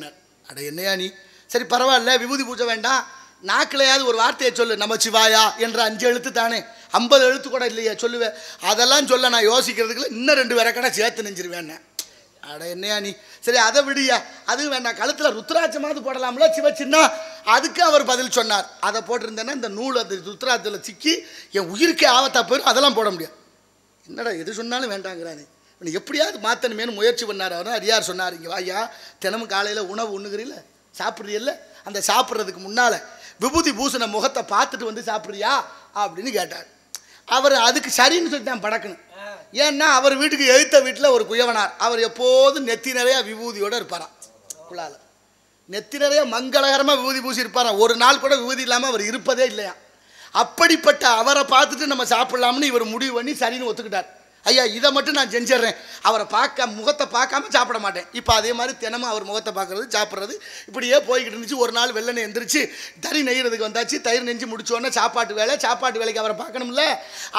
அட என்னையா நீ, சரி பரவாயில்ல விபூதி பூச வேண்டாம், நாக்கிலையாவது ஒரு வார்த்தையை சொல்லு, நம்ம சிவாயா என்ற 5 எழுத்து தானே, 50 எழுத்து கூட இல்லையா சொல்லுவேன். அதெல்லாம் சொல்ல நான் யோசிக்கிறதுக்குள்ள இன்னும் 2 விரக்கடை சேர்த்து நெஞ்சிருவேன். அட என்னையா நீ, சரி அதை விடியா, அதுவும் வேண்டாம், கழுத்தில் ருத்ராட்சமாவது போடலாம்ல சிவ சின்ன. அதுக்கு அவர் பதில் சொன்னார், அதை போட்டிருந்தேன்னா இந்த நூல் அந்த ருத்ராட்சத்தில் சிக்கி என் உயிருக்கே ஆபத்தா போயிடும், அதெல்லாம் போட முடியாது. என்னடா எது சொன்னாலும் வேண்டாங்கிறானே, எப்படியாவது மாற்றணுமேனு முயற்சி பண்ணார். அவர் அடியார் சொன்னார், இங்கே வாயா, தினமும் காலையில் உணவு உண்ணுகிறீல்ல, சாப்பிட்றீல்ல, அந்த சாப்பிட்றதுக்கு முன்னால் விபூதி பூசின முகத்தை பார்த்துட்டு வந்து சாப்பிட்றியா அப்படின்னு கேட்டார். அவர் அதுக்கு சரின்னு சொல்லி தான் படக்கணும். ஏன்னா அவர் வீட்டுக்கு எழுத்த வீட்டில் ஒரு குயவனார், அவர் எப்போதும் நெத்தி நிறையா விபூதியோடு இருப்பாராம். குழால் நெத்தி நிறைய மங்களகரமாக விபூதி பூசி இருப்பாராம். ஒரு நாள் கூட விபூதி இல்லாமல் அவர் இருப்பதே இல்லையா. அப்படிப்பட்ட அவரை பார்த்துட்டு நம்ம சாப்பிட்லாம்னு இவர் முடிவு பண்ணி சரின்னு ஒத்துக்கிட்டார். ஐயா இதை மட்டும் நான் செஞ்சிட்றேன், அவரை முகத்தை பார்க்காம சாப்பிட மாட்டேன். இப்போ அதே மாதிரி தினமும் அவர் முகத்தை பார்க்குறது சாப்பிட்றது இப்படியே போய்கிட்டு இருந்துச்சு. ஒரு நாள் வெள்ளனை எந்திரிச்சு தறி நெய்கிறதுக்கு வந்தாச்சு. தயிர் நெஞ்சு முடிச்சோடனே சாப்பாட்டு வேலைக்கு அவரை பார்க்கணும்ல.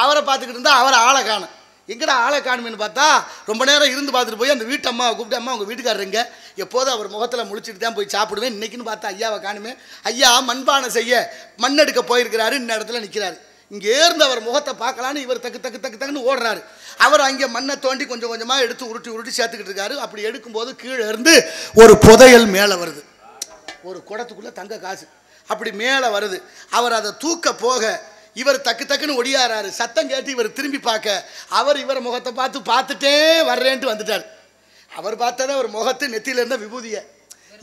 அவரை பார்த்துக்கிட்டு இருந்தால் அவரை ஆளை காணும். எங்கடா ஆளை காணுமேனு பார்த்தா ரொம்ப நேரம் இருந்து பார்த்துட்டு போய் அந்த வீட்டு அம்மாவை கூப்பிட்டு, அம்மா உங்கள் வீட்டுக்காரருங்க, எப்போதும் அவர் முகத்தில் முழிச்சிட்டு தான் போய் சாப்பிடுவேன், இன்றைக்கின்னு பார்த்தா ஐயாவை காணுமே. ஐயா மண்பானை செய்ய மண் எடுக்க போயிருக்கிறாரு, இந்த இடத்துல நிற்கிறாரு. இங்கே இருந்து அவர் முகத்தை பார்க்கலான்னு இவர் தக்குன்னு ஓடுறாரு. அவர் அங்கே மண்ணை தோண்டி கொஞ்சம் கொஞ்சமாக எடுத்து உருட்டி சேர்த்துக்கிட்டு இருக்காரு. அப்படி எடுக்கும்போது கீழே இருந்து ஒரு புதையல் மேலே வருது, ஒரு குடத்துக்குள்ளே தங்க காசு அப்படி மேலே வருது. அவர் அதை தூக்க போக இவர் டக்குன்னு ஒடியாராரு. சத்தம் கேட்டு இவர் திரும்பி பார்க்க அவர் இவர் முகத்தை பார்த்துட்டே வர்றேன்ட்டு வந்துட்டார். அவர் பார்த்ததை அவர் முகத்து நெத்தியில் இருந்த விபூதியை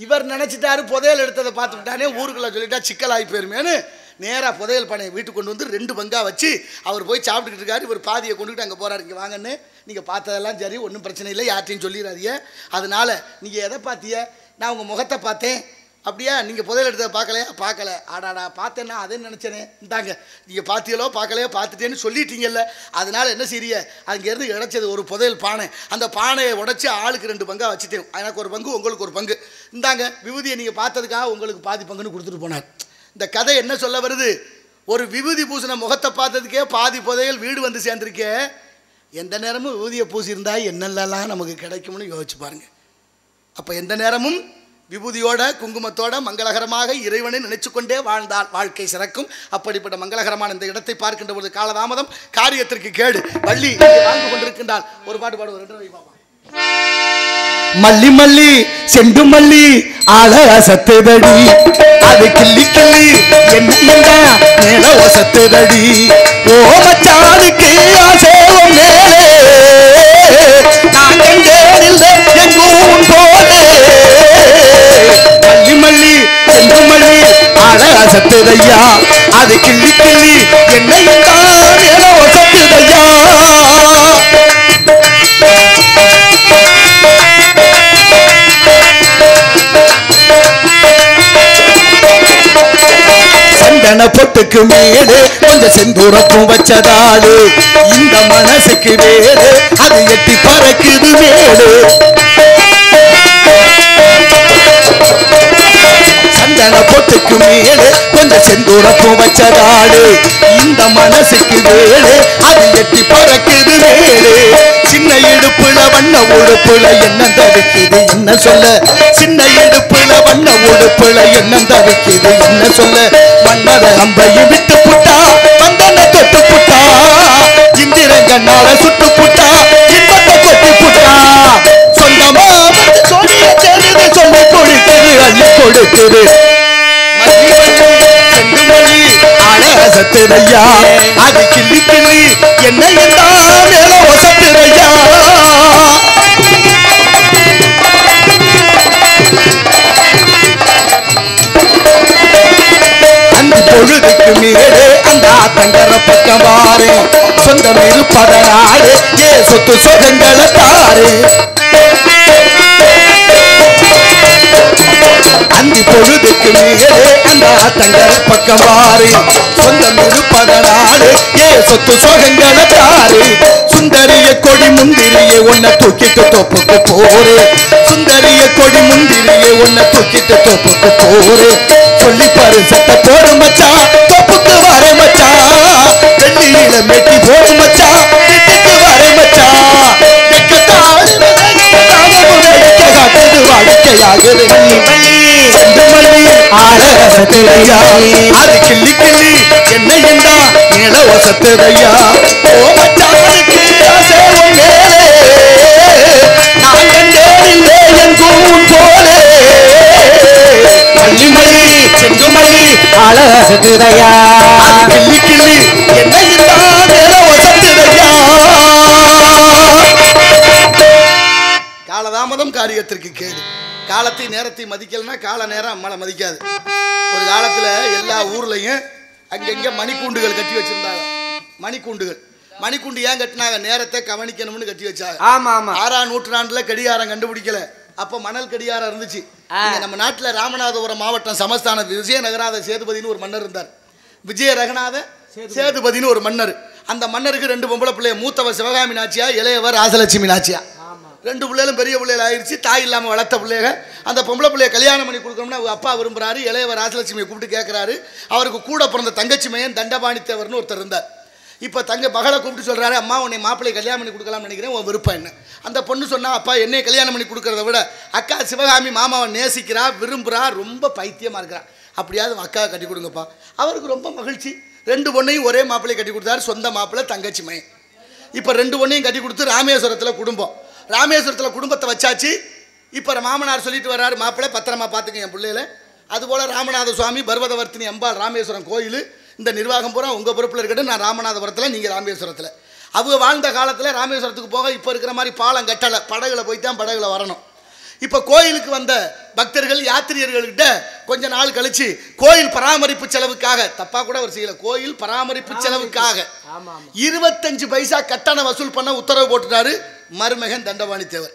இவர் நினச்சிட்டாரு, புதையல் எடுத்ததை பார்த்துக்கிட்டானே ஊருக்குள்ளே சொல்லிட்டா சிக்கலாகி போயிருமேனு நேராக புதையல் பானையை வீட்டுக்கு கொண்டு வந்து 2 பங்காக வச்சு அவர் போய் சாப்பிட்டுக்கிட்டு இருக்காரு. இவர் பாதியை கொண்டுக்கிட்டு அங்கே போகிறாரு. இங்கே வாங்கன்னு, நீங்கள் பார்த்ததெல்லாம் சரி, ஒன்றும் பிரச்சனை இல்லை, யார்ட்டையும் சொல்லிடாதீங்க. அதனால் நீங்கள் எதை பார்த்திய? நான் உங்கள் முகத்தை பார்த்தேன். அப்படியா, நீங்கள் புதையல் எடுத்ததை பார்க்கல? ஆடாடா பார்த்தேன்னா அதே நினச்சேனே. இந்தாங்க நீங்கள் பார்த்தீங்களோ பார்க்கலையோ பார்த்துட்டேன்னு சொல்லிட்டீங்கல்ல. அதனால் என்ன செய்ய, அங்கேருந்து கிடச்சது ஒரு புதையல் பானை. அந்த பானையை உடச்சி ஆளுக்கு 2 பங்காக வச்சுட்டேன். எனக்கு ஒரு பங்கு, உங்களுக்கு ஒரு பங்கு. இந்தாங்க விபூதியை நீங்கள் பார்த்ததுக்காக உங்களுக்கு பாதி பங்குன்னு கொடுத்துட்டு போனார். இந்த கதை என்ன சொல்ல வருது? ஒரு விபூதி பூசின முகத்தை பார்த்ததுக்கே பாதி புதையல் வீடு வந்து சேர்ந்துருக்கே. எந்த நேரமும் விபூதியை பூசியிருந்தா என்னெல்லாம் நமக்கு கிடைக்கும்னு யோசிச்சு பாருங்க. அப்போ எந்த நேரமும் விபூதியோட குங்குமத்தோட மங்களகரமாக இறைவனை நினைச்சு கொண்டே வாழ்ந்தால் வாழ்க்கை சிறக்கும். அப்படிப்பட்ட மங்களகரமான இந்த இடத்தை பார்க்கின்ற பொழுது காலதாமதம் காரியத்திற்கு கேடு. வள்ளி வாழ்ந்து கொண்டிருக்கின்றால் ஒரு பாட்டு பாடுவோம். 2 பாப்பா மல்லி மல்லி செண்டு மல்லி ஆள சத்துதடி அது கிள்ளி கிள்ளி என்ன மேல ஒசத்துதடி ஓ மச்சானுக்கு ஆசேவம் மேலே நான் கண்டேனில்லை எங்கும் போலே மல்லி மல்லி செண்டு மல்லி ஆள சத்துதையா அது கிள்ளி கிள்ளி என்ன மேல ஒசத்துதையா சந்தன பொட்டுக்கு மேலே கொஞ்சம் செந்தூரப்பும் வச்சதாடு இந்த மனசுக்கு வேறு அது எட்டி பறக்குது மேலே சந்தன பொட்டுக்கு மேலே கொஞ்சம் செந்தூரப்பும் வச்சதாடு இந்த மனசுக்கு வேறு அது எட்டி பறக்குது மேலே சின்ன இடுப்புல வண்ண உடுப்புல என்ன தவிக்குது என்ன சொல்ல சின்ன இடுப்புல வண்ண உடுப்புல என்ன தவிக்குது என்ன சொல்ல மன்னர அம்பையும் விட்டு புட்டா வந்தன தொட்டு புட்டா இந்திரங்கண்ணால சுட்டு புட்டா இன்பத்தை கொட்டி புட்டா சொந்தமா வந்து சொல்லிய தெரிந்து சொல்லி கொடுக்குது அள்ளி கொடுக்குது சத்துரையா அது கிள்ளி கிள்ளி என்ன மேல ஒசத்துரையா அந்த பொழுதுக்கு மேலே அந்த ஆத்தங்கர பக்கம் வாரு சொந்தம் இருப்பதனாலே ஏ சொத்து சொகங்களை தாரு அந்தி பொழுதுக்கு மேலே அந்த ஆத்தங்கர பக்கம் வாரு சொந்தம் இருப்பதனாலே ஏ சொத்து சொகங்களை தாரு சுந்தரிய கொடி முந்திரியே உன்னை தூக்கிட்டு தோப்புக்கு போரு சுந்தரிய கொடி முந்திரியே உன்னை தூக்கிட்டு தோப்புக்கு போரு சொல்லி பாரு சட்டை போடு மச்சா தோப்புக்கு வர மச்சா வெள்ளியில மெட்டி போடு மச்சா வீட்டுக்கு வர மச்சா வாடிக்கையாகுது அது கிள்ளி கிள்ளி என்ன என்றா மேல ஒசத்துதையா ஓ மச்சானுக்கு ஆசேவம் மேலே நான் கண்டேனில்லை எங்கும் போலே மல்லி மல்லி செண்டு மல்லி ஆள ஒசத்துதையா அது கிள்ளி கிள்ளி என்ன என்றா மேல ஒசத்துதையா காலதாமதம் காரியத்திற்கு கேடு காலத்தை நேரத்தை மதிக்கலன்னா கால நேரம் அம்மாவை மதிக்காது ஒரு காலத்தில் எல்லா ஊர்லையும் அங்கங்கே மணிக்கூண்டுகள் கட்டி வச்சிருந்தாங்க மணிக்கூண்டு ஏன் கட்டினாங்க நேரத்தை கவனிக்கணும்னு கட்டி வச்சாங்க 6ஆம் நூற்றாண்டுல கடிகாரம் கண்டுபிடிக்கல அப்போ மணல் கடிகாரம் இருந்துச்சு நம்ம நாட்டில் ராமநாதபுரம் மாவட்டம் சமஸ்தான விஜயநகராத சேதுபதினு ஒரு மன்னர் இருந்தார் விஜயரகநாத சேதுபதினு ஒரு மன்னர் அந்த மன்னருக்கு 2 பொம்பளை பிள்ளைய மூத்தவர் சிவகாமி நாச்சியா இளையவர் ராசலட்சுமி நாச்சியா 2 பிள்ளைகளும் பெரிய பிள்ளைகள் ஆயிடுச்சு தாய் இல்லாமல் வளர்த்த பிள்ளைங்க அந்த பொம்பளை பிள்ளைய கல்யாணம் பண்ணி கொடுக்கணும்னு அவங்க அப்பா விரும்புறாரு இளையவர் ராசலட்சுமியை கூப்பிட்டு கேட்குறாரு அவருக்கு கூட பிறந்த தங்கச்சி மையன் தண்டபாணித்தேவர்னு ஒருத்தர் இருந்தார் இப்போ மகளை கூப்பிட்டு சொல்கிறாரு அம்மா உன்னை மாப்பிள்ளையை கல்யாணம் பண்ணி கொடுக்கலாம்னு நினைக்கிறேன் உன் விருப்பம் என்ன அந்த பொண்ணு சொன்னால் அப்பா என்னை கல்யாணம் பண்ணி கொடுக்கறத விட அக்கா சிவகாமி மாமாவை நேசிக்கிறா விரும்புகிறா ரொம்ப பைத்தியமாக இருக்கிறா அப்படியாவது அக்காவை கட்டி கொடுங்கப்பா அவருக்கு ரொம்ப மகிழ்ச்சி 2 பொண்ணையும் ஒரே மாப்பிள்ளையை கட்டி கொடுத்தாரு சொந்த மாப்பிள்ளை தங்கச்சி மையன் இப்போ 2 பொண்ணையும் கட்டி கொடுத்து ராமேஸ்வரத்தில் குடும்பத்தை வச்சாச்சு இப்போ மாமனார் சொல்லிட்டு வர்றாரு மாப்பிள்ளை பத்திரமா பார்த்துக்க என் பிள்ளையில அதுபோல் ராமநாத சுவாமி பர்வதவர்த்தினி அம்பாள் ராமேஸ்வரம் கோயில் இந்த நிர்வாகம் பூரா உங்கள் பொறுப்பில் இருக்கட்டும் நான் ராமநாதபுரத்தில் நீங்கள் ராமேஸ்வரத்தில் அவங்க வாழ்ந்த காலத்தில் ராமேஸ்வரத்துக்கு போக இப்போ இருக்கிற மாதிரி பாலம் கட்டலை படகுல போய் தான் படகுல வரணும் இப்போ கோயிலுக்கு வந்த பக்தர்கள் யாத்திரியர்கள்கிட்ட கொஞ்ச நாள் கழிச்சு கோயில் பராமரிப்பு செலவுக்காக தப்பா கூட அவர் செய்யல கோயில் பராமரிப்பு செலவுக்காக 25 பைசா கட்டணம் வசூல் பண்ண உத்தரவு போட்டுட்டாரு மருமகன் தண்டபாணித்தேவர்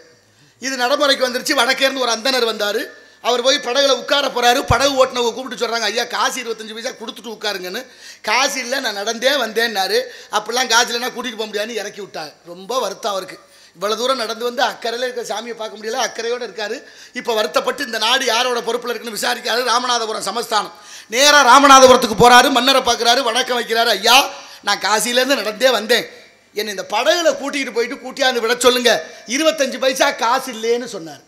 இது நடைமுறைக்கு வந்துருச்சு வடக்கேர்ந்து ஒரு அந்தனர் வந்தார் அவர் போய் படகுல உட்கார போகிறாரு படகு ஓட்டினவங்க கூப்பிட்டு சொல்கிறாங்க ஐயா காசு 25 பைசா கொடுத்துட்டு உட்காருங்கன்னு காசு இல்லை நான் நடந்தே வந்தேன்னாரு அப்படிலாம் காசு இல்லைன்னா கூட்டிகிட்டு போக முடியாதுன்னு இறக்கி விட்டாங்க ரொம்ப வருத்தம் அவருக்கு இவ்வளோ தூரம் நடந்து வந்து அக்கறையில் இருக்கிற சாமியை பார்க்க முடியல அக்கறையோடு இருக்கார் இப்போ வருத்தப்பட்டு இந்த நாடு யாரோட பொறுப்பில் இருக்குன்னு விசாரிக்காரு ராமநாதபுரம் சமஸ்தானம் நேராக ராமநாதபுரத்துக்கு போகிறாரு மன்னரை பார்க்குறாரு வணக்கம் வைக்கிறாரு ஐயா நான் காசிலேருந்து நடந்தே வந்தேன் என்னை இந்த படகுல கூட்டிகிட்டு போயிட்டு கூட்டியாந்து விட சொல்லுங்க 25 பைசா காசு இல்லைன்னு சொன்னார்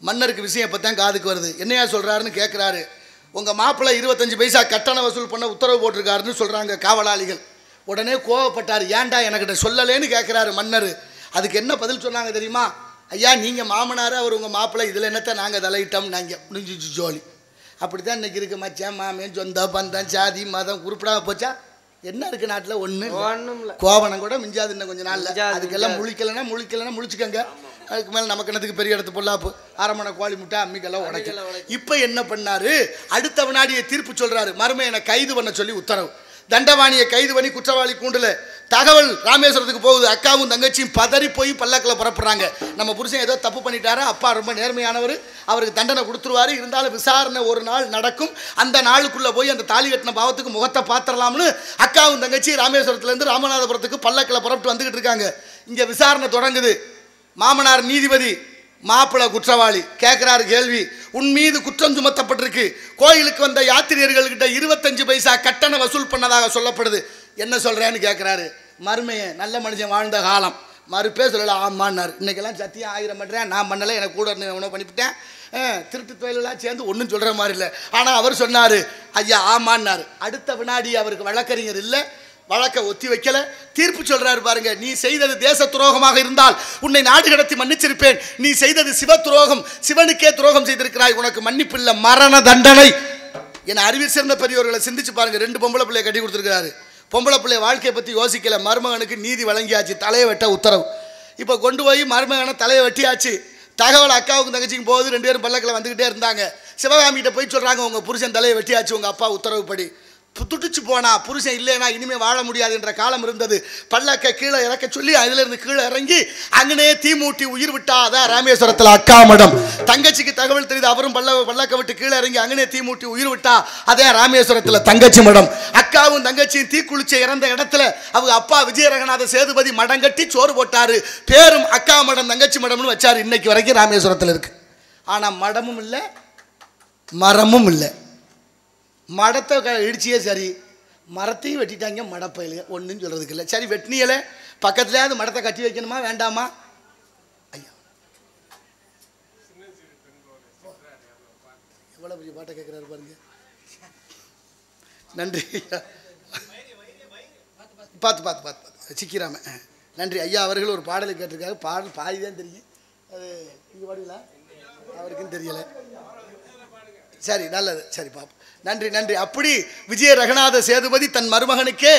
மன்னருக்கு விஷயம் இப்போ தான் காதுக்கு வருது என்னையா சொல்கிறாருன்னு கேட்குறாரு உங்கள் மாப்பிள்ளை 25 பைசா கட்டண வசூல் பண்ண உத்தரவு போட்டிருக்காருன்னு சொல்கிறாங்க காவலாளிகள் உடனே கோவப்பட்டார் ஏன்டா எனக்கிட்ட சொல்லலேன்னு கேட்குறாரு மன்னர் அதுக்கு என்ன பதில் சொன்னாங்க தெரியுமா ஐயா நீங்கள் மாமனார் அவர் உங்கள் மாப்பிள்ளை இதில் என்னத்தை நாங்கள் தலையிட்டோம் நாங்கள் முடிஞ்சிச்சு ஜோலி. அப்படி தான் இன்றைக்கி இருக்குது. மச்சான் மாமன் சொந்த பந்தம் சாதி மதம் உருப்படாமல் போச்சா? என்ன இருக்குது நாட்டில்? ஒன்றும் இல்லை. கோவணம் கூட மிஞ்சாது இன்னும் கொஞ்சம் நாளில். அதுக்கெல்லாம் முழிக்கலைன்னா முழிச்சுக்கங்க. அதுக்கு மேலே நமக்கு என்னத்துக்கு பெரிய இடத்து பொல்லாப்பு, அரமணை கோழி முட்டை அம்மிக்கெல்லாம் உடைக்கல. இப்போ என்ன பண்ணாரு? அடுத்த வினாடியை தீர்ப்பு சொல்கிறாரு. மருமையனை கைது பண்ண சொல்லி உத்தரவு. தண்டவாணியை கைது பண்ணி குற்றவாளி கூண்டில் தகவல் ராமேஸ்வரத்துக்கு போகுது. அக்காவும் தங்கச்சியும் பதறி போய் பல்லக்கில் புறப்படுறாங்க. நம்ம புருஷன் ஏதோ தப்பு பண்ணிட்டாரா, அப்பா ரொம்ப நேர்மையானவர், அவருக்கு தண்டனை கொடுத்துருவாரு, இருந்தாலும் விசாரணை ஒரு நாள் நடக்கும், அந்த நாளுக்குள்ளே போய் அந்த தாலி கட்டின பாவத்துக்கு முகத்தை பார்த்துடலாம்னு அக்காவும் தங்கச்சி ராமேஸ்வரத்துலேருந்து ராமநாதபுரத்துக்கு பல்லக்கில் புறப்பட்டு வந்துக்கிட்டு இருக்காங்க. இங்கே விசாரணை தொடங்குது. மாமனார் நீதிபதி, மாப்பிள்ளை குற்றவாளி. கேட்குறாரு கேள்வி. உன் மீது குற்றம் சுமத்தப்பட்டிருக்கு. கோயிலுக்கு வந்த யாத்திரியர்கள்கிட்ட 25 பைசா கட்டணம் வசூல் பண்ணதாக சொல்லப்படுது. என்ன சொல்கிறேன்னு கேட்குறாரு. மருமையை நல்ல மனுஷன் வாழ்ந்த காலம். மறுப்பே சொல்லலை. ஆமான்னார். இன்றைக்கெல்லாம் சத்தியம் 1000 பண்ணுறேன், நான் பண்ணலை, எனக்கு கூட உணவு பண்ணிவிட்டேன், திருட்டு தொழிலெல்லாம் சேர்ந்து ஒன்றும் சொல்கிற மாதிரி இல்லை. ஆனால் அவர் சொன்னார் ஐயா ஆமான்னார். அடுத்த வினாடி அவருக்கு வழக்கறிஞர் இல்லை, வழக்கை ஒத்தி வைக்கல. தீர்ப்பு சொல்றாரு பாருங்க. நீ செய்தது தேச துரோகமாக இருந்தால் உன்னை நாடு கடத்தி மன்னிச்சிருப்பேன். நீ செய்தது சிவ துரோகம், சிவனுக்கே துரோகம் செய்திருக்கிறாய், உனக்கு மன்னிப்பில்லை, மரண தண்டனை. என அறிவில் சிறந்த பெரியவர்களை சிந்திச்சு பாருங்க. 2 பொம்பளை பிள்ளைய கட்டி கொடுத்துருக்காரு. பொம்பளை பிள்ளைய வாழ்க்கையை பற்றி யோசிக்கல. மருமகனுக்கு நீதி வழங்கியாச்சு, தலையை வெட்ட உத்தரவு. இப்போ கொண்டு போய் மருமகனை தலையை வெட்டியாச்சு. தகவல் அக்காவுக்கும் தங்கச்சிக்கும் போகுது. 2 பேரும் பல்லக்கில் வந்துக்கிட்டே இருந்தாங்க. சிவகாமிகிட்ட போய் சொல்கிறாங்க உங்கள் புருஷன் தலையை வெட்டியாச்சு உங்கள் அப்பா உத்தரவுப்படி. துடிச்சு போனா புருஷன் இல்லைனா இனிமேல் வாழ முடியாது என்ற காலம் இருந்தது. பல்லக்க கீழே இறக்க சொல்லி அதிலிருந்து கீழே இறங்கி அங்கனே தீ மூட்டி உயிர் விட்டா. அதான் ராமேஸ்வரத்தில் அக்கா மடம். தங்கச்சிக்கு தகவல் தெரியுது, அவரும் பல்லக்க விட்டு கீழே இறங்கி அங்கனே தீ மூட்டி உயிர் விட்டா. அதே ராமேஸ்வரத்தில் தங்கச்சி மடம். அக்காவும் தங்கச்சியும் தீக்குளிச்ச இறந்த இடத்துல அவங்க அப்பா விஜயரங்கநாத சேதுபதி மடம் கட்டி சோறு போட்டாரு. பேரும் அக்கா மடம் தங்கச்சி மடம்னு வச்சாரு. இன்னைக்கு வரைக்கும் ராமேஸ்வரத்தில் இருக்கு. ஆனால் மடமும் இல்லை, மரமும் இல்லை. மடத்தை இடிச்சியே சரி, மரத்தையும் வெட்டிட்டாங்க. மடப்பயில ஒன்றும் சொல்கிறதுக்கு இல்லை. சரி வெட்டினியலை பக்கத்துலேயாவது மடத்தை கட்டி வைக்கணுமா வேண்டாமா? ஐயா எவ்வளோ பெரிய பாட்டை கேட்குறாரு பாருங்க. நன்றி ஐயா. பார்த்து சிக்கிறாம நன்றி ஐயா. அவர்கள் ஒரு பாடலை கேட்டிருக்காரு. பாடல் பாதி தான் தெரியும். அது நீங்கள் பாடுங்களா? அவருக்கும் தெரியலை. சரி நல்லது, சரி பாப்போம். நன்றி நன்றி. அப்படி விஜய ரங்கநாத சேதுபதி தன் மருமகனுக்கே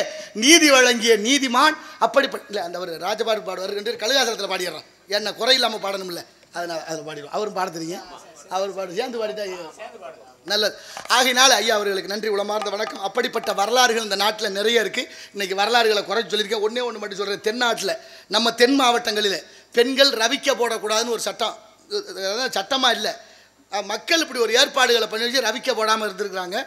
நீதி வழங்கிய நீதிமான். அப்படி இல்லை அந்த ஒரு ராஜபாடு பாடுவார். 2 பேர் கழுகாசலத்தில் பாடிடுறான். என்ன குறை இல்லாமல் பாடணும் இல்லை, அதனால் அதை பாடிடுவோம். அவரும் பாட தெரியும், அவர் பாடு சேர்ந்து பாடிட்டா நல்லது. ஆகையினால ஐயா அவர்களுக்கு நன்றி, உளமார்ந்த வணக்கம். அப்படிப்பட்ட வரலாறுகள் இந்த நாட்டில் நிறைய இருக்குது. இன்றைக்கி வரலாறுகளை குறைச்சி சொல்லியிருக்கேன். ஒன்று மட்டும் சொல்கிறேன். தென்னாட்டில் நம்ம தென் மாவட்டங்களில் பெண்கள் ரவிக்க போடக்கூடாதுன்னு ஒரு சட்டம், சட்டமாக இல்லை, மக்கள் இப்படி ஒரு ஏற்பாடுகளை பண்ணி வச்சு ரவிக்க போடாமல் இருந்திருக்கிறாங்க.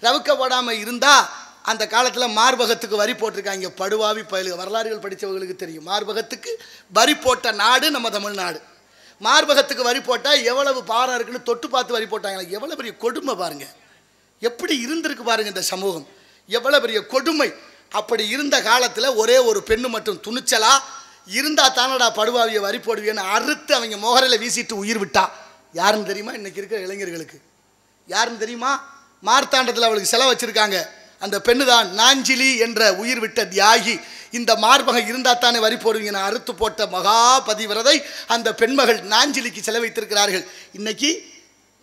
ரவிக்க போடாமல் இருந்தால் அந்த காலத்தில் மார்பகத்துக்கு வரி போட்டிருக்காங்க. படுவாவி பயலுக வரலாறுகள் படித்தவர்களுக்கு தெரியும். மார்பகத்துக்கு வரி போட்ட நாடு நம்ம தமிழ்நாடு. மார்பகத்துக்கு வரி போட்டால் எவ்வளவு பாரம் இருக்குன்னு தொட்டு பார்த்து வரி போட்டாங்க. எவ்வளோ பெரிய கொடுமை பாருங்கள், எப்படி இருந்திருக்கு பாருங்கள் இந்த சமூகம், எவ்வளோ பெரிய கொடுமை. அப்படி இருந்த காலத்தில் ஒரே ஒரு பெண்ணு மட்டும் துணிச்சலாக இருந்தால் தானடா படுவாவியை வரி போடுவேன்னு அறுத்து அவங்க முகரையில் வீசிட்டு உயிர் விட்டா. யாருன்னு தெரியுமா? இன்றைக்கி இருக்கிற இளைஞர்களுக்கு யாருன்னு தெரியுமா? மார்த்தாண்டத்தில் அவளுக்கு செலவு வச்சுருக்காங்க. அந்த பெண்ணு தான் நாஞ்சிலி என்ற உயிர் விட்ட தியாகி. இந்த மார்பகம் இருந்தால் தானே வரி போடுவீங்கன்னு அறுத்து போட்ட மகாபதிவிரதை அந்த பெண்மகள் நாஞ்சிலிக்கு செலவைத்திருக்கிறார்கள். இன்றைக்கி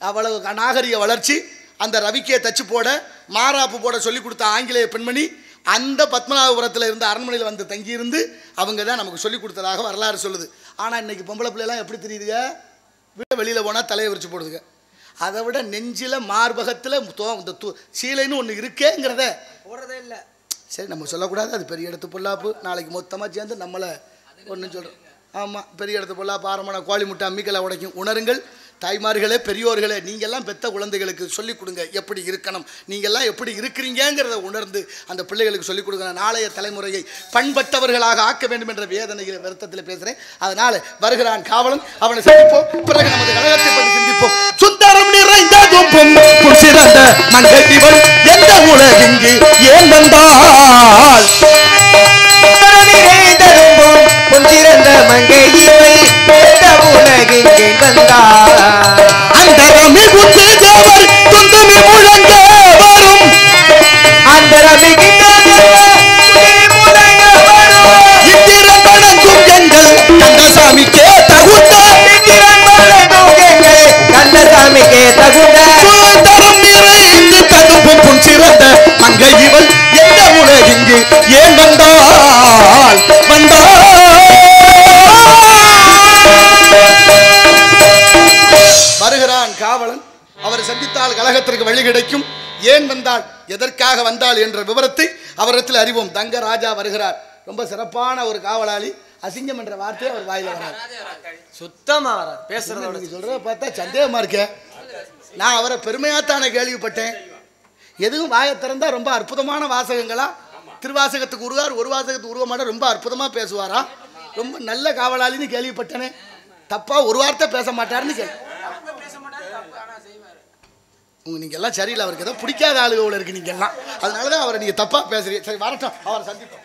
அவ்வளவு நாகரிக வளர்ச்சி. அந்த ரவிக்கையை தச்சு போட மாராப்பு போட சொல்லிக் கொடுத்த ஆங்கிலேய பெண்மணி அந்த பத்மநாபபுரத்தில் இருந்த அரண்மனையில் வந்து தங்கியிருந்து அவங்க தான் நமக்கு சொல்லிக் கொடுத்ததாக வரலாறு சொல்லுது. ஆனால் இன்றைக்கி பொம்பளை பிள்ளைலாம் எப்படி தெரியுதுங்க? வெளியில் போனால் தலையை விரிச்சு போடுதுங்க. அதை விட நெஞ்சில் மார்பகத்தில் இந்த சீலைன்னு ஒன்று இருக்கேங்கிறத போடுறதே இல்லை. சரி நம்ம சொல்லக்கூடாது, அது பெரிய இடத்து பொல்லாப்பு. நாளைக்கு மொத்தமாக சேர்ந்து நம்மளை ஒன்றும் சொல்கிறோம். ஆமாம், பெரிய இடத்து பொல்லாப்பு, ஆரம்பமான கோழி முட்டை அம்மிக்கலை உடைக்கும். உணருங்கள் தாய்மார்களே, பெரியோர்களே, நீங்கள்லாம் பெத்த குழந்தைகளுக்கு சொல்லிக் கொடுங்க எப்படி இருக்கணும், நீங்கள்லாம் எப்படி இருக்கிறீங்கிறத உணர்ந்து அந்த பிள்ளைகளுக்கு சொல்லிக் கொடுங்க. நாளைய தலைமுறையை பண்பட்டவர்களாக ஆக்க வேண்டும் என்ற வேதனையில் வருத்தத்தில் பேசுகிறேன். அதனால் வருகிறான் காவலன், அவனை சந்திப்போம். பிறகு நமது கழகத்தை பற்றி சிந்திப்போம். சுந்தரம் நிறைந்ததும் சிறந்த மங்கை எந்த உலகிங்கு ஏன் வந்தால் சிறந்த மங்கை உலகிங்கே வந்தார். அந்த ரமி குத்து தேவர் துந்துமி முழங்க வரும். அந்த ரமி இத்திரங்கணங்கும் எங்கள் கந்தசாமிக்கே தகுந்த காவலன். அவரை சந்தித்தால் கலகத்திற்கு வழி கிடைக்கும். ஏன் வந்தால், எதற்காக வந்தால் என்ற விவரத்தை அவரிடத்தில் அறிவோம். தங்க ராஜா வருகிறார். ரொம்ப சிறப்பான ஒரு காவலாளி. அசிங்கம் என்ற வார்த்தையை அவர் வாயில வராது, சுத்தமா வராது. பேசுறதோட சொல்றத பார்த்தா சந்தேகமா இருக்க. நான் அவரை பெருமையாத்தானே கேள்விப்பட்டேன். எதுவும் வாயை திறந்தா ரொம்ப அற்புதமான வாசகங்களா, திருவாசகத்துக்கு உருவார், ஒரு வாசகத்துக்கு உருவமான ரொம்ப அற்புதமா பேசுவாரா, ரொம்ப நல்ல காவலாளின்னு கேள்விப்பட்டனே. தப்பா ஒரு வார்த்தை பேச மாட்டாருன்னு கேள்வி. நீங்க எல்லாம் சரியில்லை, அவருக்கு ஏதோ பிடிக்காத ஆளுகளோட இருக்கு நீங்க எல்லாம், அதனாலதான் அவரை நீங்க தப்பா பேசுறீங்க. சரி வரட்டும், அவரை சந்திப்போம்.